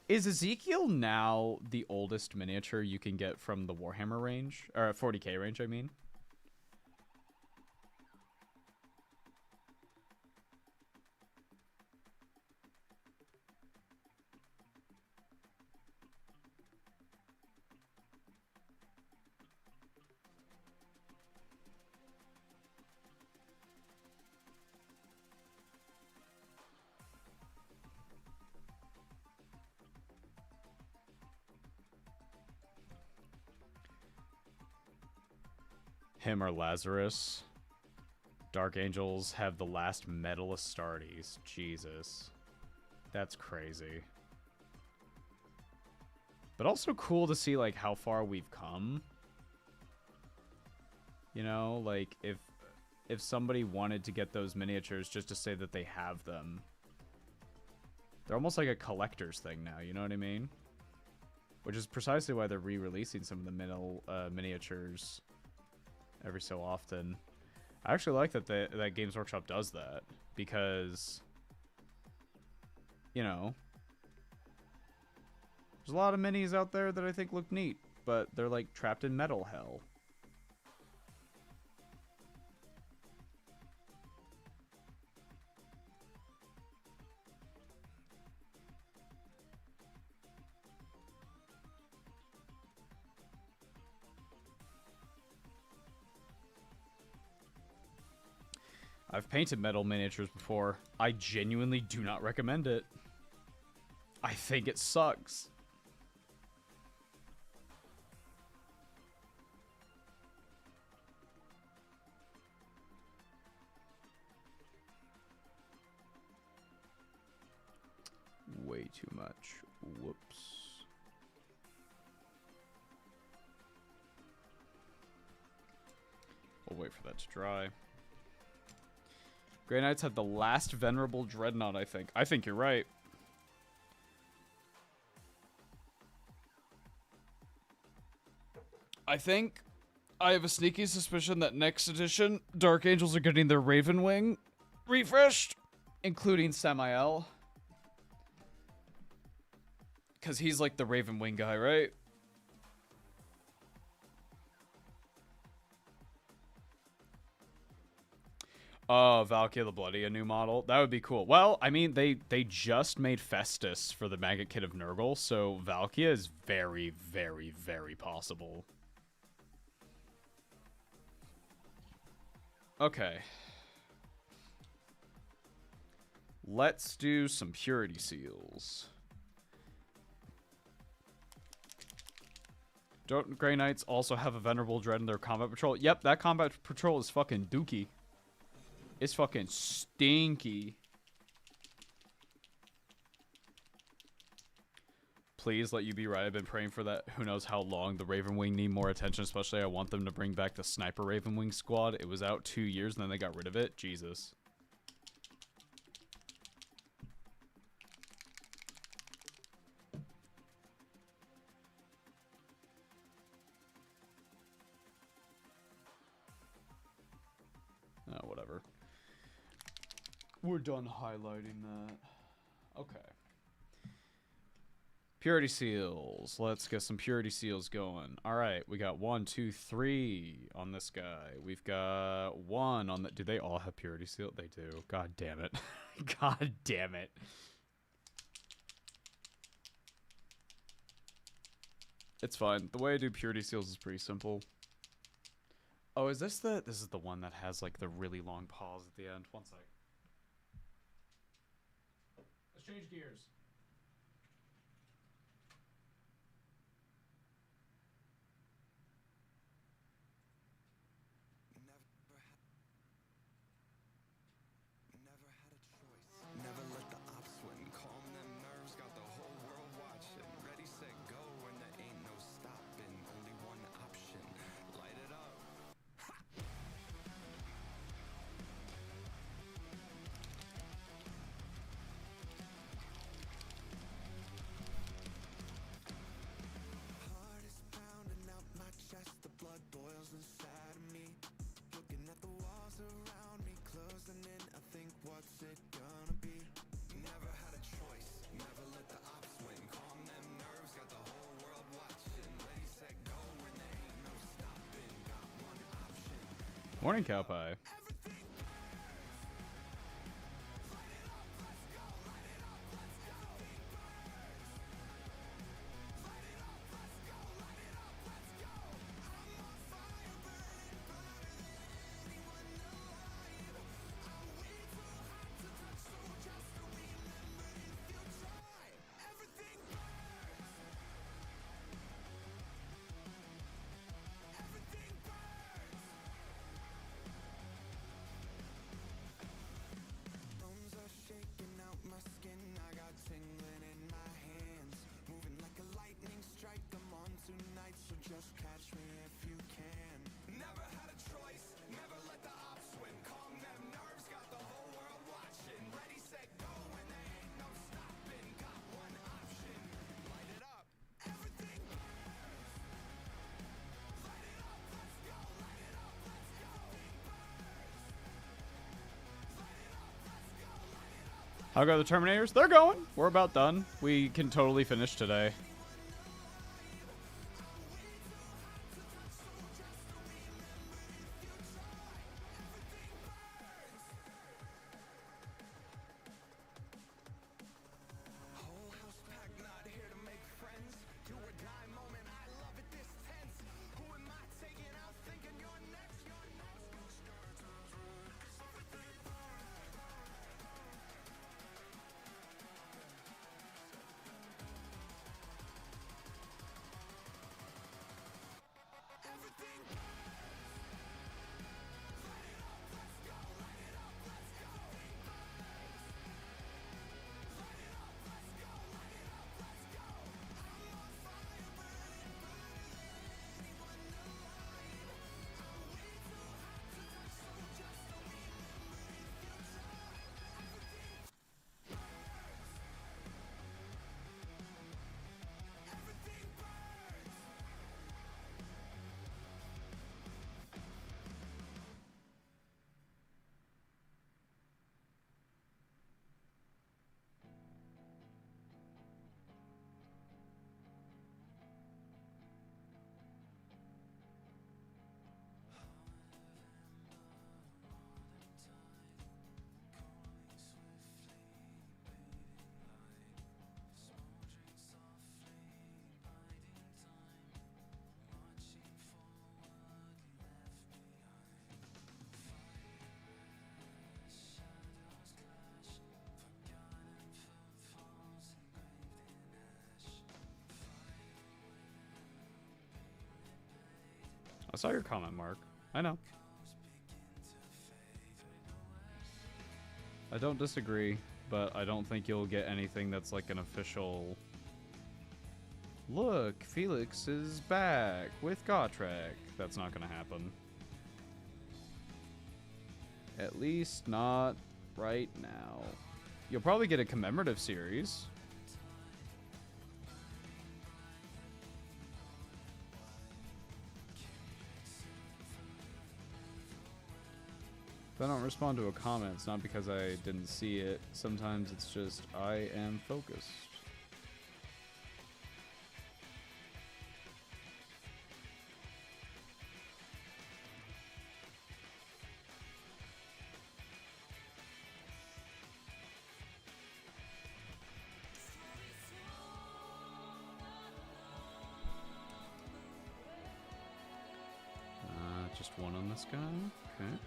Is Ezekiel now the oldest miniature you can get from the Warhammer range? Or 40k range, I mean? Him or Lazarus. Dark Angels have the last metal Astartes. Jesus. That's crazy. But also cool to see, like, how far we've come. You know, like, if somebody wanted to get those miniatures just to say that they have them. They're almost like a collector's thing now, you know what I mean? Which is precisely why they're re-releasing some of the miniatures every so often. I actually like that that Games Workshop does that, because, you know, there's a lot of minis out there that I think look neat, but they're like trapped in metal hell. I've painted metal miniatures before. I genuinely do not recommend it. I think it sucks. Way too much. Whoops. We'll wait for that to dry. Grey Knights had the last venerable dreadnought, I think. I think you're right. I think I have a sneaky suspicion that next edition, Dark Angels are getting their Raven Wing refreshed, including Samael. Because he's like the Raven Wing guy, right? Oh, Valkia the Bloody, a new model. That would be cool. Well, I mean, they just made Festus for the Maggot Kid of Nurgle, so Valkia is very, very, very possible. Okay. Let's do some purity seals. Don't Grey Knights also have a Venerable Dread in their combat patrol? Yep, that combat patrol is fucking dookie. It's fucking stinky. Please let you be right. I've been praying for that. Who knows how long. The Raven Wing need more attention, especially I want them to bring back the Sniper Raven Wing squad. It was out 2 years and then they got rid of it. Jesus. Oh, whatever. We're done highlighting that. Okay. Purity seals. Let's get some purity seals going. All right, we got 1, 2, 3 on this guy. We've got 1 on the... Do they all have purity seal? They do. God damn it. God damn it. It's fine. The way I do purity seals is pretty simple. Oh, is this the... This is the one that has, like, the really long pause at the end. One sec. Let's change gears. Never let the ops win. Calm them nerves, got the whole world watching. Ready, set, go, and there ain't no stopping. Only one option. Light it up. Heart is pounding out my chest. The blood boils inside of me. Looking at the walls around me, closing in. I think, what's it gonna be? Never had a choice. Never let the ops win. Calm them nerves, got the whole world watching. Ready, set, go, and there ain't no stopping. Got one option. Morning, cow pie. How go the Terminators? They're going. We're about done. We can totally finish today. I saw your comment, Mark. I know. I don't disagree, but I don't think you'll get anything that's like an official... Look, Felix is back with Gotrek. That's not gonna happen. At least not right now. You'll probably get a commemorative series. If I don't respond to a comment, it's not because I didn't see it. Sometimes it's just I am focused. Just one on this guy? Okay.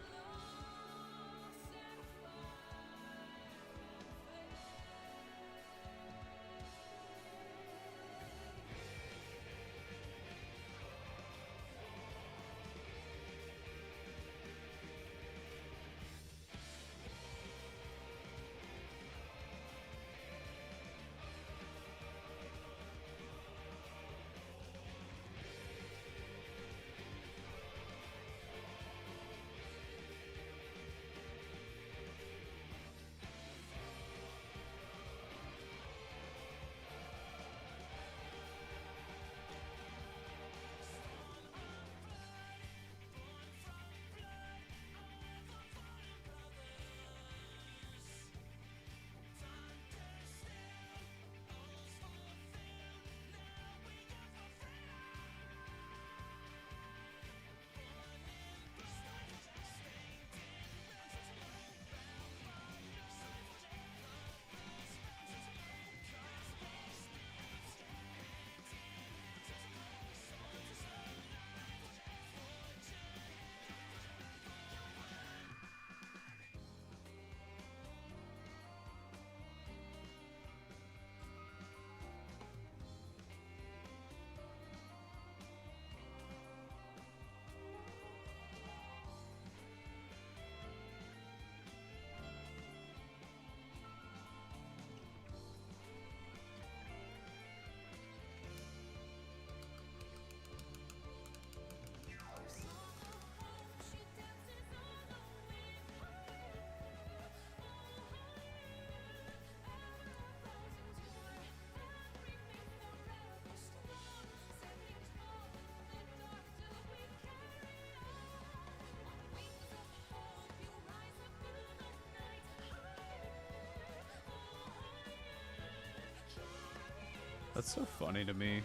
That's so funny to me.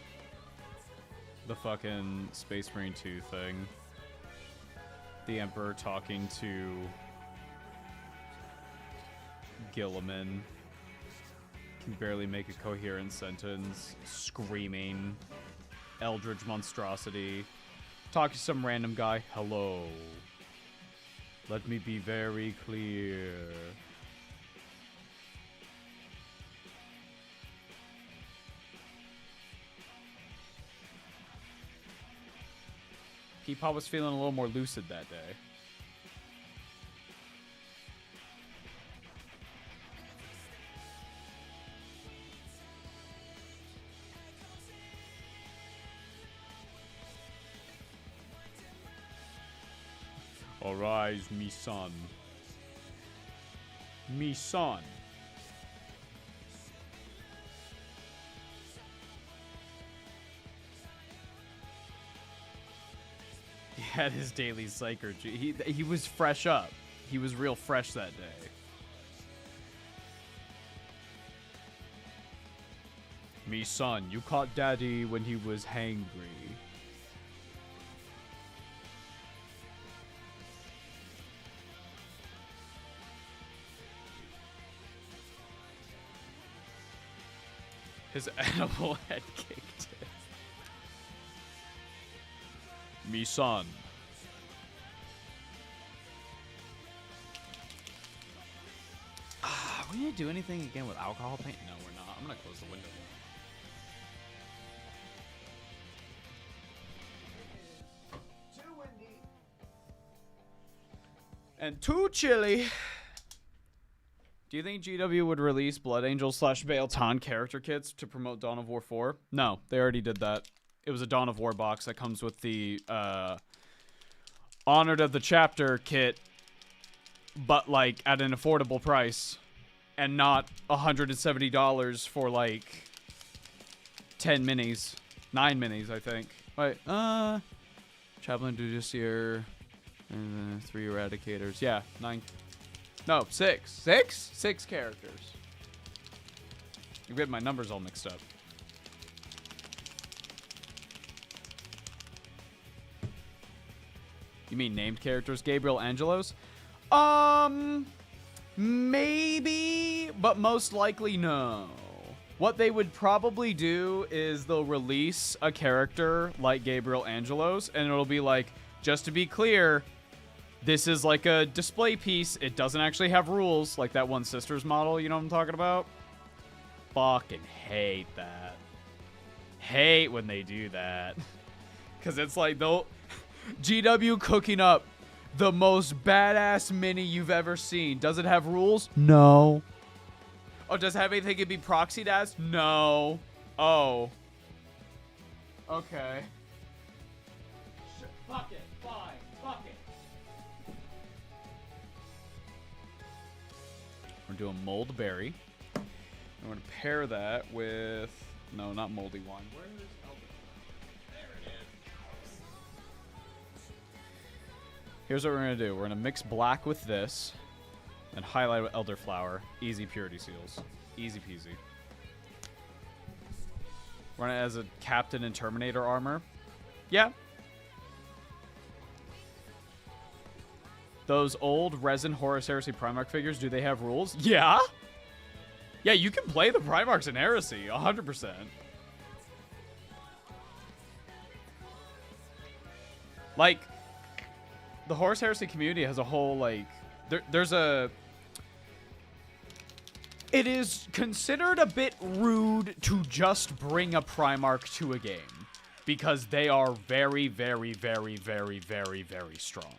The fucking Space Marine 2 thing. The Emperor talking to Gilliman. Can barely make a coherent sentence. Screaming. Eldritch monstrosity. Talk to some random guy. Hello. Let me be very clear. Peepaw was feeling a little more lucid that day. Arise, me son. Me son. He had his daily psychergy. He was fresh up. He was real fresh that day. Me son, you caught daddy when he was hangry. His animal head kicked it. Me son. Are we gonna do anything again with alcohol paint? No, we're not. I'm gonna close the window. Too windy. And too chilly. Do you think GW would release Blood Angel / Baelton character kits to promote Dawn of War 4? No, they already did that. It was a Dawn of War box that comes with the Honored of the Chapter kit, but like at an affordable price, and not $170 for like 10 minis, 9 minis, I think. Wait, Chaplain Judiciaire, and 3 Eradicators. Yeah, 9. No, 6. 6? 6 characters. You get my numbers all mixed up. You mean named characters? Gabriel Angelos? Maybe, but most likely no. What they would probably do is they'll release a character like Gabriel Angelos, and it'll be like, just to be clear, this is like a display piece. It doesn't actually have rules, like that one Sisters model, you know what I'm talking about? Fucking hate that. Hate when they do that. Because it's like, they'll... GW cooking up the most badass mini you've ever seen. Does it have rules? No. Oh, does it have anything it can be proxied as? No. Oh. Okay. Fuck it. Fine. Fuck it. We're doing Mold Berry. I'm going to pair that with... No, not Moldy Wine. Where is Elderflower? There it is. Here's what we're going to do. We're going to mix black with this and highlight with Elderflower. Easy purity seals. Easy peasy. Run it as a Captain and Terminator armor. Yeah. Those old resin Horus Heresy Primarch figures, do they have rules? Yeah. Yeah, you can play the Primarchs in Heresy, 100%. Like, the Horus Heresy community has a whole, like, there's a... It is considered a bit rude to just bring a Primarch to a game, because they are very, very, very, very, very, very strong.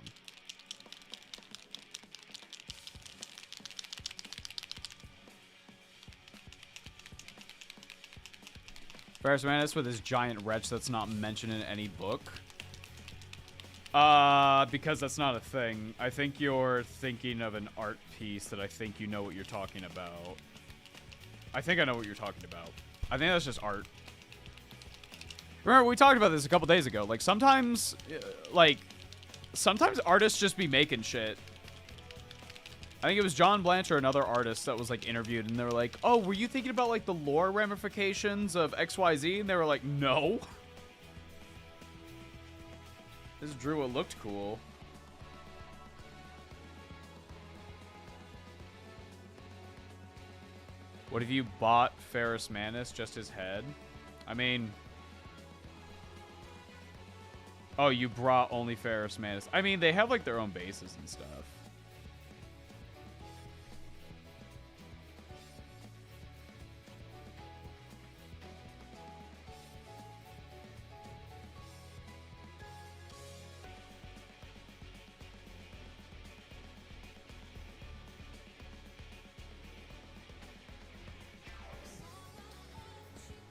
Varus Manus with his giant wretch that's not mentioned in any book. Because that's not a thing. I think you're thinking of an art piece that I think you know what you're talking about. I think I know what you're talking about. I think that's just art. Remember, we talked about this a couple days ago. Like, sometimes artists just be making shit. I think it was John Blanche or another artist that was like interviewed, and they were like, "Oh, were you thinking about like the lore ramifications of XYZ?" And they were like, "No." This drew what looked cool. What if you bought Ferrus Manus, just his head? I mean... Oh, you brought only Ferrus Manus. I mean, they have, like, their own bases and stuff.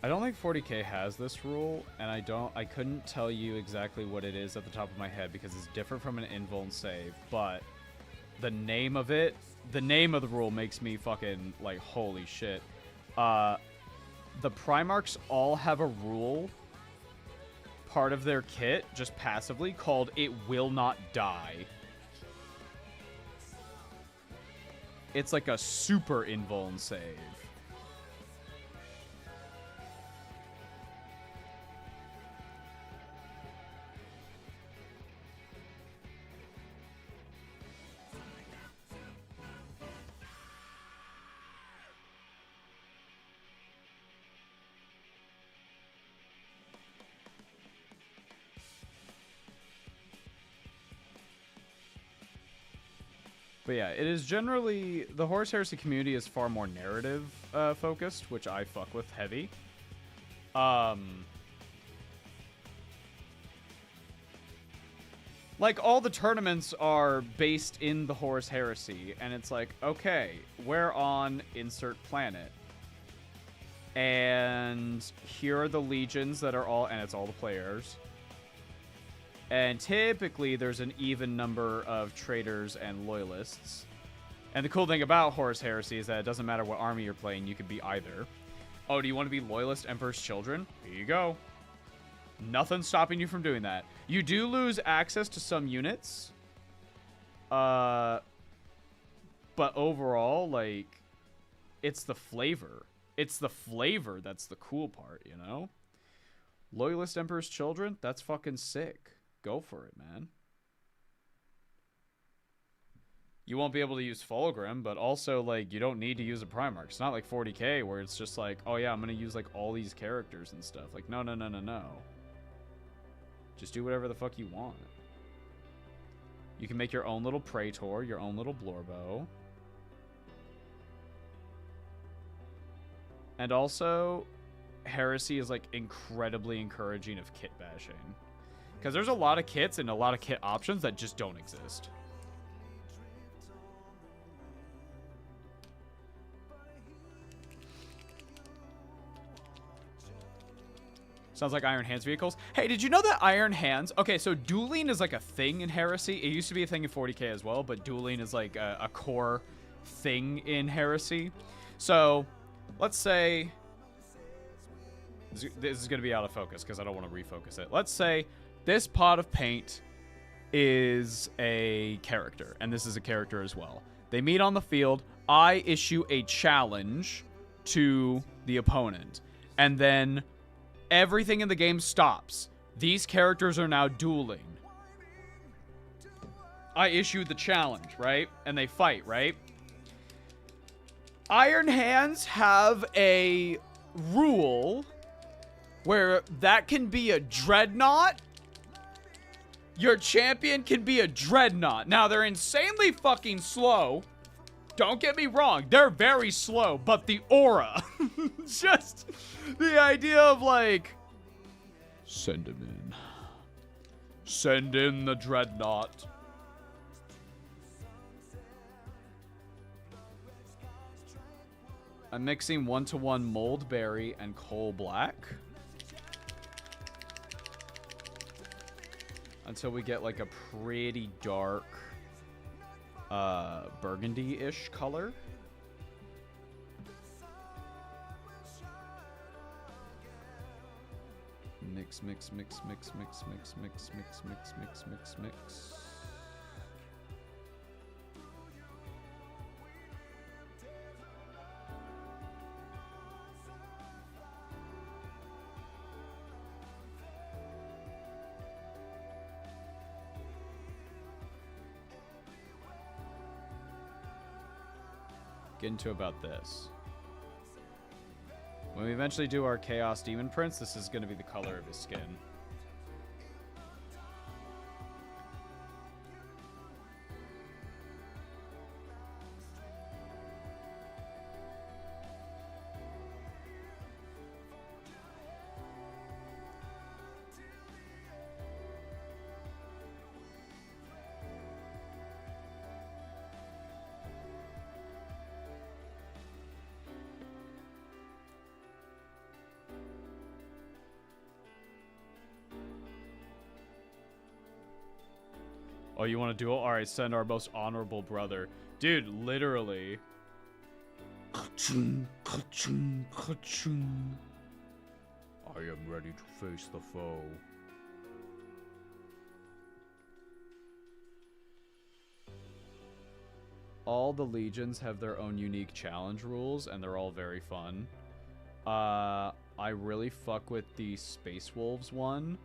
I don't think 40K has this rule, and I couldn't tell you exactly what it is at the top of my head because it's different from an invuln save, but the name of it, the name of the rule makes me fucking like, holy shit. The Primarchs all have a rule, part of their kit, just passively, called It Will Not Die. It's like a super invuln save. But yeah, it is generally... The Horus Heresy community is far more narrative focused, which I fuck with heavy. Like, all the tournaments are based in the Horus Heresy, and it's like, okay, we're on insert planet. And here are the legions that are all... And it's all the players. And typically, there's an even number of traitors and loyalists. And the cool thing about Horus Heresy is that it doesn't matter what army you're playing, you can be either. Oh, do you want to be Loyalist Emperor's Children? Here you go. Nothing's stopping you from doing that. You do lose access to some units. But overall, like, it's the flavor. It's the flavor that's the cool part, you know? Loyalist Emperor's Children? That's fucking sick. Go for it, man. You won't be able to use Fulgrim, but also, like, you don't need to use a Primarch. It's not like 40K where it's just like, oh yeah, I'm gonna use, like, all these characters and stuff. Like, no, no, no, no, no. Just do whatever the fuck you want. You can make your own little Praetor, your own little Blorbo. And also, Heresy is, like, incredibly encouraging of kit bashing. Because there's a lot of kits and a lot of kit options that just don't exist. Sounds like Iron Hands vehicles. Hey, did you know that Iron Hands... Okay, so dueling is like a thing in Heresy. It used to be a thing in 40K as well, but dueling is like a core thing in Heresy. So, let's say... This is going to be out of focus because I don't want to refocus it. Let's say... This pot of paint is a character, and this is a character as well. They meet on the field. I issue a challenge to the opponent, and then everything in the game stops. These characters are now dueling. I issue the challenge, right? And they fight, right? Iron Hands have a rule where that can be a dreadnought. Your champion can be a dreadnought. Now, they're insanely fucking slow. Don't get me wrong. They're very slow, but the aura. Just the idea of, like, send him in. Send in the dreadnought. I'm mixing 1-to-1 Moldberry and Coal Black. Until we get, like, a pretty dark burgundy-ish color. Mix, mix, mix, mix, mix, mix, mix, mix, mix, mix, mix, mix. get into about this. When we eventually do our Chaos Demon Prince, this is going to be the color of his skin. Oh, you want a duel? Alright, send our most honorable brother. Dude, literally. Ka-chung, ka-chung, ka-chung. I am ready to face the foe. All the legions have their own unique challenge rules, and they're all very fun. I really fuck with the Space Wolves one,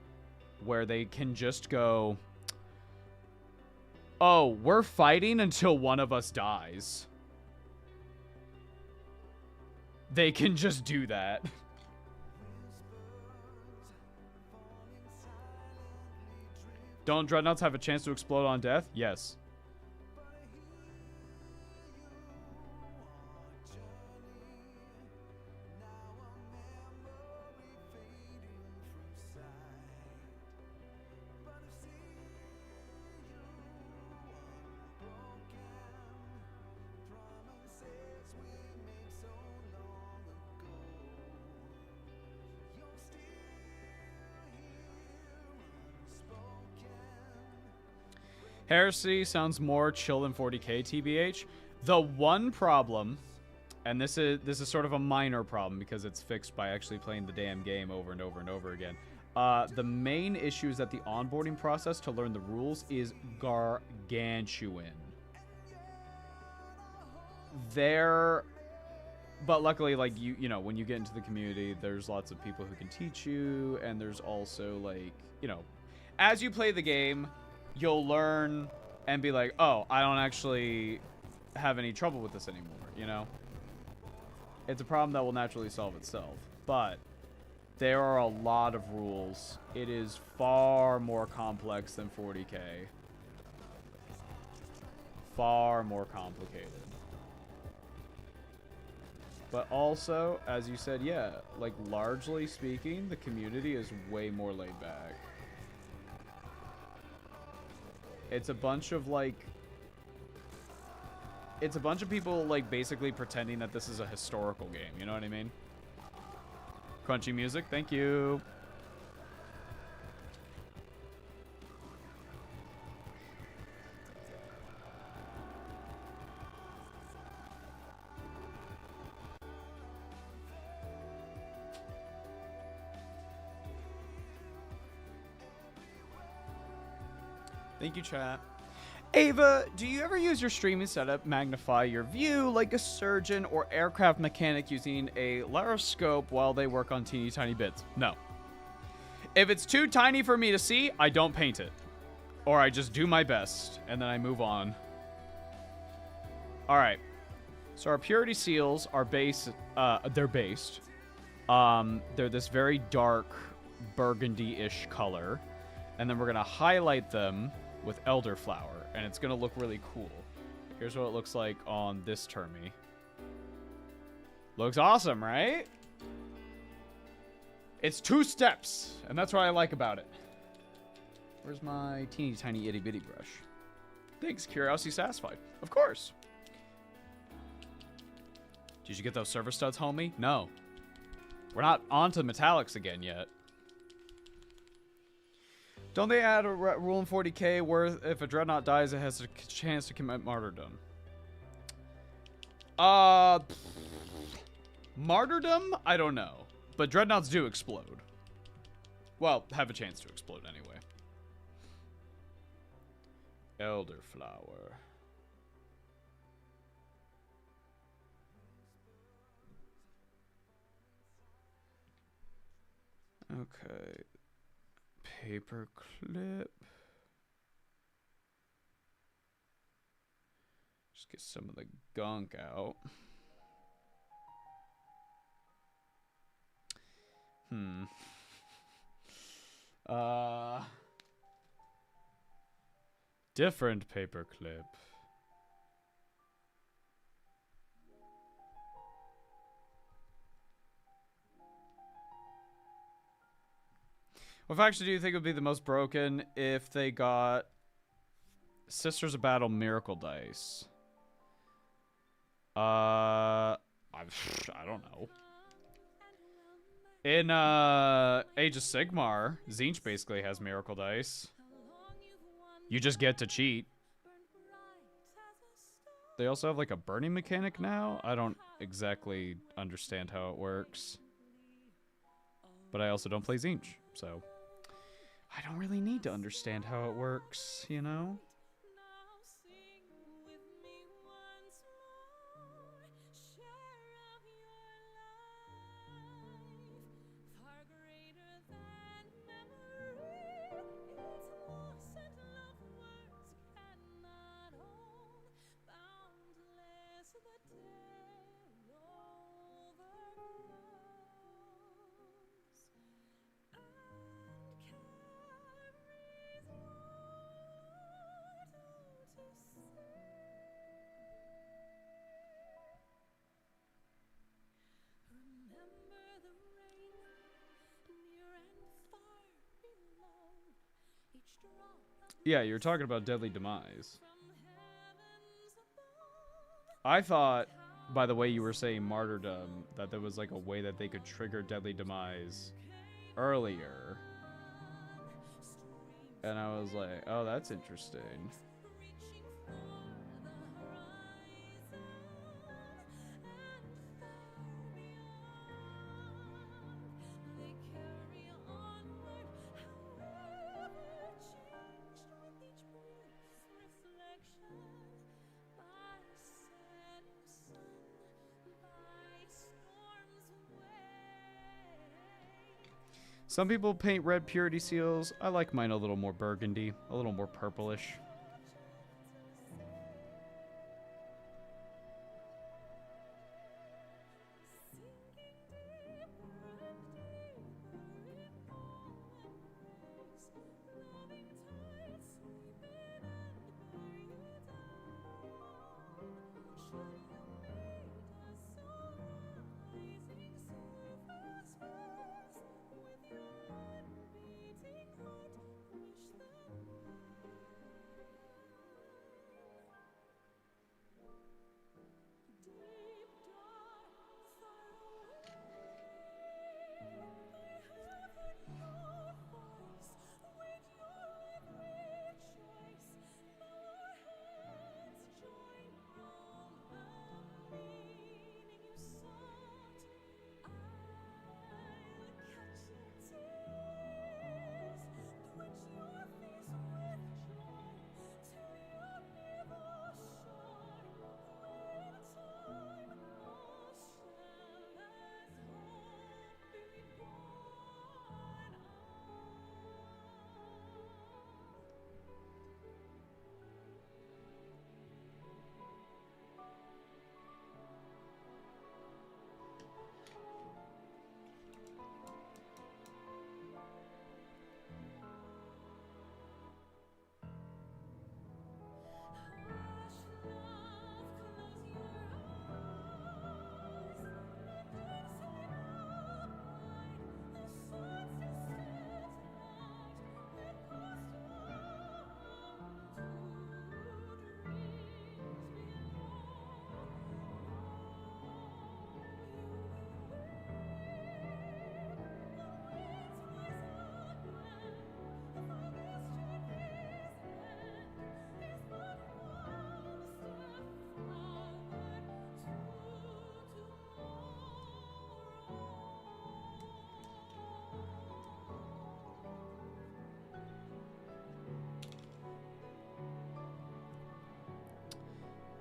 where they can just go... Oh, we're fighting until one of us dies. They can just do that. Don't Dreadnoughts have a chance to explode on death? Yes. Heresy sounds more chill than 40k, TBH. The one problem, and this is sort of a minor problem because it's fixed by actually playing the damn game over and over and over again. The main issue is that the onboarding process to learn the rules is gargantuan. But luckily, like, you know, when you get into the community, there's lots of people who can teach you, and there's also, like, you know, as you play the game, you'll learn and be like, oh, I don't actually have any trouble with this anymore, you know? It's a problem that will naturally solve itself, but there are a lot of rules. It is far more complex than 40k. Far more complicated. But also, as you said, yeah, like, largely speaking, the community is way more laid back. It's a bunch of, like... It's a bunch of people, like, basically pretending that this is a historical game, you know what I mean? Crunchy music, thank you. Thank you, chat. Ava, do you ever use your streaming setup magnify your view like a surgeon or aircraft mechanic using a laryngoscope while they work on teeny tiny bits? No. If it's too tiny for me to see, I don't paint it. Or I just do my best, and then I move on. Alright. So our purity seals are based... they're based. They're this very dark burgundy-ish color. And then we're going to highlight them with elderflower, and it's going to look really cool. Here's what it looks like on this Termy. Looks awesome, right? It's 2 steps, and that's what I like about it. Where's my teeny tiny itty bitty brush? Thanks, Curiosity Satisfied. Of course. Did you get those server studs, homie? No. We're not onto metallics again yet. Don't they add a rule in 40k where if a Dreadnought dies, it has a chance to commit martyrdom? Martyrdom? I don't know. But Dreadnoughts do explode. Well, have a chance to explode anyway. Elderflower. Okay. Paper clip. Just get some of the gunk out. Different paperclip. What faction do you think would be the most broken if they got Sisters of Battle Miracle Dice? I don't know. In Age of Sigmar, Tzeentch basically has Miracle Dice. You just get to cheat. They also have like a burning mechanic now. I don't exactly understand how it works. But I also don't play Tzeentch, so I don't really need to understand how it works, you know? Yeah, you're talking about Deadly Demise. I thought, by the way you were saying Martyrdom, that there was like a way that they could trigger Deadly Demise earlier. And I was like, oh, that's interesting. Some people paint red purity seals. I like mine a little more burgundy, a little more purplish.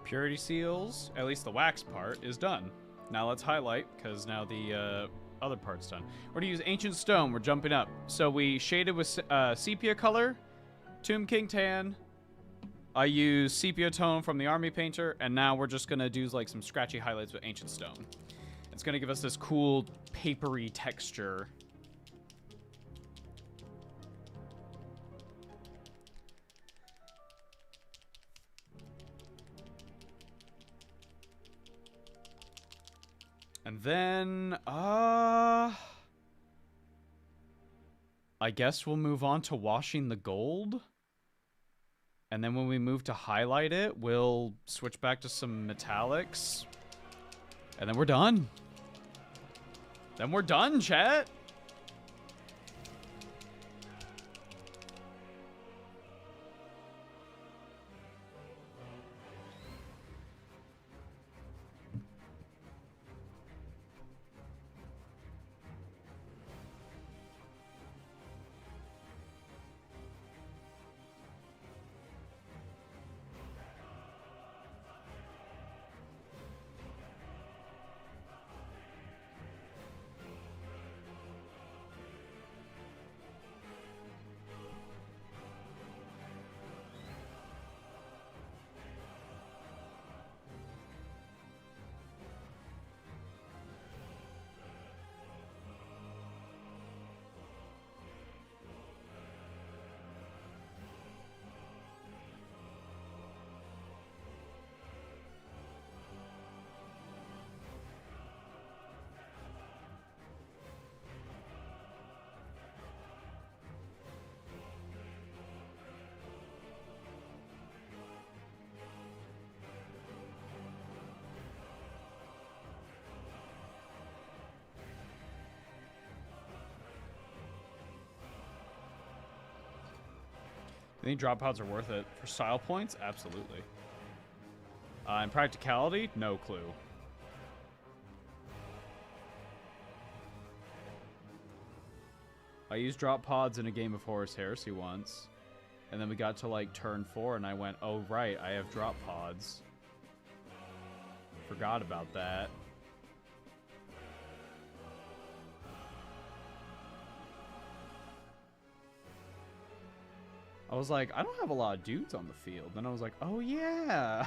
Purity seals, at least the wax part, is done. Now let's highlight, because now the other part's done. We're going to use Ancient Stone. We're jumping up. So we shaded with sepia color, Tomb King Tan. I use sepia tone from the Army Painter, and now we're just going to do like some scratchy highlights with Ancient Stone. It's going to give us this cool papery texture And then, I guess we'll move on to washing the gold. And then when we move to highlight it, we'll switch back to some metallics. And then we're done. Then we're done, chat. I think drop pods are worth it. For style points, absolutely. In practicality, no clue. I used drop pods in a game of Horus Heresy once. And then we got to like turn 4 and I went, oh right, I have drop pods. Forgot about that. I was like, I don't have a lot of dudes on the field. Then I was like, oh yeah.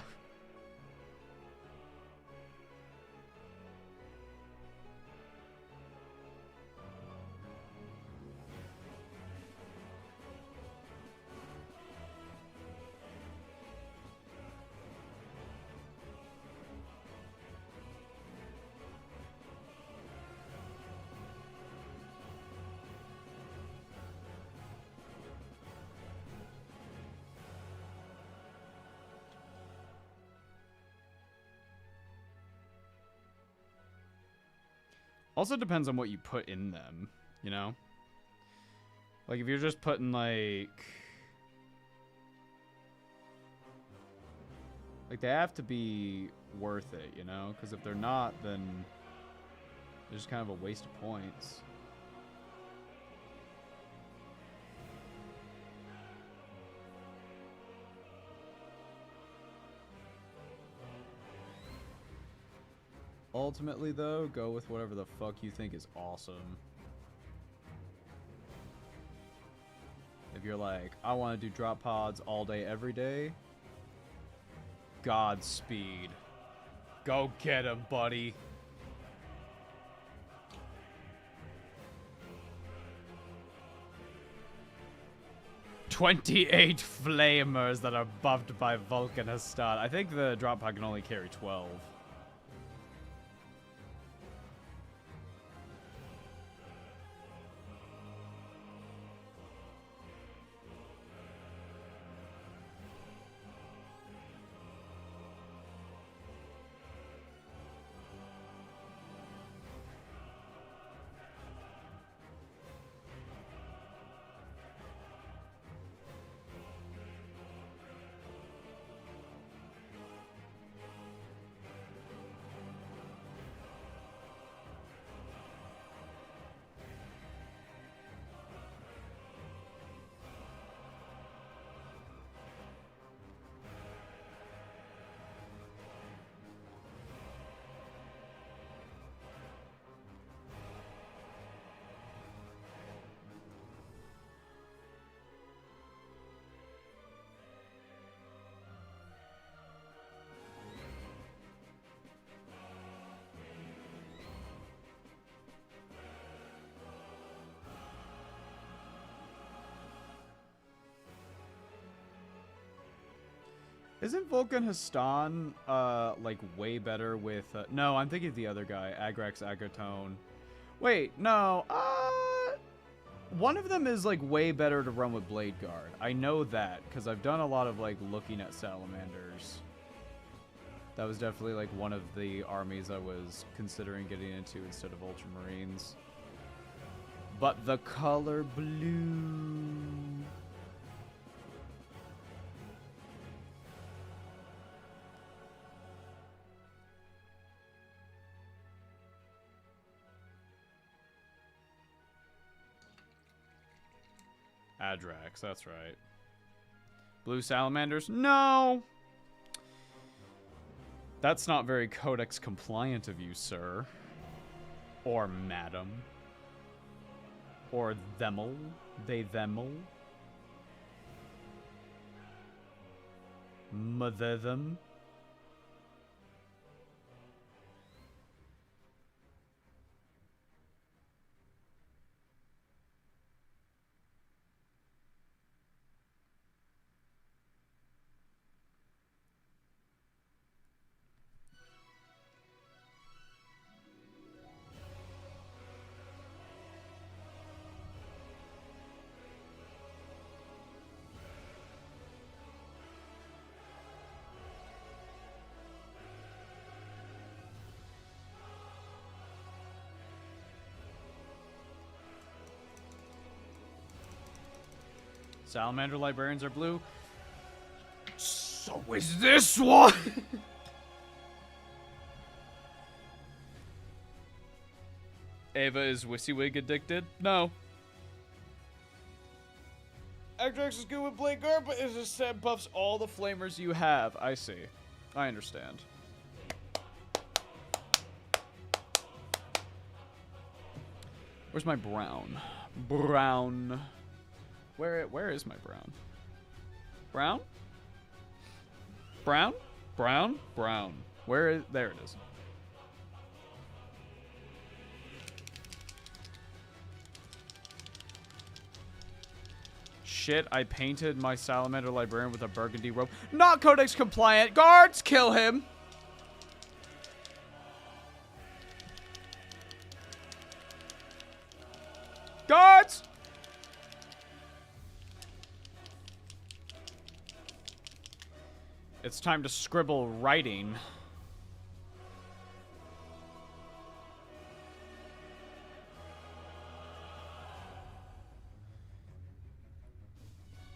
Also depends on what you put in them, you know? Like, if you're just putting, like, they have to be worth it, you know? Because if they're not, then they're just kind of a waste of points. Ultimately, though, go with whatever the fuck you think is awesome. If you're like, I want to do drop pods all day, every day, Godspeed. Go get him, buddy. "28 flamers that are buffed by Vulcanistan." I think the drop pod can only carry 12. Isn't Vulcan Hastan, like, way better with... no, I'm thinking of the other guy, Agrax Agatone. Wait, no, one of them is, like, way better to run with Blade Guard. I know that, because I've done a lot of, like, looking at Salamanders. That was definitely, like, one of the armies I was considering getting into instead of Ultramarines. But the color blue... Adrax, that's right. Blue Salamanders? No! That's not very Codex compliant of you, sir. Or madam. Or themel. They themel. Them. Salamander librarians are blue. So is this one! Ava is WYSIWYG addicted? No. Actrix is good with Blade Guard, but it just set buffs all the flamers you have. I see. I understand. Where's my brown? Brown. Where is my brown? Brown? Brown? Brown? Brown. Where is... There it is. Shit, I painted my Salamander Librarian with a burgundy robe. Not Codex compliant! Guards, kill him! Guards! It's time to scribble writing.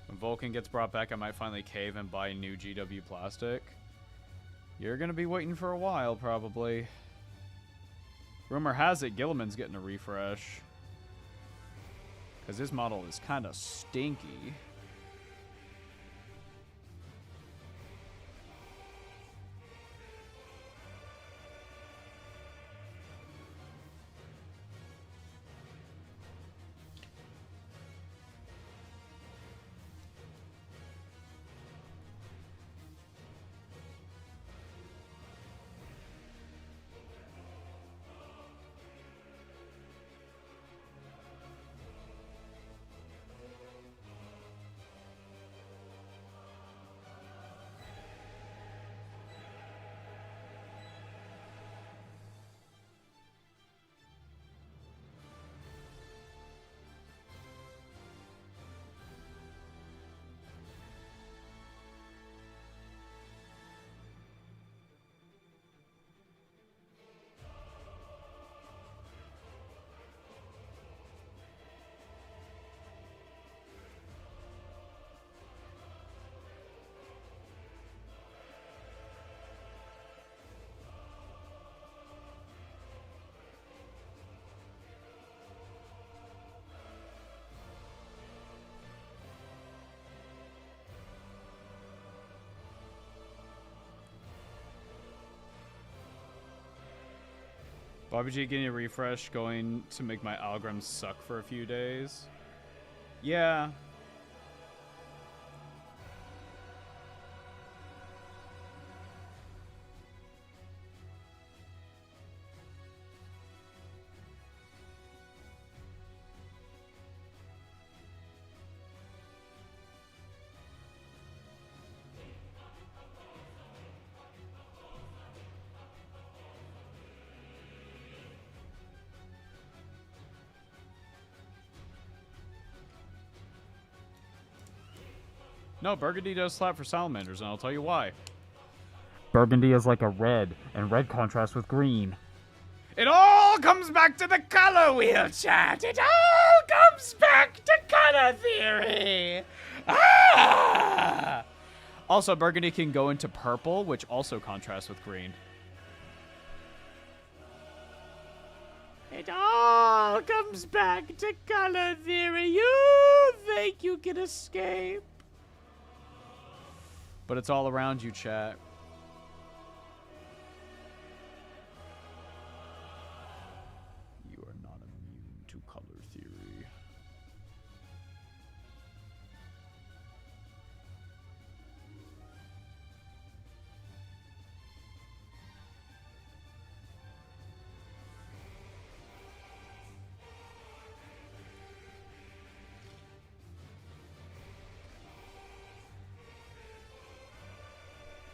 When Vulcan gets brought back, I might finally cave and buy new GW plastic. You're gonna be waiting for a while, probably. Rumor has it Gilliman's getting a refresh. Because his model is kind of stinky. Bobby G getting a refresh, going to make my algorithms suck for a few days. Yeah. No, burgundy does slap for salamanders, and I'll tell you why. Burgundy is like a red, and red contrasts with green. It all comes back to the color wheel, chat. It all comes back to color theory. Ah! Also, burgundy can go into purple, which also contrasts with green. It all comes back to color theory. You think you can escape. But it's all around you, chat. You are not immune to color theory.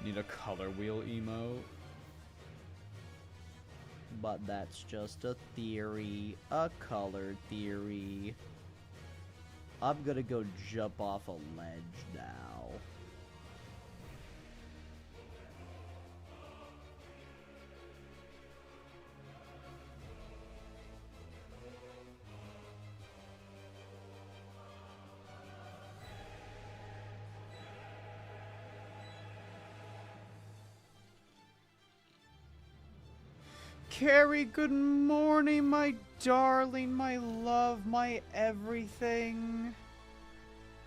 Need a color wheel emote. But that's just a theory, a color theory. I'm gonna go jump off a ledge now. Carrie, good morning, my darling, my love, my everything.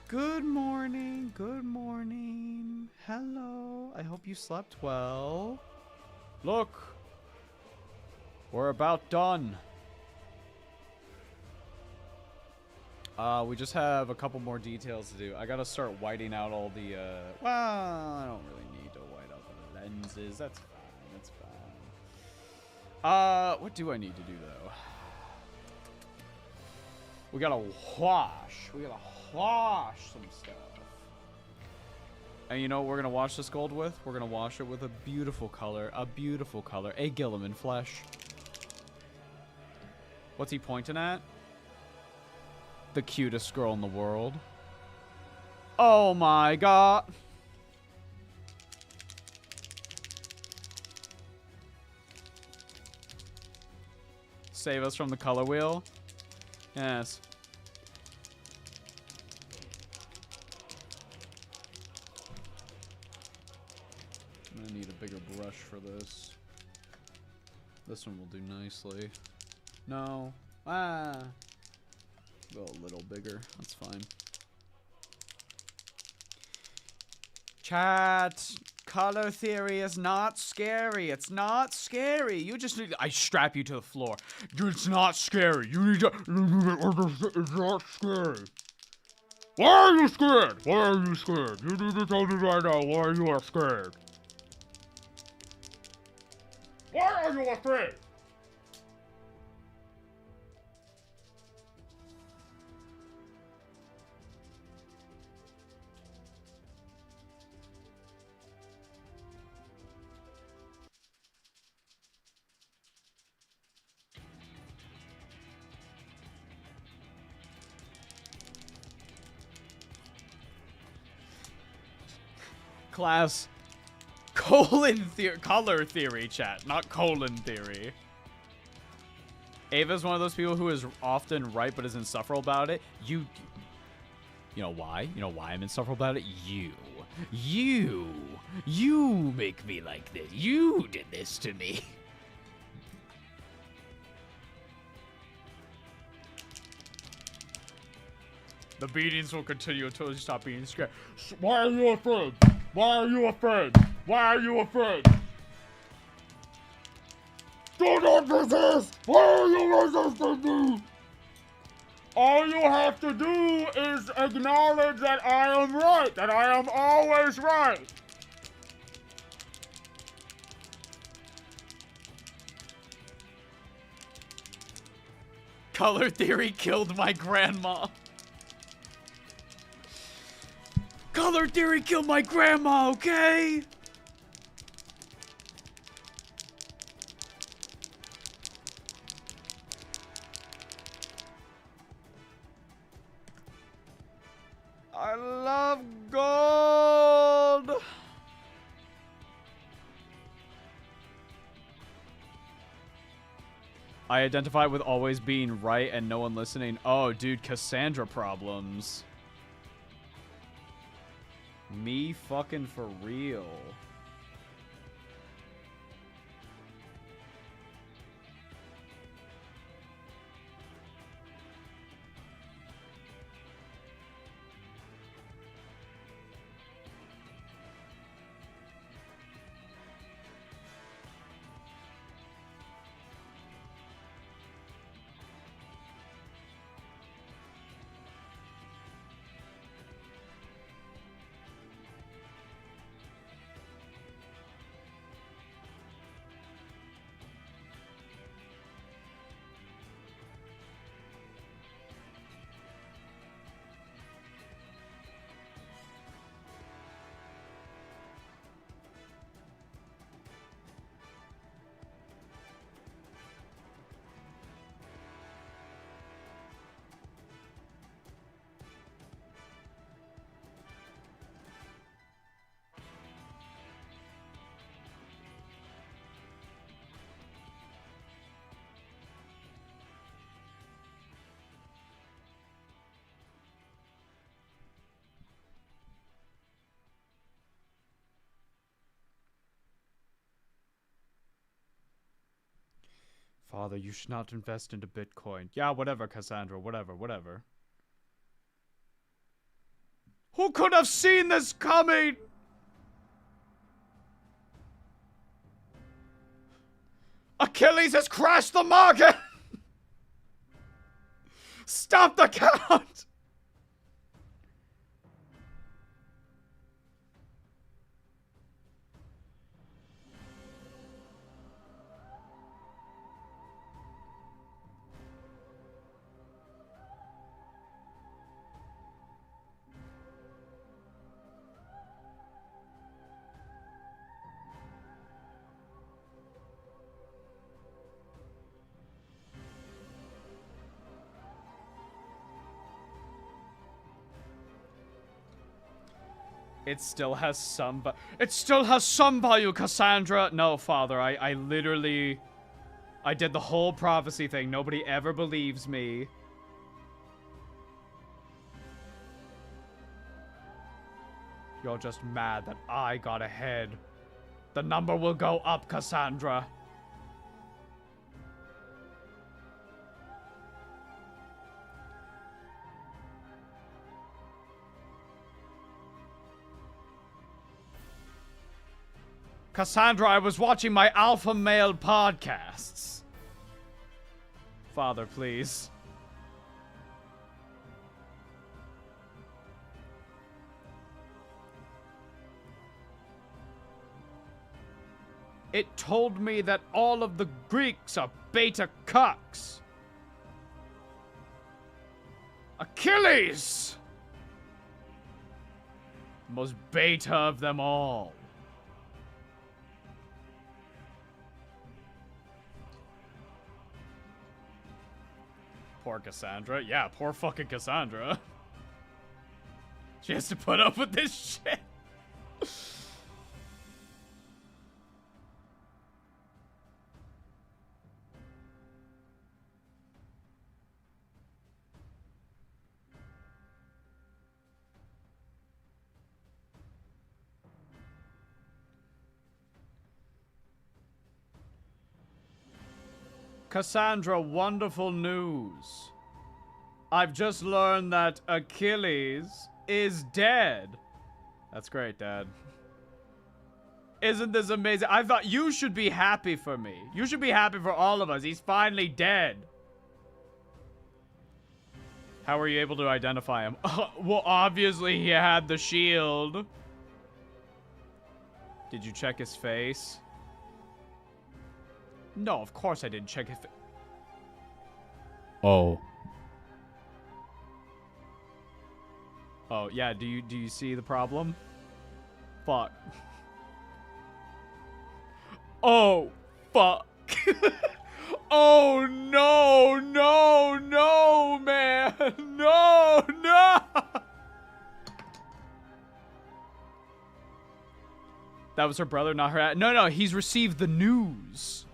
Good morning, good morning. Hello, I hope you slept well. Look, we're about done. We just have a couple more details to do. I gotta start whiting out all the, well, I don't really need to white out the lenses. That's fine, that's fine. What do I need to do, though? We gotta wash. We gotta wash some stuff. And you know what we're gonna wash this gold with? We're gonna wash it with a beautiful color. A beautiful color. A Gilliman flesh. What's he pointing at? The cutest girl in the world. Oh my god. Save us from the color wheel. Yes. I'm gonna need a bigger brush for this. This one will do nicely. No. Ah. Go a little bigger. That's fine. Chat. Color theory is not scary. It's not scary. You just need. I strap you to the floor. It's not scary. You need to. It's not scary. Why are you scared? Why are you scared? You need to tell me right now why you are scared. Why are you afraid? Class. Color theory, chat, not colon theory. Ava's one of those people who is often right but is insufferable about it. You know why? You know why I'm insufferable about it? You make me like this. You did this to me. The beatings will continue until you stop being scared. Why are you afraid? Why are you afraid? Why are you afraid? Do not resist! Why are you resisting me? All you have to do is acknowledge that I am right, that I am always right. Color theory killed my grandma. Color theory killed my grandma, okay? I love gold. I identify with always being right and no one listening. Oh, dude, Cassandra problems. Me fucking for real. Father, you should not invest into Bitcoin. Yeah, whatever, Cassandra. Whatever. Who could have seen this coming? Achilles has crashed the market! Stop the count! It still has some value, Cassandra. No, Father, I literally... I did the whole prophecy thing. Nobody ever believes me. You're just mad that I got ahead. The number will go up, Cassandra. Cassandra, I was watching my alpha male podcasts. Father, please. It told me that all of the Greeks are beta cucks. Achilles! The most beta of them all. Poor Cassandra. Yeah, poor fucking Cassandra. She has to put up with this shit. Cassandra, wonderful news. I've just learned that Achilles is dead. That's great, Dad. Isn't this amazing? I thought you should be happy for me. You should be happy for all of us. He's finally dead. How were you able to identify him? Well, obviously he had the shield. Did you check his face? No, of course I didn't check his face. Oh. Oh, yeah, do you see the problem? Fuck. Oh, fuck. Oh, no, no, no, man. No, no. That was her brother, not her. No, no, he's received the news.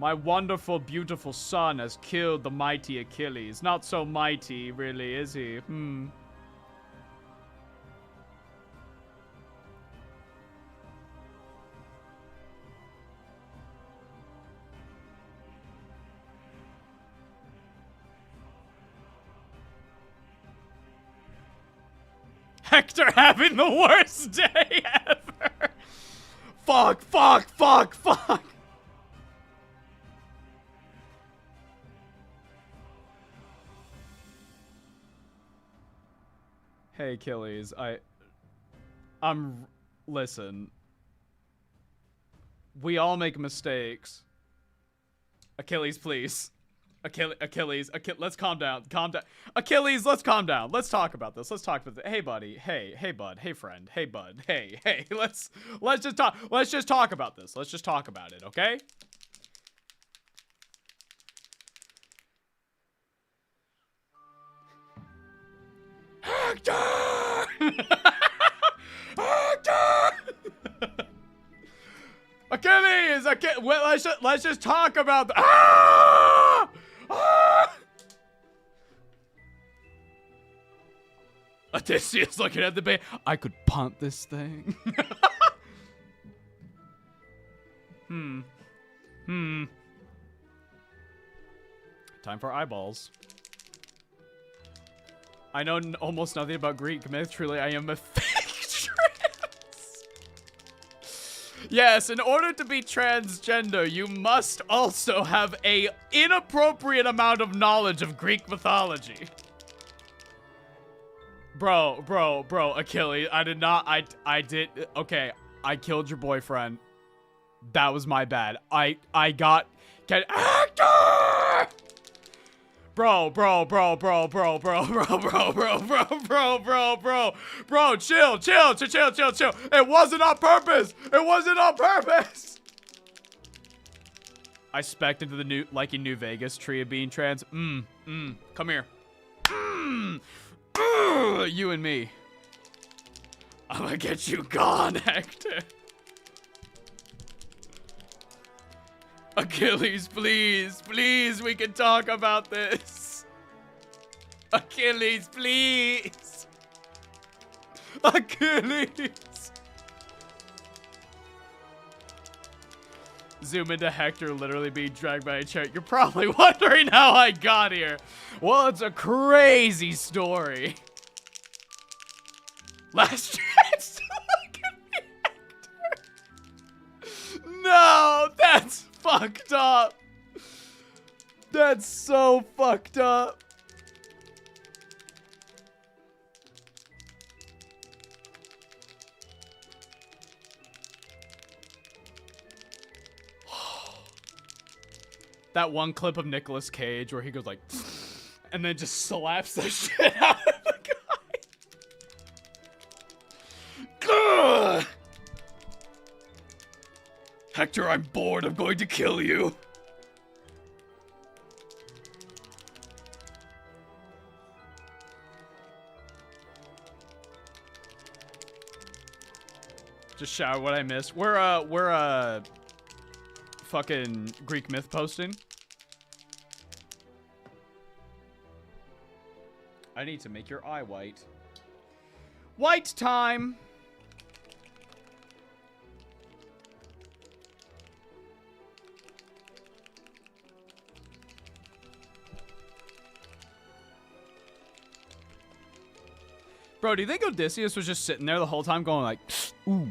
My wonderful, beautiful son has killed the mighty Achilles. Not so mighty, really, is he? Hector having the worst day ever. Fuck, fuck, fuck, fuck. Hey, Achilles, listen. We all make mistakes. Achilles, please. Achilles, let's calm down. Calm down. Achilles, let's calm down. Let's talk about this. Let's talk about this. Hey, buddy. Hey, bud. Hey, friend. Hey, bud. Hey. Let's just talk. Let's just talk about this. Let's just talk about it, okay? Hector! Hector! Achilles! Well, let's just talk about the. Ah! Ah! Odysseus looking at the bay. I could punt this thing. Time for eyeballs. I know almost nothing about Greek myth. Truly, I am a fake trans. Yes, in order to be transgender, you must also have a inappropriate amount of knowledge of Greek mythology. Bro, Achilles, I did not, okay, I killed your boyfriend. That was my bad. Actor! Bro, chill. It wasn't on purpose. I specced into the New Vegas tree of being trans. Come here. You and me. I'm gonna get you gone, Hector. Achilles, please, we can talk about this. Achilles, please. Achilles. Zoom into Hector literally being dragged by a chariot. You're probably wondering how I got here. Well, it's a crazy story. Last chance to look at me, Hector. No, that's fucked up. That's so fucked up. That one clip of Nicolas Cage where he goes like, and then just slaps the shit out of the guy. Gah! Hector, I'm bored. I'm going to kill you. Just shout what I missed. We're fucking Greek myth posting. I need to make your eye white. White time. Bro, do you think Odysseus was just sitting there the whole time going like, ooh.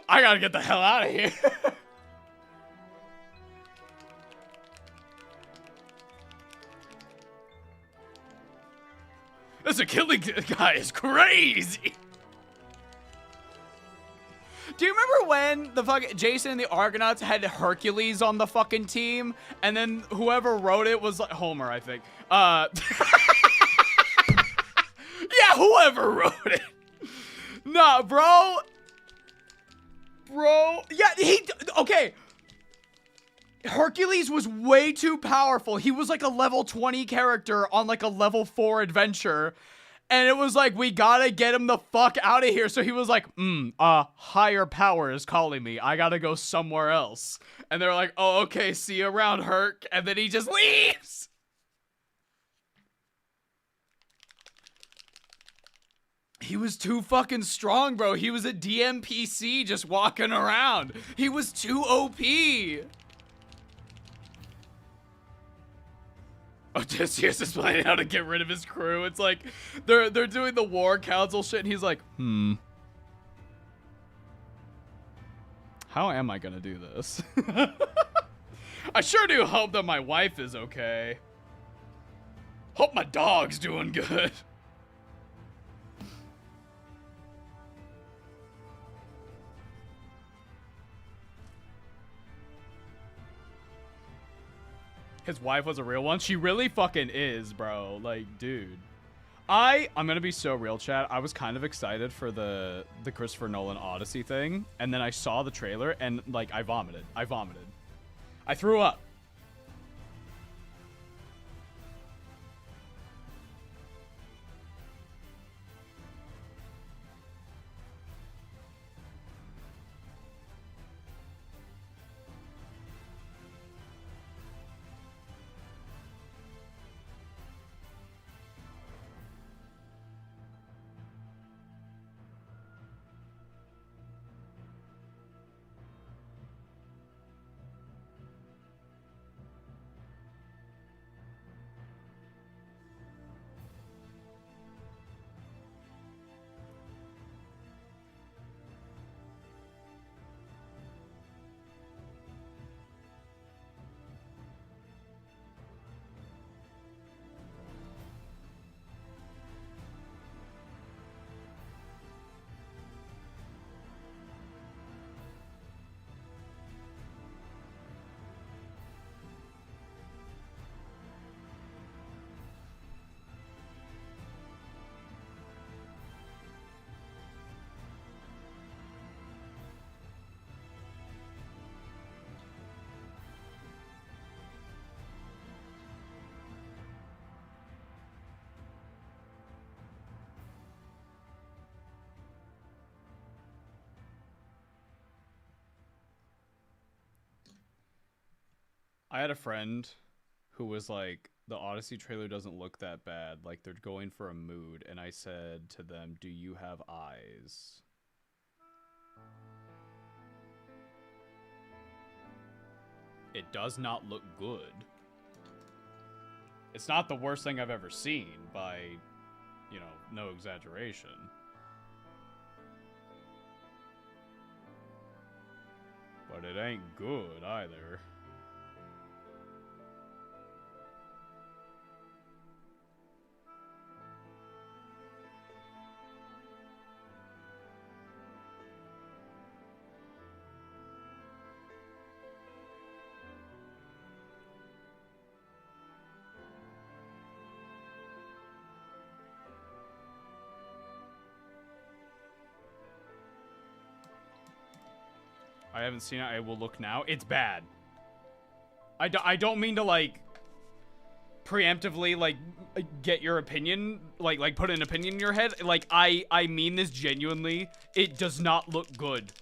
I gotta get the hell out of here. This Achilles guy is crazy. Do you remember when the fucking Jason and the Argonauts had Hercules on the fucking team, and then whoever wrote it was like Homer, I think. Yeah, whoever wrote it. Nah, bro. Yeah, okay. Hercules was way too powerful. He was like a level 20 character on like a level 4 adventure. And it was like, we gotta get him the fuck out of here. So he was like, higher power is calling me. I gotta go somewhere else. And they're like, oh, okay, see you around, Herc. And then he just leaves. He was too fucking strong, bro. He was a DMPC just walking around. He was too OP. Odysseus is planning how to get rid of his crew. It's like they're doing the war council shit, and he's like, how am I gonna do this? I sure do hope that my wife is okay. Hope my dog's doing good. His wife was a real one. She really fucking is, bro. Like, dude. I'm gonna be so real, chat. I was kind of excited for the Christopher Nolan Odyssey thing, and then I saw the trailer, and, like, I vomited. I threw up. I had a friend who was like, the Odyssey trailer doesn't look that bad. Like, they're going for a mood. And I said to them, do you have eyes? It does not look good. It's not the worst thing I've ever seen by, you know, no exaggeration. But it ain't good either. I haven't seen it. I will look now. It's bad. I don't mean to, like, preemptively, like, get your opinion, like put an opinion in your head. Like, I mean this genuinely. It does not look good.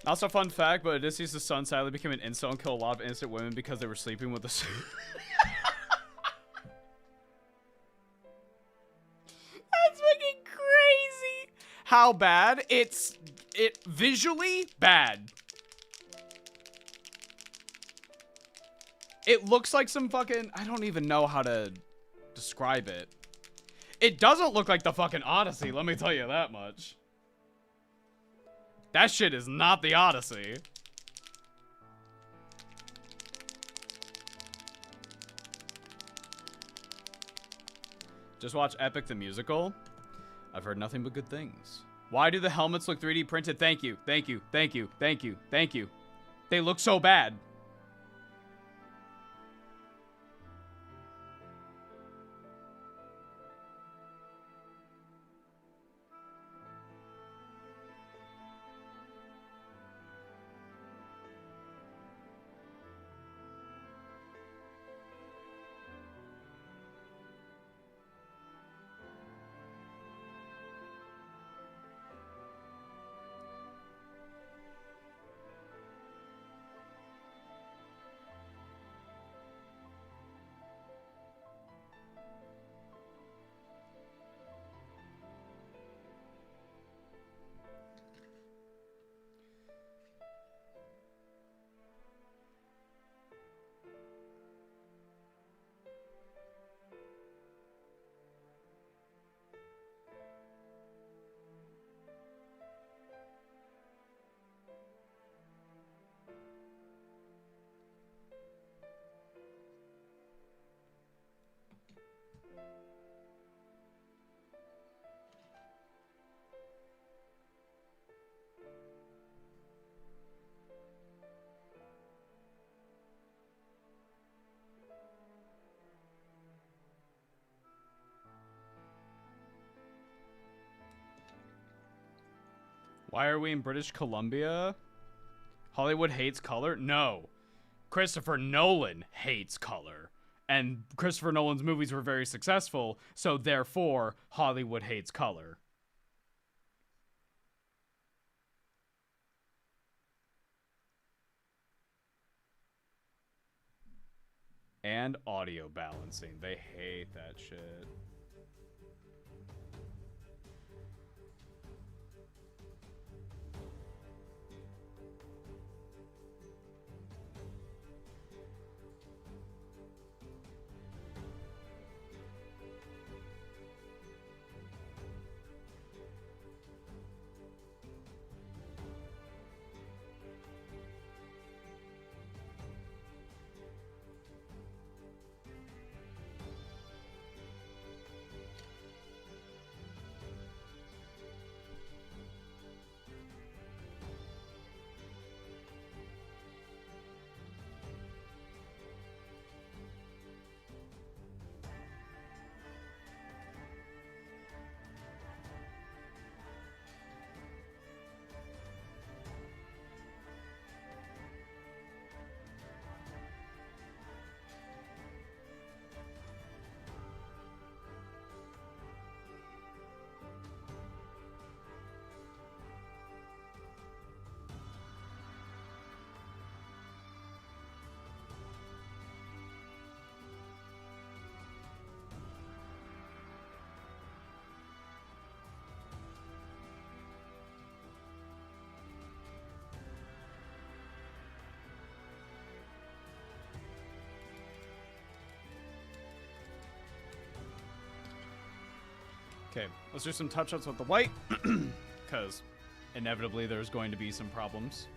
Also, fun fact, but Odysseus' son sadly became an incel and killed a lot of innocent women because they were sleeping with the suit. That's fucking crazy. How bad? It visually bad. It looks like some fucking, I don't even know how to describe it. It doesn't look like the fucking Odyssey, let me tell you that much. That shit is not the Odyssey. Just watch Epic the Musical. I've heard nothing but good things. Why do the helmets look 3D printed? Thank you, thank you, thank you, thank you, thank you. They look so bad. Why are we in British Columbia? Hollywood hates color? No. Christopher Nolan hates color. And Christopher Nolan's movies were very successful, so therefore, Hollywood hates color. And audio balancing. They hate that shit. Okay, let's do some touch-ups with the white, because inevitably there's going to be some problems.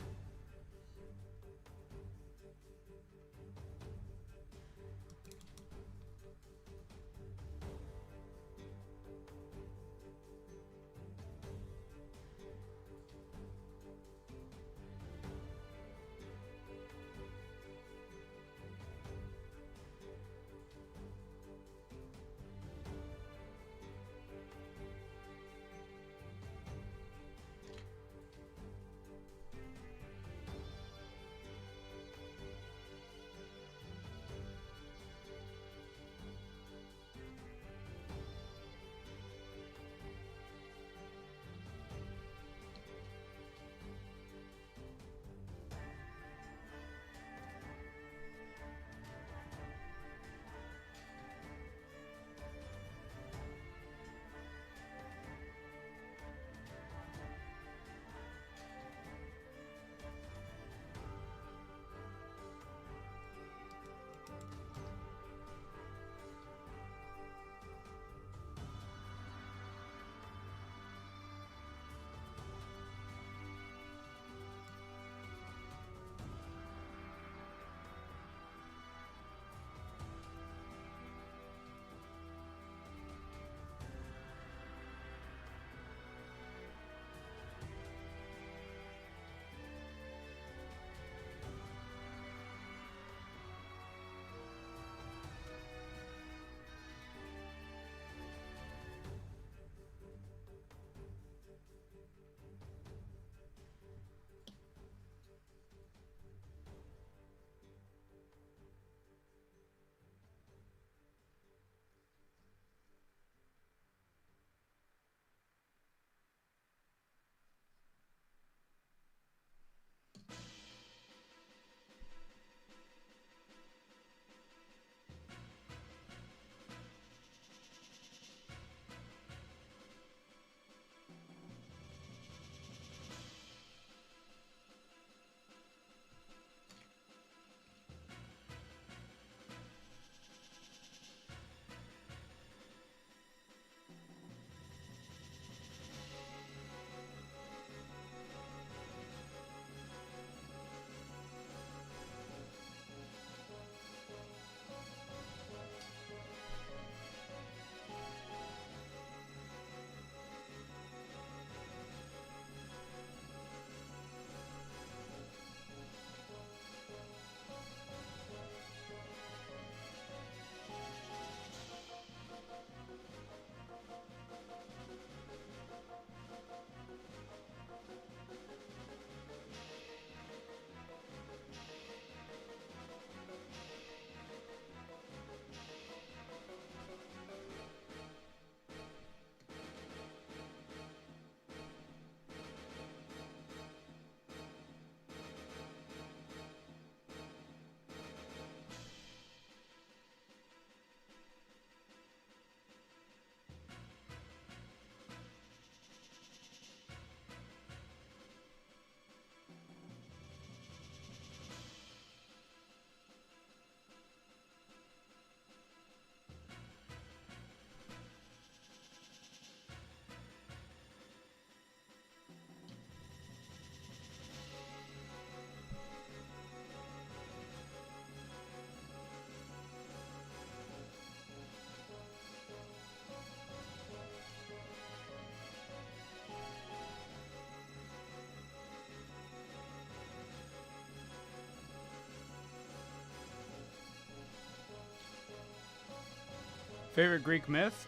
Favorite Greek myth?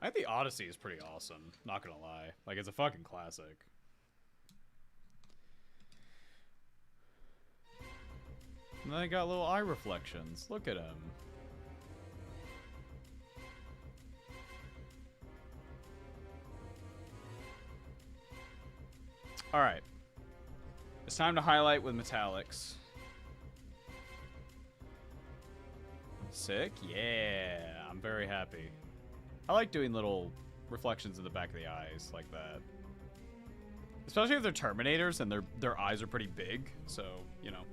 I think the Odyssey is pretty awesome. Not gonna lie. Like, it's a fucking classic. And then I got little eye reflections. Look at him. Alright. It's time to highlight with metallics. Sick? Yeah. I'm very happy. I like doing little reflections in the back of the eyes like that. Especially if they're Terminators and their eyes are pretty big. So, you know.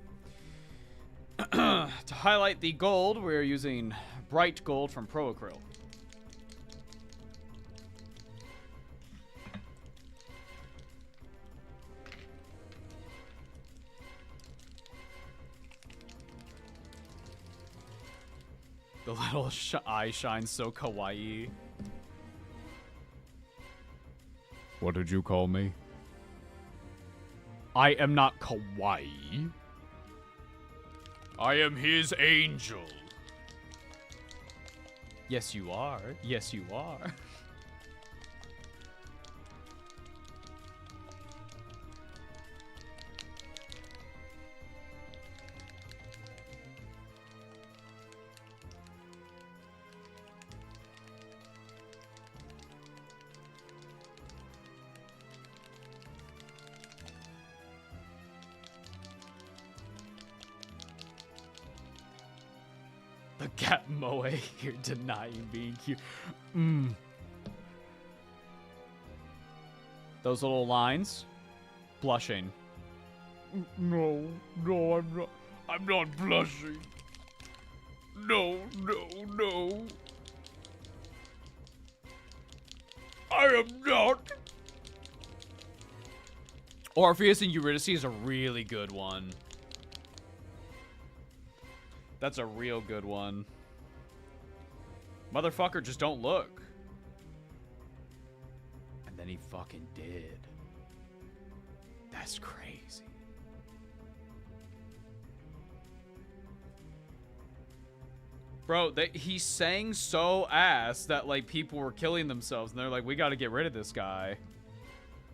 To highlight the gold, we're using bright gold from Pro Acryl. The little eye shines so kawaii. What did you call me? I am not kawaii. I am his angel. Yes, you are. Yes, you are. The cat moe, you're denying being cute. Those little lines, blushing. No, I'm not. I'm not blushing. No. I am not. Orpheus and Eurydice is a really good one. That's a real good one. Motherfucker, just don't look. And then he fucking did. That's crazy. Bro, he sang so ass that, like, people were killing themselves. And they're like, we gotta get rid of this guy.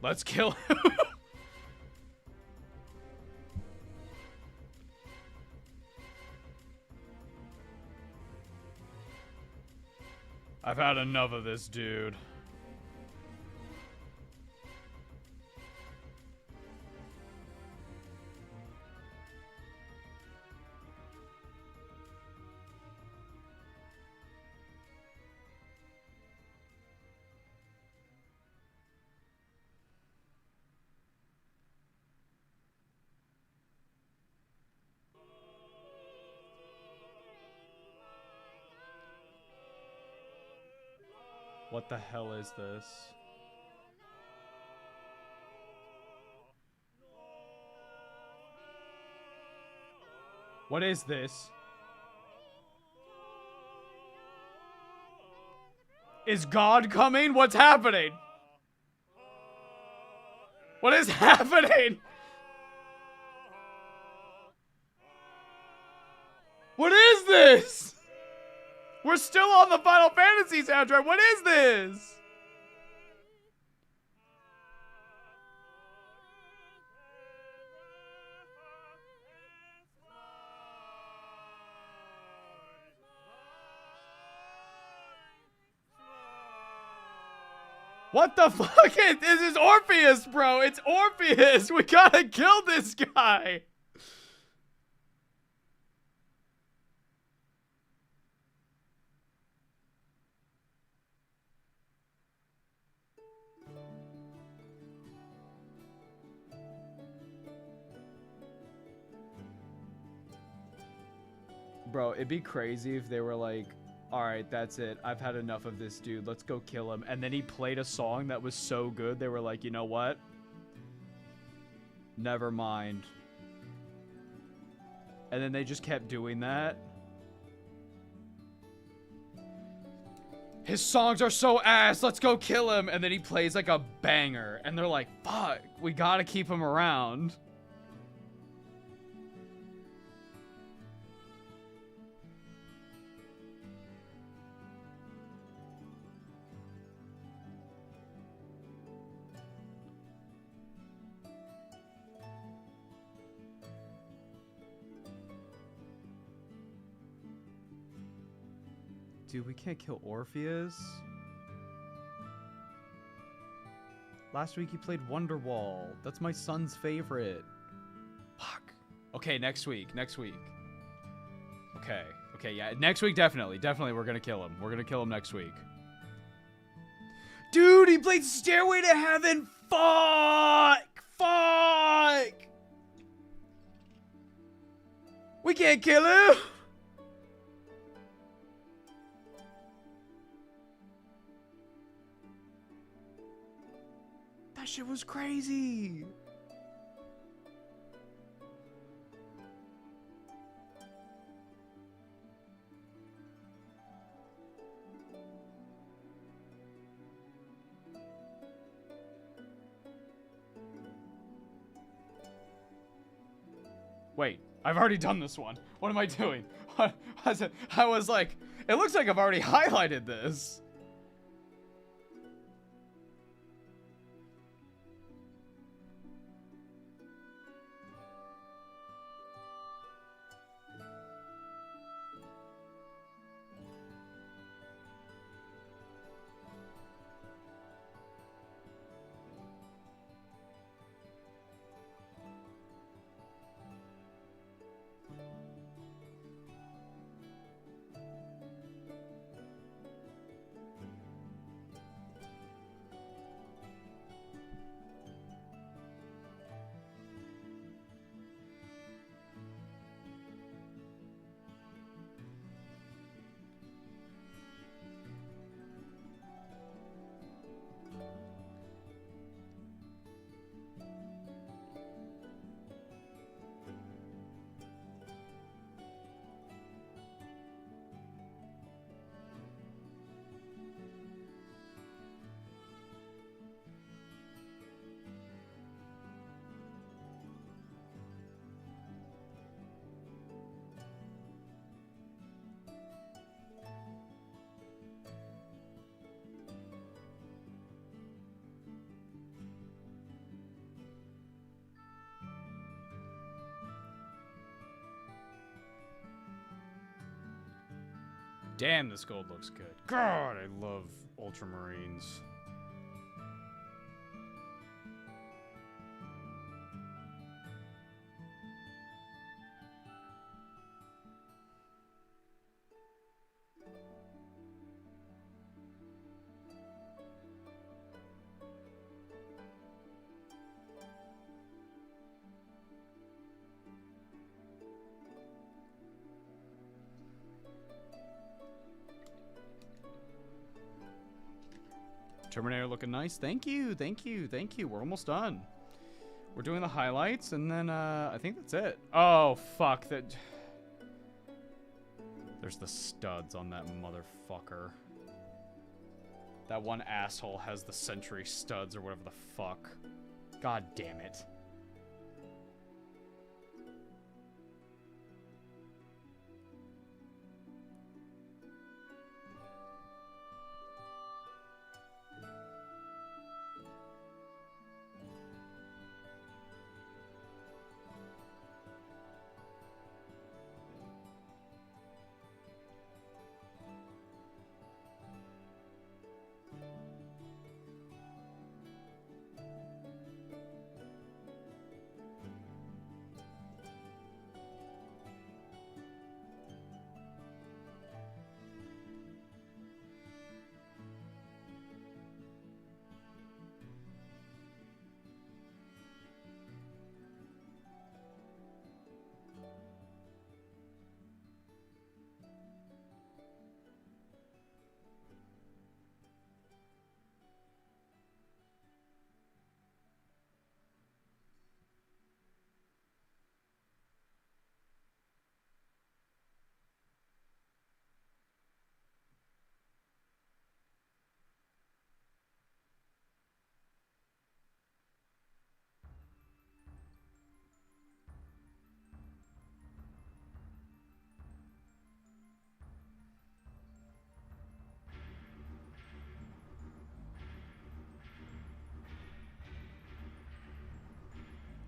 Let's kill him. I've had enough of this dude. What the hell is this? What is this? Is God coming? What's happening? What is happening? What is this? We're still on the Final Fantasy soundtrack. What is this? What the fuck? This is Orpheus, bro. It's Orpheus. We gotta kill this guy. Bro, it'd be crazy if they were like, alright, that's it. I've had enough of this dude. Let's go kill him. And then he played a song that was so good, they were like, you know what? Never mind. And then they just kept doing that. His songs are so ass. Let's go kill him. And then he plays like a banger. And they're like, fuck, we gotta keep him around. dude, we can't kill Orpheus. Last week he played Wonderwall. That's my son's favorite. Fuck. Okay, next week. Next week. Okay. Okay, yeah. Next week, definitely. Definitely, we're gonna kill him. We're gonna kill him next week. Dude, he played Stairway to Heaven! Fuck! Fuck! We can't kill him! That shit was crazy! Wait, I've already done this one. What am I doing? What was it? I was like, it looks like I've already highlighted this. Damn, this gold looks good. God, I love Ultramarines. Terminator looking nice. Thank you, thank you, thank you. We're almost done. We're doing the highlights, and then I think that's it. Oh, fuck. That. There's the studs on that motherfucker. That one asshole has the Sentry studs or whatever the fuck. God damn it.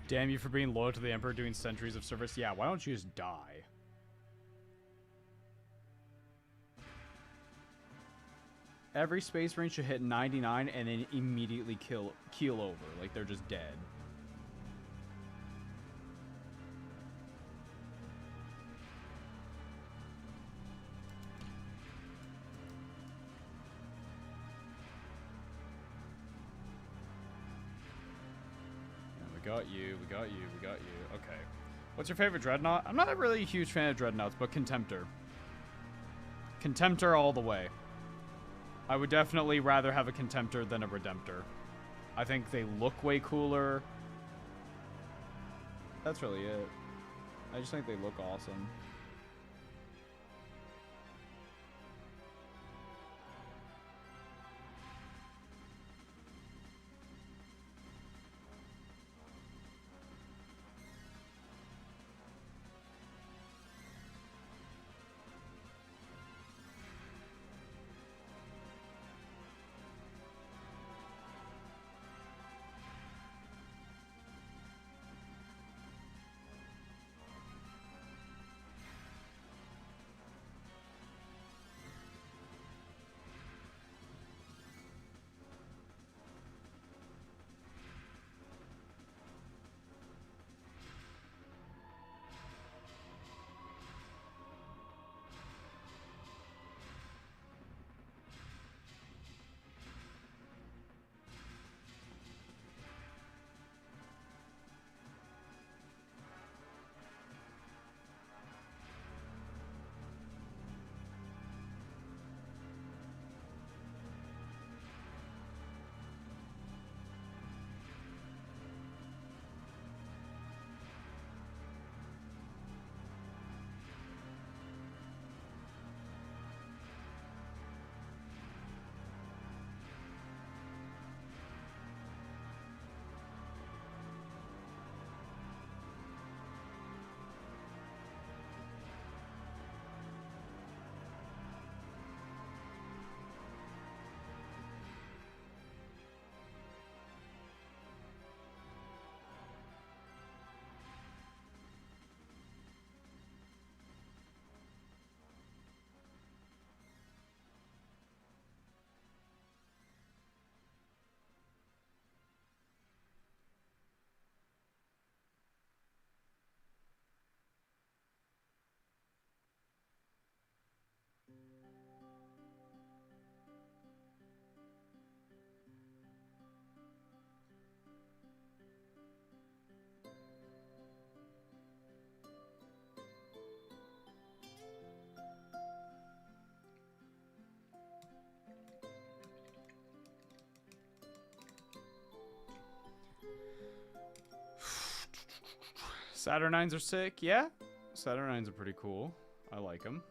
Damn you for being loyal to the Emperor doing centuries of service. Yeah, why don't you just die? every Space Marine should hit 99 and then immediately keel over. Like, they're just dead. We got you, we got you, we got you. Okay. What's your favorite Dreadnought? I'm not really a huge fan of Dreadnoughts, but Contemptor. Contemptor all the way. I would definitely rather have a Contemptor than a Redemptor. I think they look way cooler. That's really it. I just think they look awesome. Saturnines are sick, yeah? Saturnines are pretty cool. I like them.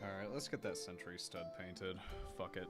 Alright, let's get that Sentry Stud painted. Fuck it.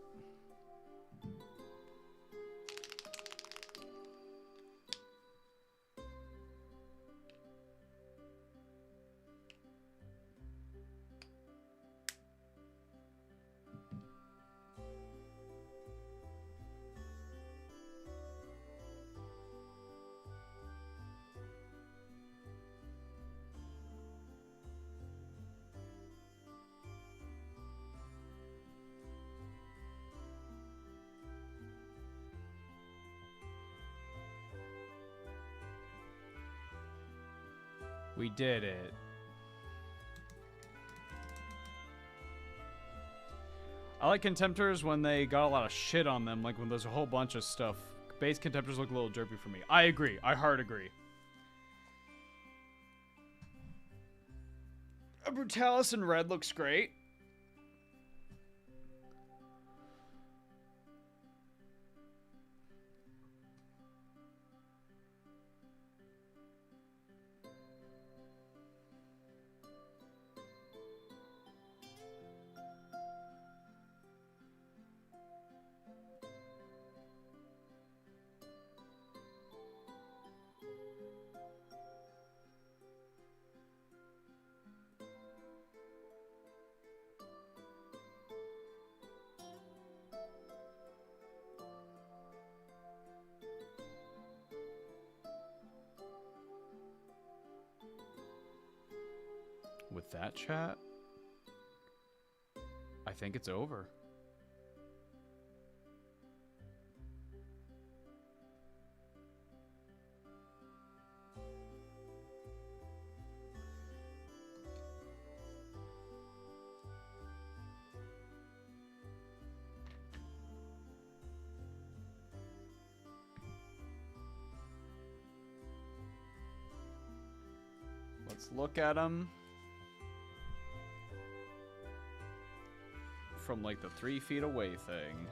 We did it. I like Contemptors when they got a lot of shit on them, like when there's a whole bunch of stuff. Base Contemptors look a little derpy for me. I agree. I hard agree. A Brutalis in red looks great. with that, chat, I think it's over. Let's look at them from like the 3 feet away thing.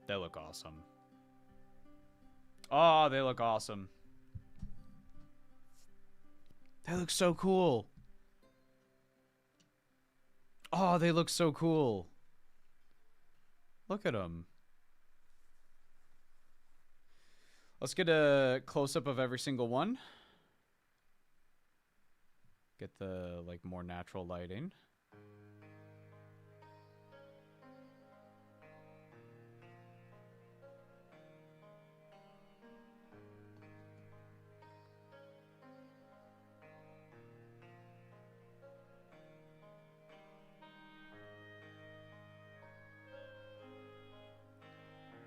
They look awesome. Oh, they look awesome. They look so cool. Oh, they look so cool. Look at them. Let's get a close-up of every single one. Get the, like, more natural lighting.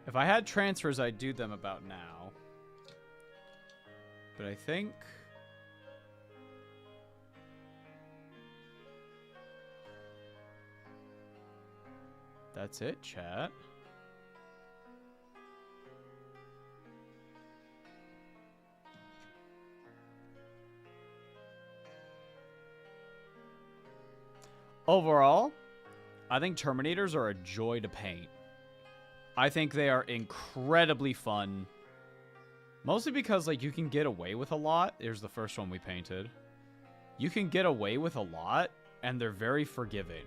If I had transfers, I'd do them about now. But I think... that's it, chat. Overall, I think Terminators are a joy to paint. I think they are incredibly fun. Mostly because, like, you can get away with a lot. Here's the first one we painted. You can get away with a lot, and they're very forgiving.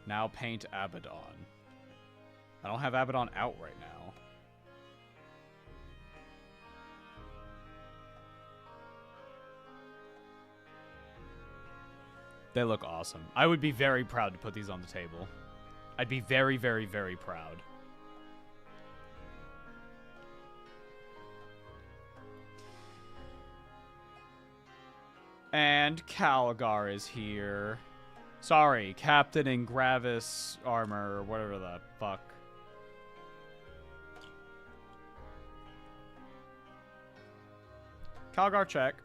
Now paint Abaddon. I don't have Abaddon out right now. They look awesome. I would be very proud to put these on the table. I'd be very, very, very proud. And Calgar is here. Sorry, Captain in Gravis armor, or whatever the fuck. Calgar check.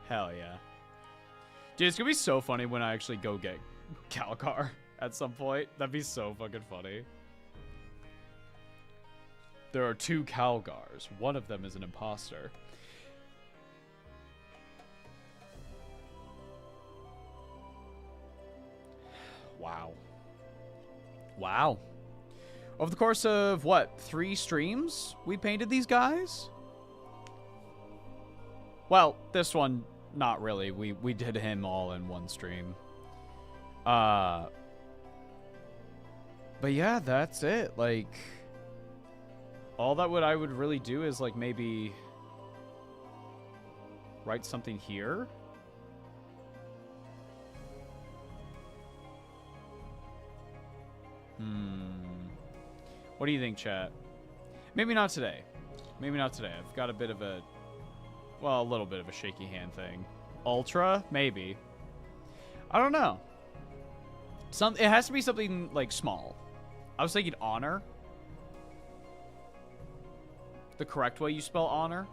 Hell yeah. Dude, it's gonna be so funny when I actually go get Calgar at some point. That'd be so fucking funny. There are 2 Calgars. One of them is an imposter. Wow. Wow. Over the course of, what, 3 streams, we painted these guys? Well, this one, not really. We did him all in one stream. But yeah, that's it. Like, all that I would really do is, like, maybe write something here. What do you think, chat? Maybe not today. Maybe not today. I've got a bit of a... well, a little bit of a shaky hand thing. Ultra? Maybe. I don't know. It has to be something, like, small. I was thinking honor. The correct way you spell honor.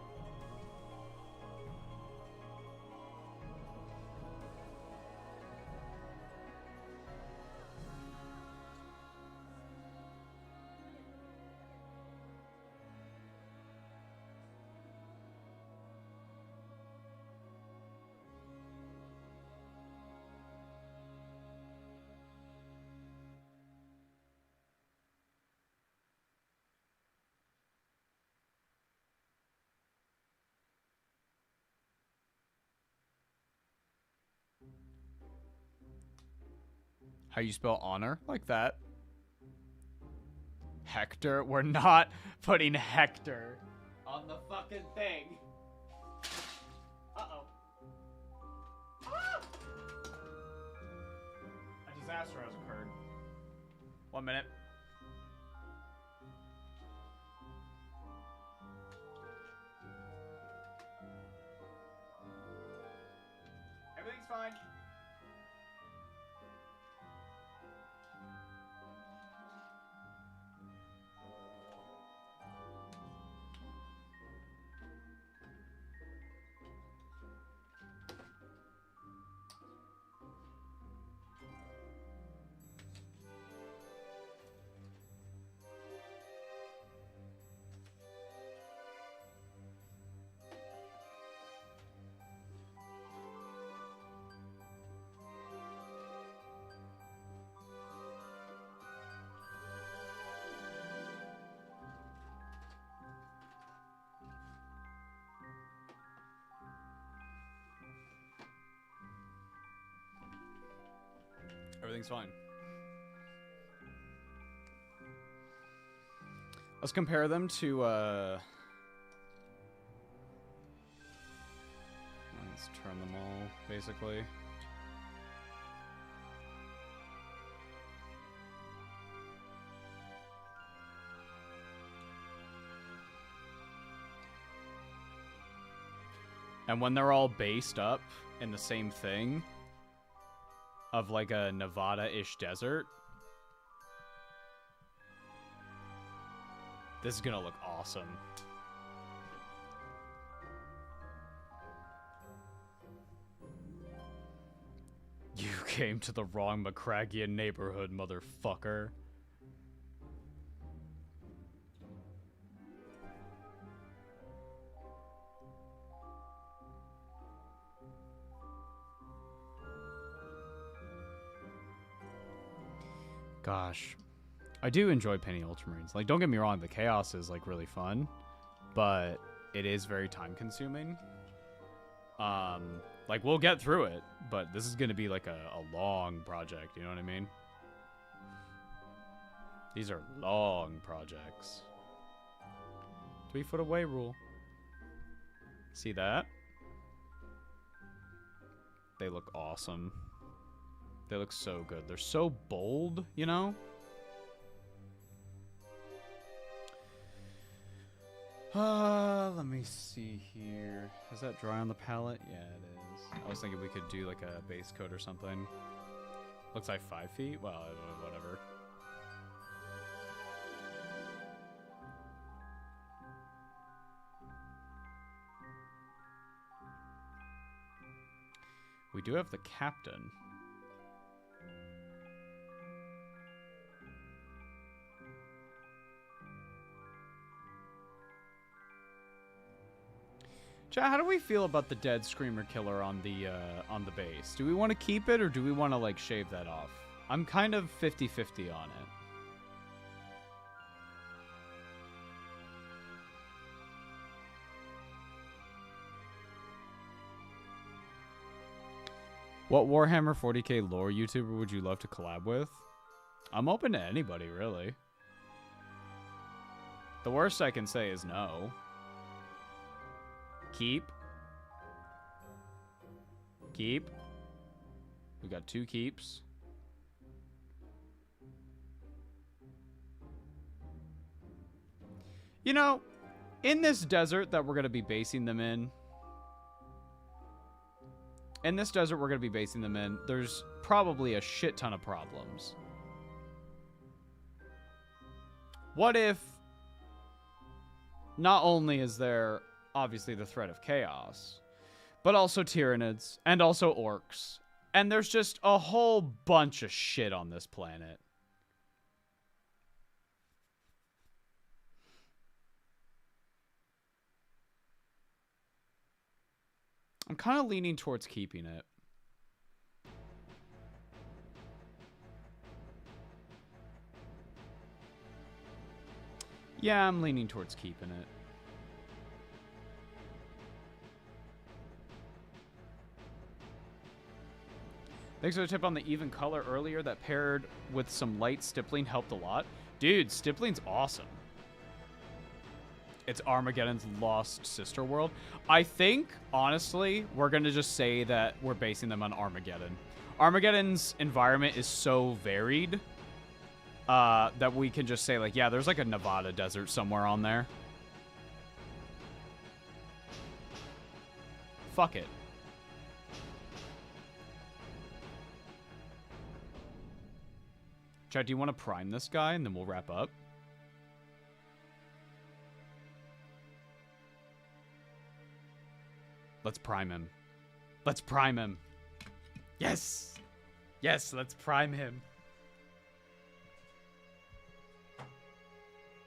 How you spell honor? Like that. Hector? We're not putting Hector on the fucking thing. Uh-oh. Ah! A disaster has occurred. 1 minute. Everything's fine. Everything's fine. Let's compare them to, let's turn them all, basically. And when they're all based up in the same thing, of like a Nevada-ish desert, this is gonna look awesome. You came to the wrong McCraggian neighborhood, motherfucker. Gosh, I do enjoy painting Ultramarines. Like, don't get me wrong, the chaos is like really fun, but it is very time consuming. Like, we'll get through it, but this is gonna be like a long project, you know what I mean? These are long projects. 3 foot away rule. See that? They look awesome. They look so good. They're so bold, you know? Let me see here. Is that dry on the palette? Yeah, it is. I was thinking we could do like a base coat or something. Looks like 5 feet? Well, whatever. We do have the captain. Chat, how do we feel about the dead Screamer Killer on the base? Do we want to keep it or do we want to like shave that off? I'm kind of 50-50 on it. What Warhammer 40k lore YouTuber would you love to collab with? I'm open to anybody, really. The worst I can say is no. Keep. Keep. We got 2 keeps. You know, in this desert that we're going to be basing them in, there's probably a shit ton of problems. What if not only is there obviously the threat of chaos, but also Tyranids, and also orcs. And there's just a whole bunch of shit on this planet. I'm kind of leaning towards keeping it. Yeah, I'm leaning towards keeping it. Thanks for the tip on the even color earlier. That paired with some light stippling helped a lot. Dude, stippling's awesome. It's Armageddon's lost sister world. I think, honestly, we're going to just say that we're basing them on Armageddon. Armageddon's environment is so varied that we can just say, like, yeah, there's like a Nevada desert somewhere on there. Fuck it. Chad, do you want to prime this guy and then we'll wrap up? Let's prime him. Let's prime him. Yes! Yes, let's prime him.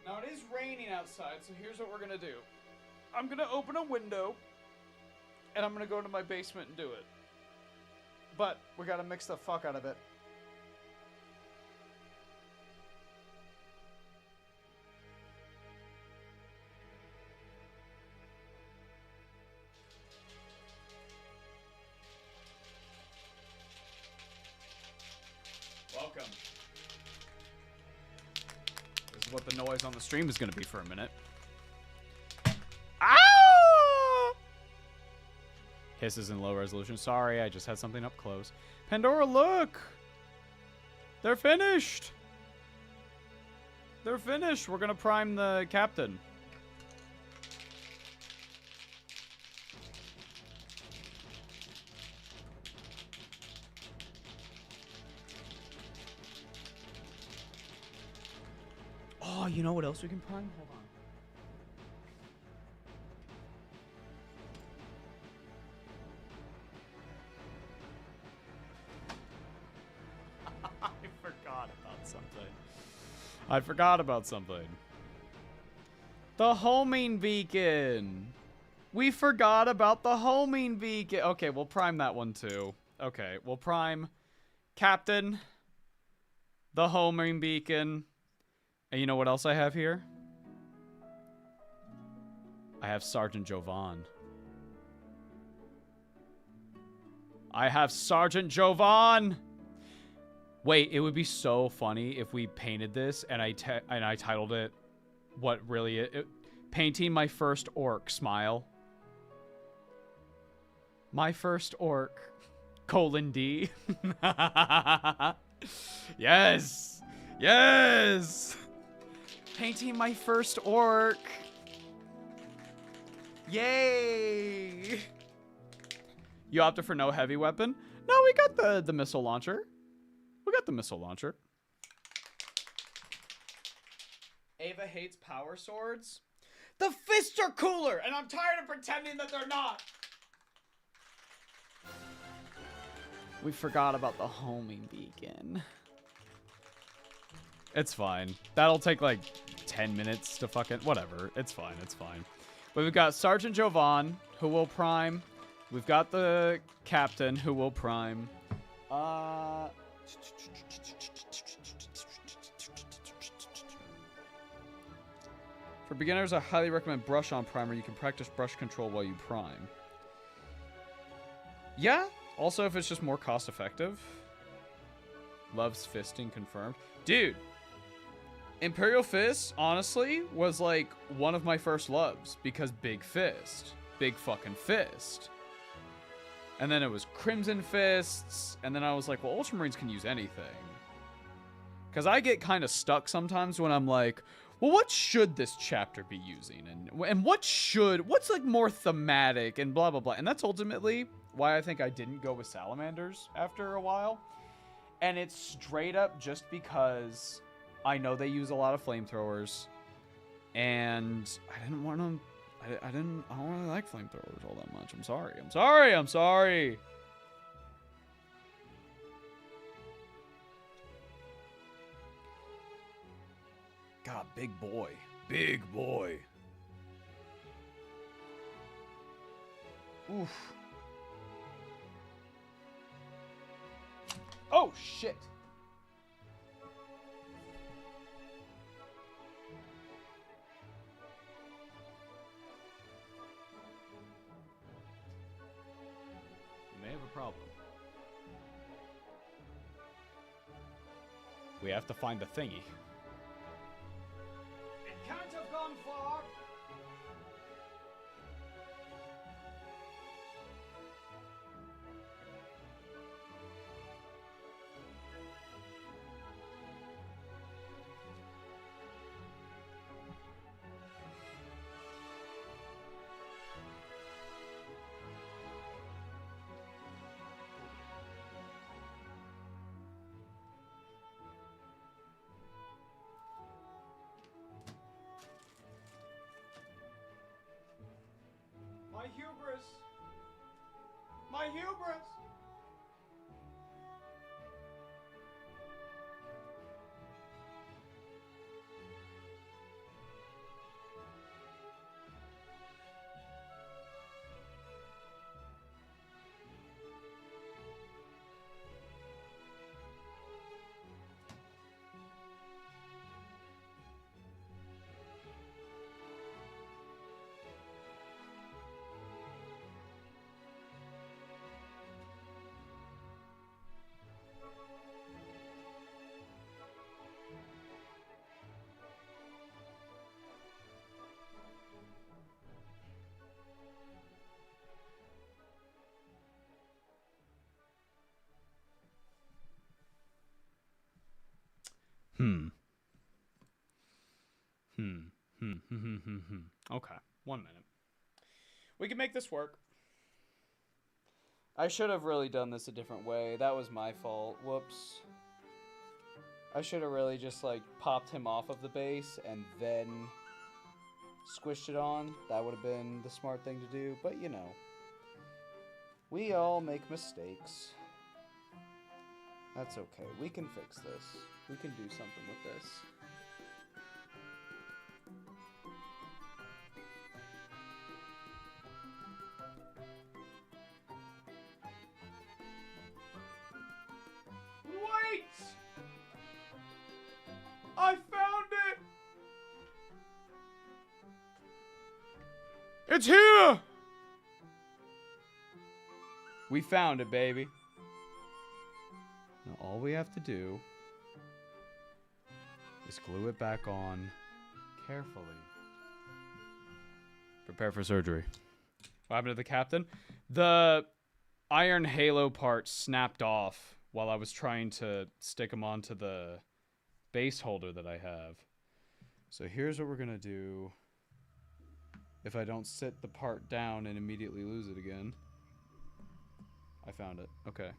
Now it is raining outside, so here's what we're gonna do. I'm gonna open a window, and I'm gonna go to my basement and do it. But we gotta mix the fuck out of it. Welcome. This is what the noise on the stream is going to be for a minute. Ah! Hisses in low resolution. Sorry, I just had something up close. Pandora, look! They're finished! They're finished. We're going to prime the captain. Oh, you know what else we can prime? Hold on. I forgot about something. I forgot about something. The homing beacon. We forgot about the homing beacon. Okay, we'll prime that one too. Okay, we'll prime Captain, the homing beacon. And you know what else I have here? I have Sergeant Jovan. I have Sergeant Jovan! Wait, it would be so funny if we painted this and I titled it what really it painting my first orc smile. My first orc :D. Yes! Yes! Painting my first orc. Yay! You opted for no heavy weapon? No, we got the missile launcher. We got the missile launcher. Ava hates power swords. The fists are cooler, and I'm tired of pretending that they're not. We forgot about the homing beacon. It's fine. That'll take like 10 minutes to fucking... Whatever. It's fine. It's fine. But we've got Sergeant Jovan, who will prime. We've got the captain, who will prime. For beginners, I highly recommend Brush on Primer. You can practice brush control while you prime. Yeah. Also, if it's just more cost effective. Loves fisting confirmed. Dude. Imperial Fist, honestly, was like one of my first loves because big fist. Big fucking fist. And then it was Crimson Fists, and then I was like, well, Ultramarines can use anything. Because I get kind of stuck sometimes when I'm like, well, what should this chapter be using? And what's like more thematic and blah, blah, blah. And that's ultimately why I think I didn't go with Salamanders after a while. And it's straight up just because I know they use a lot of flamethrowers, and I didn't want to. I don't really like flamethrowers all that much. I'm sorry. God, big boy. Oof. Oh shit. May have a problem. We have to find the thingy. It can't have gone far. My hubris! My hubris! Okay, 1 minute. We can make this work. I should have really done this a different way. That was my fault. Whoops. I should have really just, like, popped him off of the base and then squished it on. That would have been the smart thing to do. But, you know, we all make mistakes. That's okay. We can fix this. We can do something with this. Wait! I found it! It's here! We found it, baby. Now all we have to do is glue it back on carefully. Prepare for surgery. What happened to the captain? The iron halo part snapped off while I was trying to stick them onto the base holder that I have. So here's what we're gonna do if I don't sit the part down and immediately lose it again. I found it. Okay.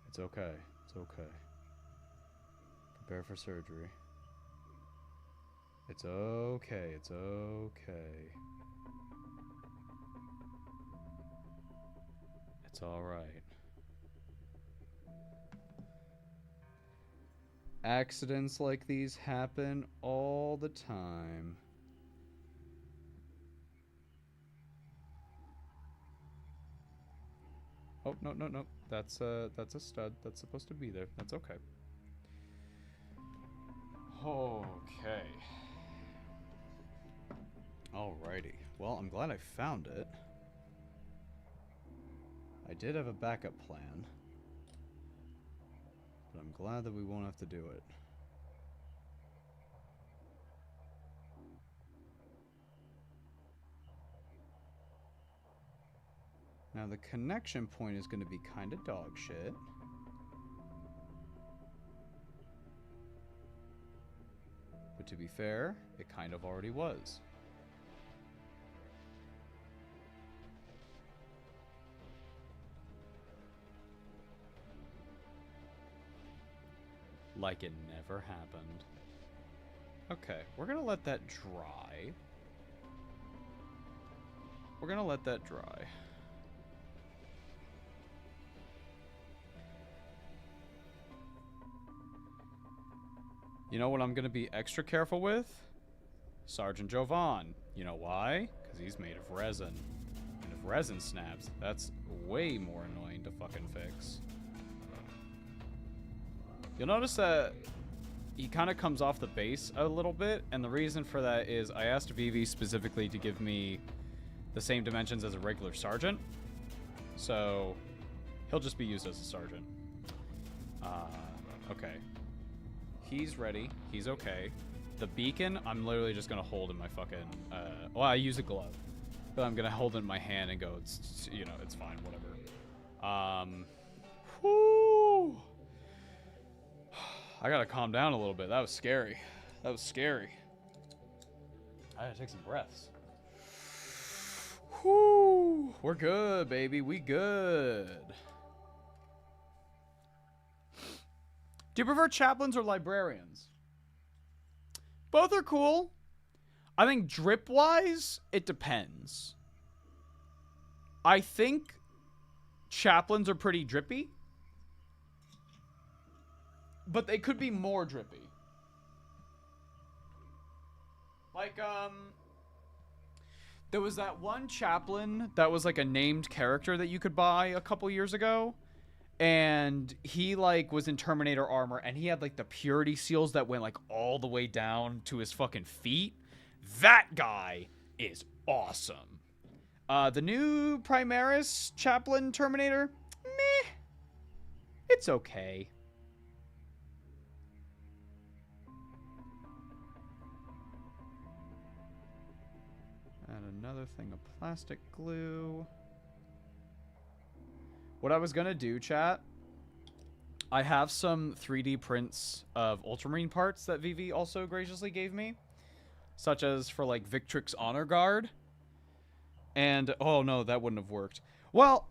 It's okay. It's okay. Prepare for surgery. It's okay. It's okay. It's alright. Accidents like these happen all the time. Oh, no, no, no. That's a stud. That's supposed to be there. That's okay. Okay. Alrighty. Well, I'm glad I found it. I did have a backup plan. But I'm glad that we won't have to do it. Now the connection point is going to be kind of dog shit. But to be fair, it kind of already was. Like it never happened. Okay, we're gonna let that dry. We're gonna let that dry. You know what I'm gonna be extra careful with? Sergeant Jovan. You know why? Because he's made of resin. And if resin snaps, that's way more annoying to fucking fix. You'll notice that he kind of comes off the base a little bit, and the reason for that is I asked Vivi specifically to give me the same dimensions as a regular sergeant, so he'll just be used as a sergeant. Okay. He's ready. He's okay. The beacon, I'm literally just gonna hold in my fucking, well, I use a glove. But I'm gonna hold it in my hand and go, it's you know, it's fine, whatever. Whoo! I gotta calm down a little bit. That was scary. That was scary. I gotta take some breaths. Whoo! We're good, baby. We good. Do you prefer chaplains or librarians? Both are cool. I think drip-wise, it depends. I think chaplains are pretty drippy. But they could be more drippy. Like, there was that one chaplain that was like a named character that you could buy a couple years ago. And he like was in Terminator armor and he had like the purity seals that went like all the way down to his fucking feet. That guy is awesome. The new Primaris chaplain Terminator, meh. It's okay. And another thing of plastic glue. What I was gonna do, chat, I have some 3D prints of Ultramarine parts that Vivi also graciously gave me. Such as for, like, Victrix Honor Guard. And, oh no, that wouldn't have worked. Well,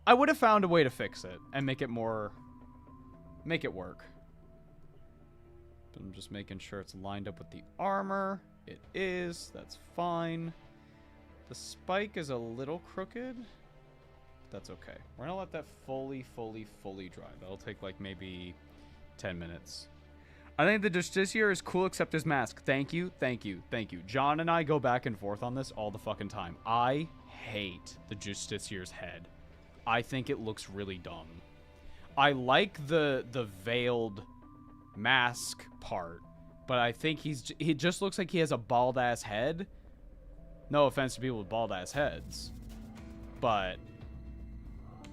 I would have found a way to fix it and make it more... make it work. But I'm just making sure it's lined up with the armor. It is. That's fine. The spike is a little crooked. That's okay. We're gonna let that fully dry. That'll take like maybe 10 minutes. I think the Justiciar is cool except his mask. Thank you. John and I go back and forth on this all the fucking time. I hate the Justiciar's head. I think it looks really dumb. I like the veiled mask part, but I think he just looks like he has a bald ass head. No offense to people with bald ass heads, but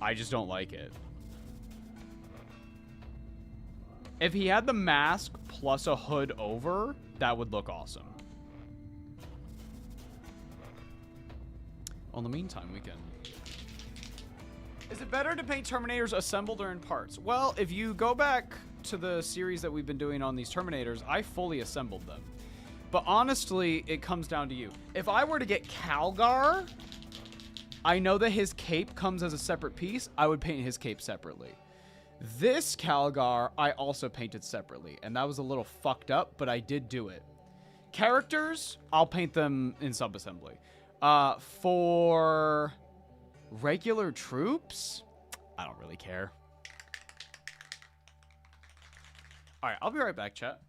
I just don't like it. If he had the mask plus a hood over, that would look awesome. In the meantime, we can... Is it better to paint Terminators assembled or in parts? Well, if you go back to the series that we've been doing on these Terminators, I fully assembled them. But honestly, it comes down to you. If I were to get Calgar, I know that his cape comes as a separate piece. I would paint his cape separately. This Calgar, I also painted separately. And that was a little fucked up, but I did do it. Characters, I'll paint them in subassembly. For regular troops, I don't really care. Alright, I'll be right back, chat.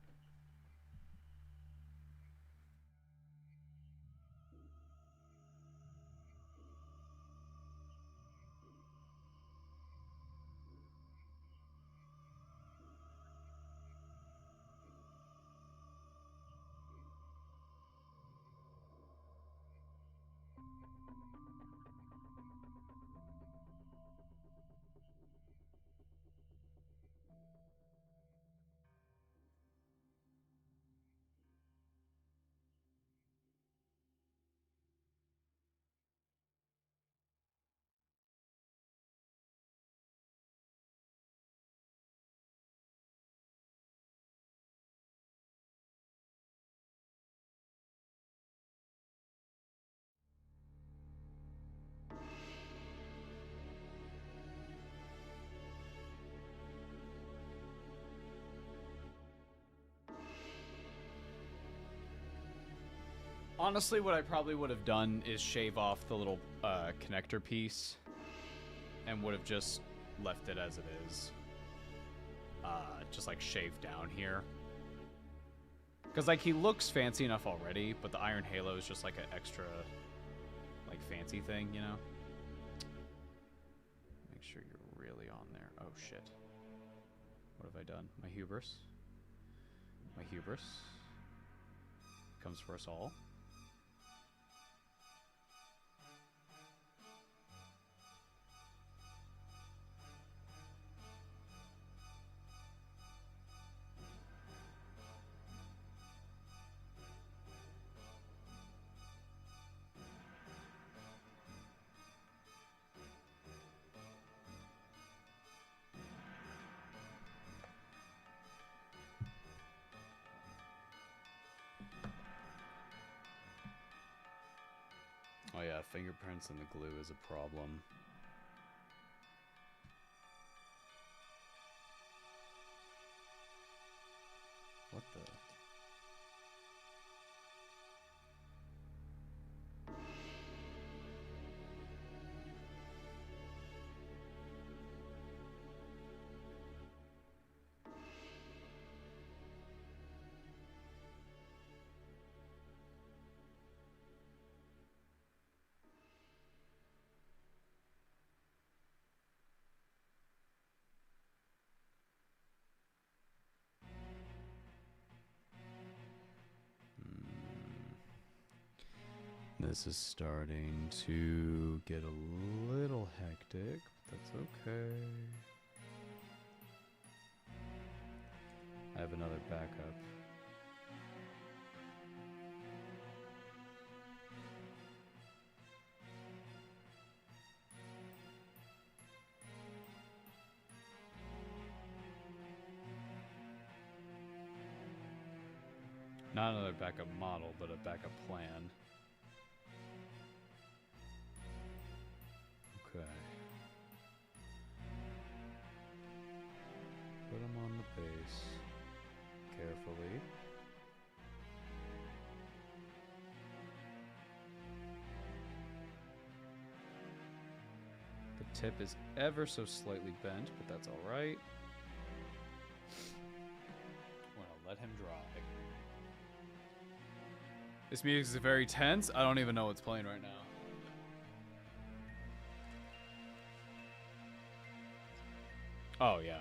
Honestly, what I probably would have done is shave off the little connector piece and would have just left it as it is. Just like shaved down here. Because like he looks fancy enough already, but the Iron Halo is just like an extra like fancy thing, you know? Make sure you're really on there. Oh shit. What have I done? My hubris. My hubris comes for us all. Oh yeah, fingerprints and the glue is a problem. What the? This is starting to get a little hectic, but that's okay. I have another backup. Not another backup model, but a backup plan. Okay. Put them on the base carefully. The tip is ever so slightly bent, but that's all right. Well, let him dry. This music is very tense. I don't even know what's playing right now. Oh, yeah.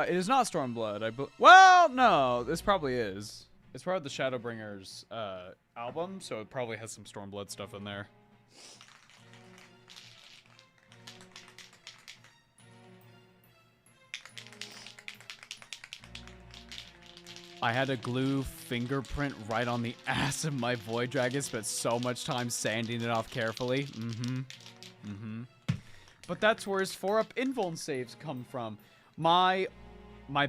It is not Stormblood. Well, no, this probably is. It's part of the Shadowbringers album, so it probably has some Stormblood stuff in there. I had to glue fingerprint right on the ass of my Void Dragon, spent so much time sanding it off carefully. But that's where his 4-up invuln saves come from. My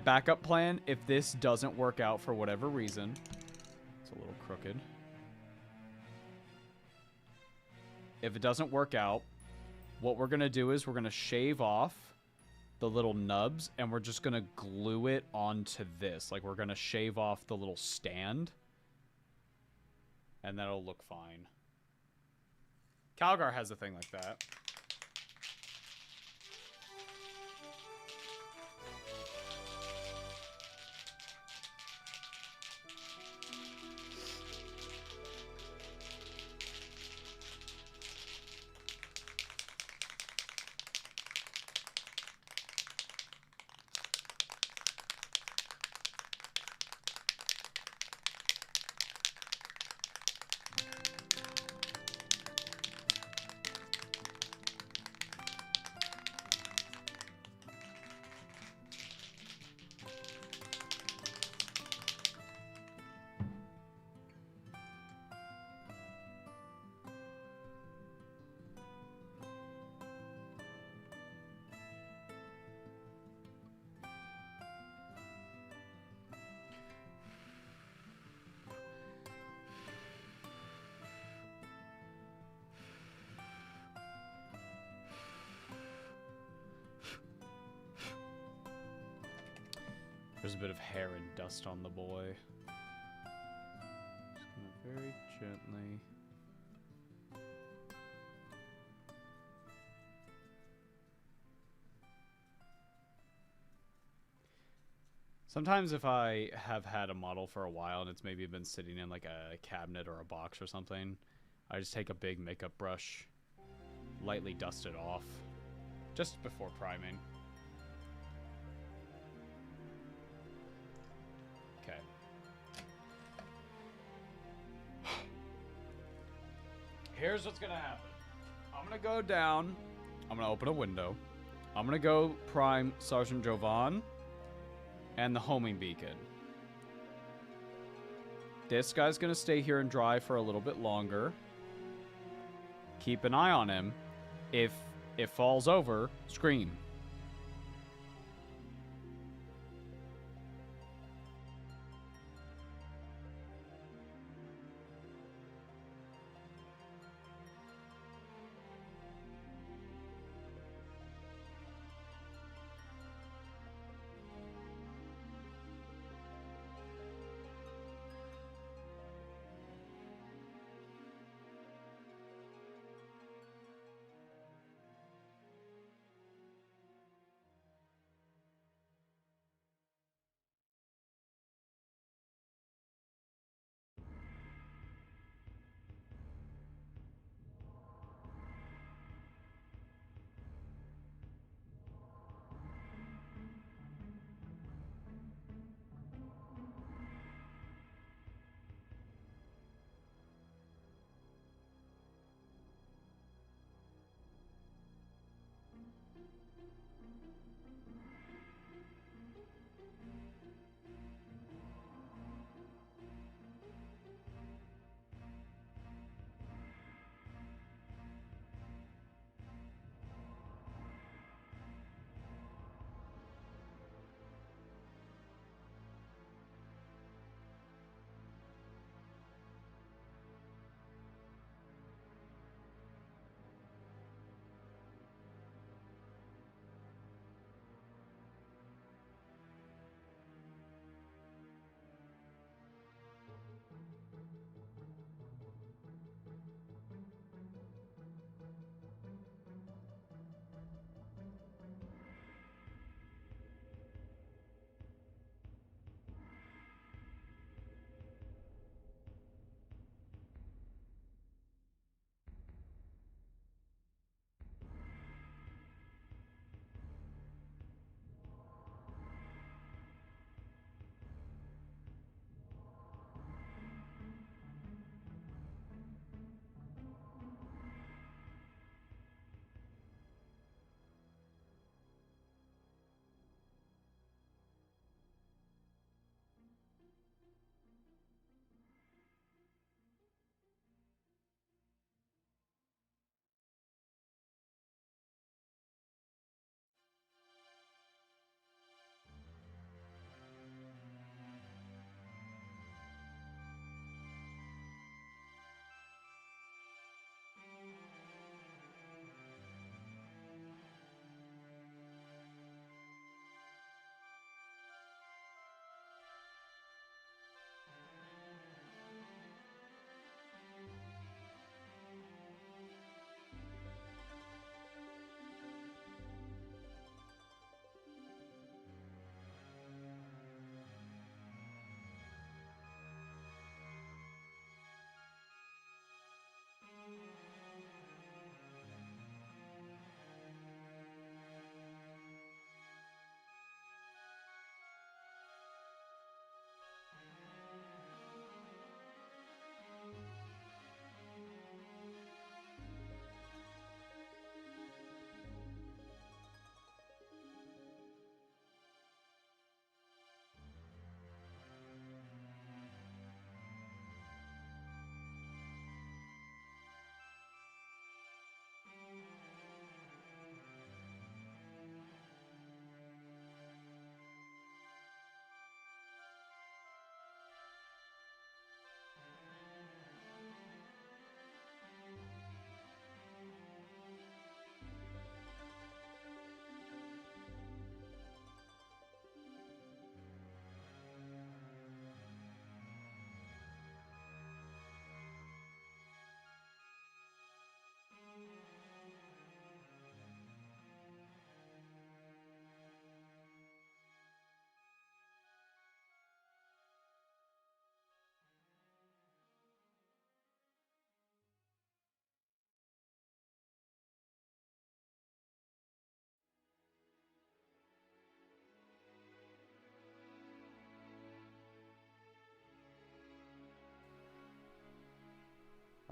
backup plan, if this doesn't work out for whatever reason, it's a little crooked. If it doesn't work out, what we're gonna do is we're gonna shave off the little nubs, and we're just gonna glue it onto this. Like, we're gonna shave off the little stand, and that'll look fine. Calgar has a thing like that. There's a bit of hair and dust on the boy. Just gonna very gently. Sometimes if I have had a model for a while and it's maybe been sitting in like a cabinet or a box or something, I just take a big makeup brush, lightly dust it off, just before priming. Okay. Here's what's gonna happen. I'm gonna go down. I'm gonna open a window. I'm gonna go prime Sergeant Jovan and the homing beacon. This guy's gonna stay here and dry for a little bit longer. Keep an eye on him. If it falls over, scream.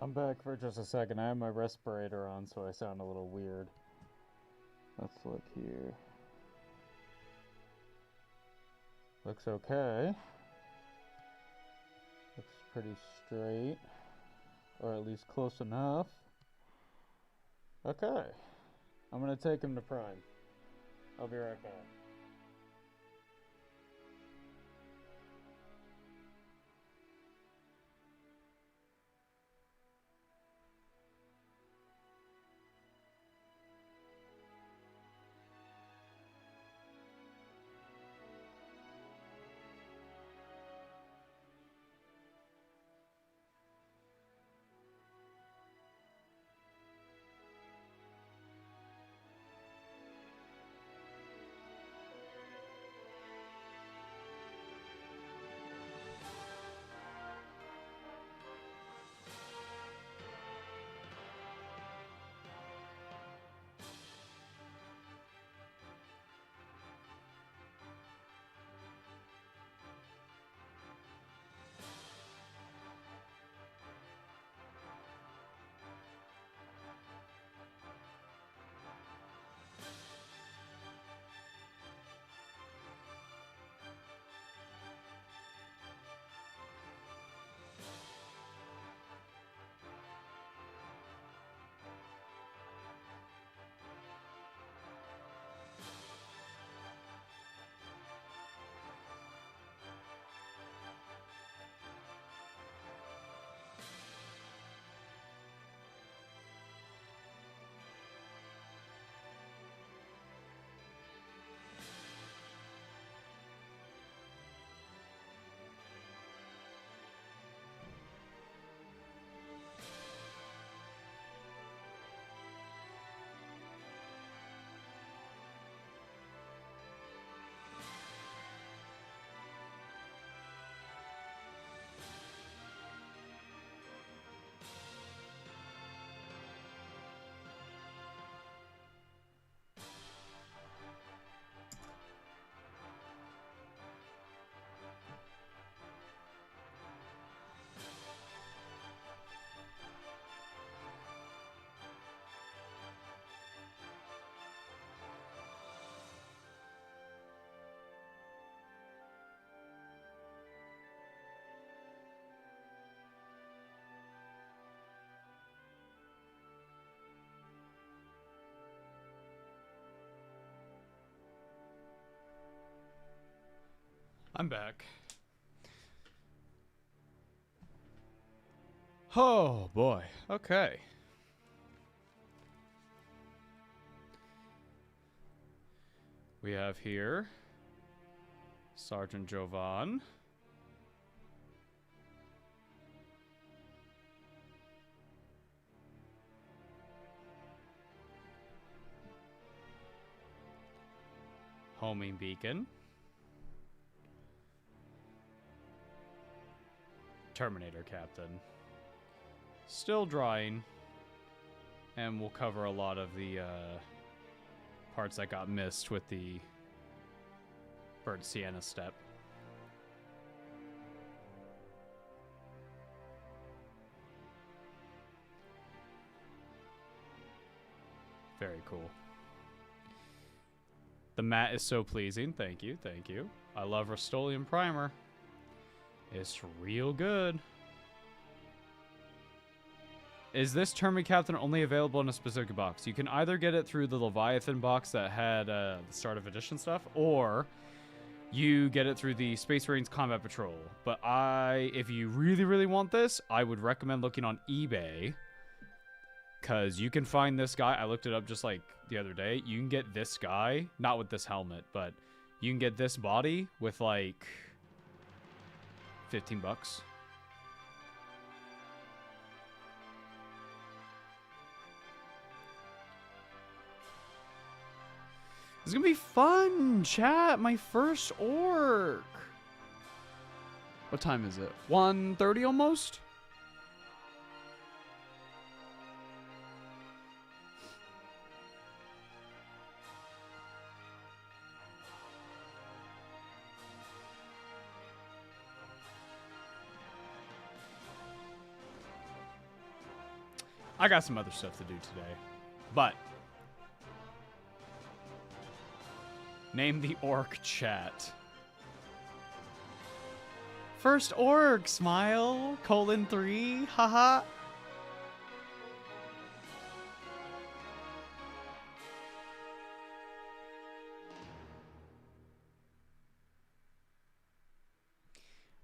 I'm back for just a second. I have my respirator on, so I sound a little weird. Let's look here. Looks okay. Looks pretty straight. Or at least close enough. Okay. I'm gonna take him to Prime. I'll be right back. I'm back. Oh boy. Okay. We have here Sergeant Jovan. Homing beacon. Terminator captain. Still drying. And we'll cover a lot of the parts that got missed with the Bird Sienna step. Very cool. The matte is so pleasing. Thank you, thank you. I love Rust-Oleum primer. It's real good. Is this Terminator Captain only available in a specific box? You can either get it through the Leviathan box that had the Start of Edition stuff, or you get it through the Space Marines Combat Patrol. But if you really, really want this, I would recommend looking on eBay, because you can find this guy. I looked it up just like the other day. You can get this guy, not with this helmet, but you can get this body with like $15. It's gonna be fun, chat. My first orc. What time is it? 1:30 almost? I got some other stuff to do today. But name the orc chat. First orc, smile, :3, haha.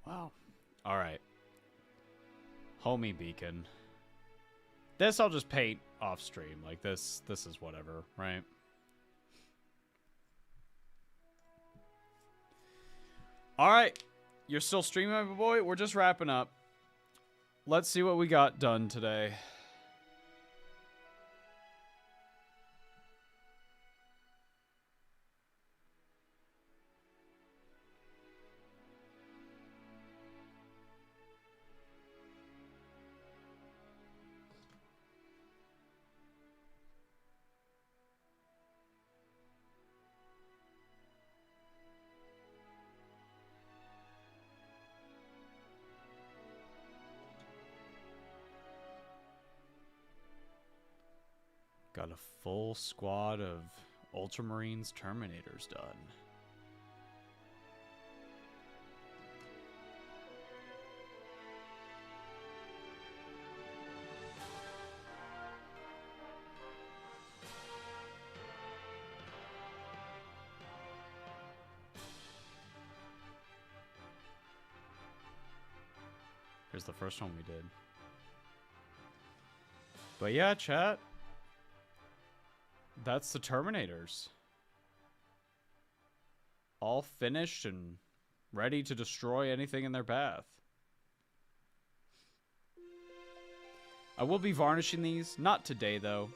Wow. All right. Homie beacon. This I'll just paint off stream. Like this is whatever, right? All right. You're still streaming, my boy? We're just wrapping up. Let's see what we got done today. Got a full squad of Ultramarines Terminators done. Here's the first one we did. But yeah, chat. That's the Terminators. All finished and ready to destroy anything in their path. I will be varnishing these. Not today, though.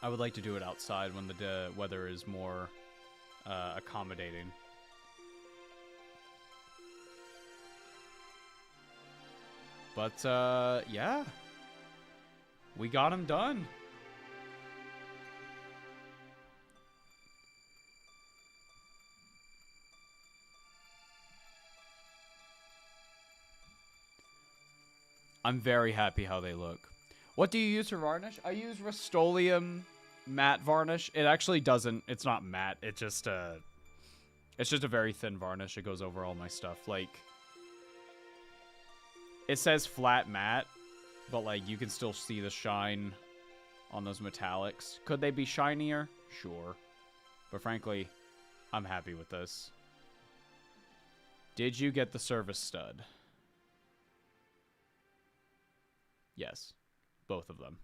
I would like to do it outside when the weather is more accommodating. But, yeah. We got them done. I'm very happy how they look. What do you use for varnish? I use Rust-Oleum matte varnish. It actually doesn't. It's not matte. It's just a very thin varnish. It goes over all my stuff. Like, it says flat matte, but like you can still see the shine on those metallics. Could they be shinier? Sure. But frankly, I'm happy with this. Did you get the service stud? Yes, both of them.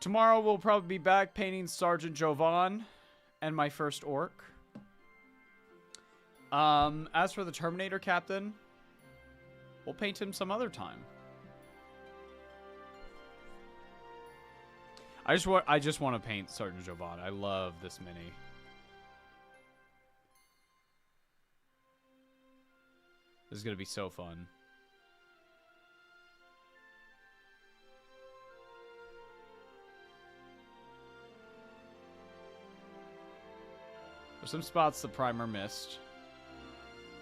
Tomorrow we'll probably be back painting Sergeant Jovan and my first orc. As for the Terminator captain, we'll paint him some other time. I just want to paint Sergeant Jovan. I love this mini. This is going to be so fun. There's some spots the primer missed.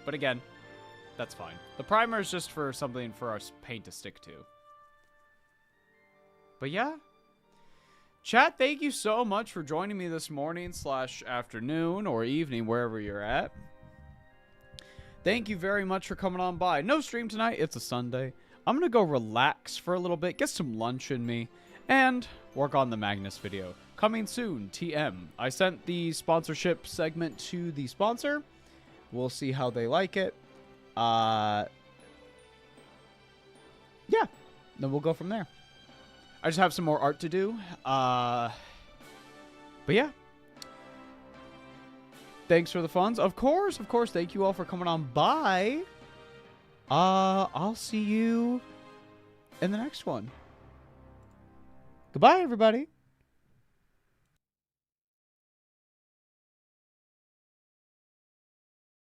But again, that's fine. The primer is just for something for our paint to stick to. But yeah. Chat, thank you so much for joining me this morning / afternoon or evening, wherever you're at. Thank you very much for coming on by. No stream tonight. It's a Sunday. I'm going to go relax for a little bit, get some lunch in me, and work on the Magnus video. Coming soon, TM. I sent the sponsorship segment to the sponsor. We'll see how they like it. Yeah. Then we'll go from there. I just have some more art to do. But yeah. Thanks for the funds. Of course. Thank you all for coming on by. I'll see you in the next one. Goodbye, everybody.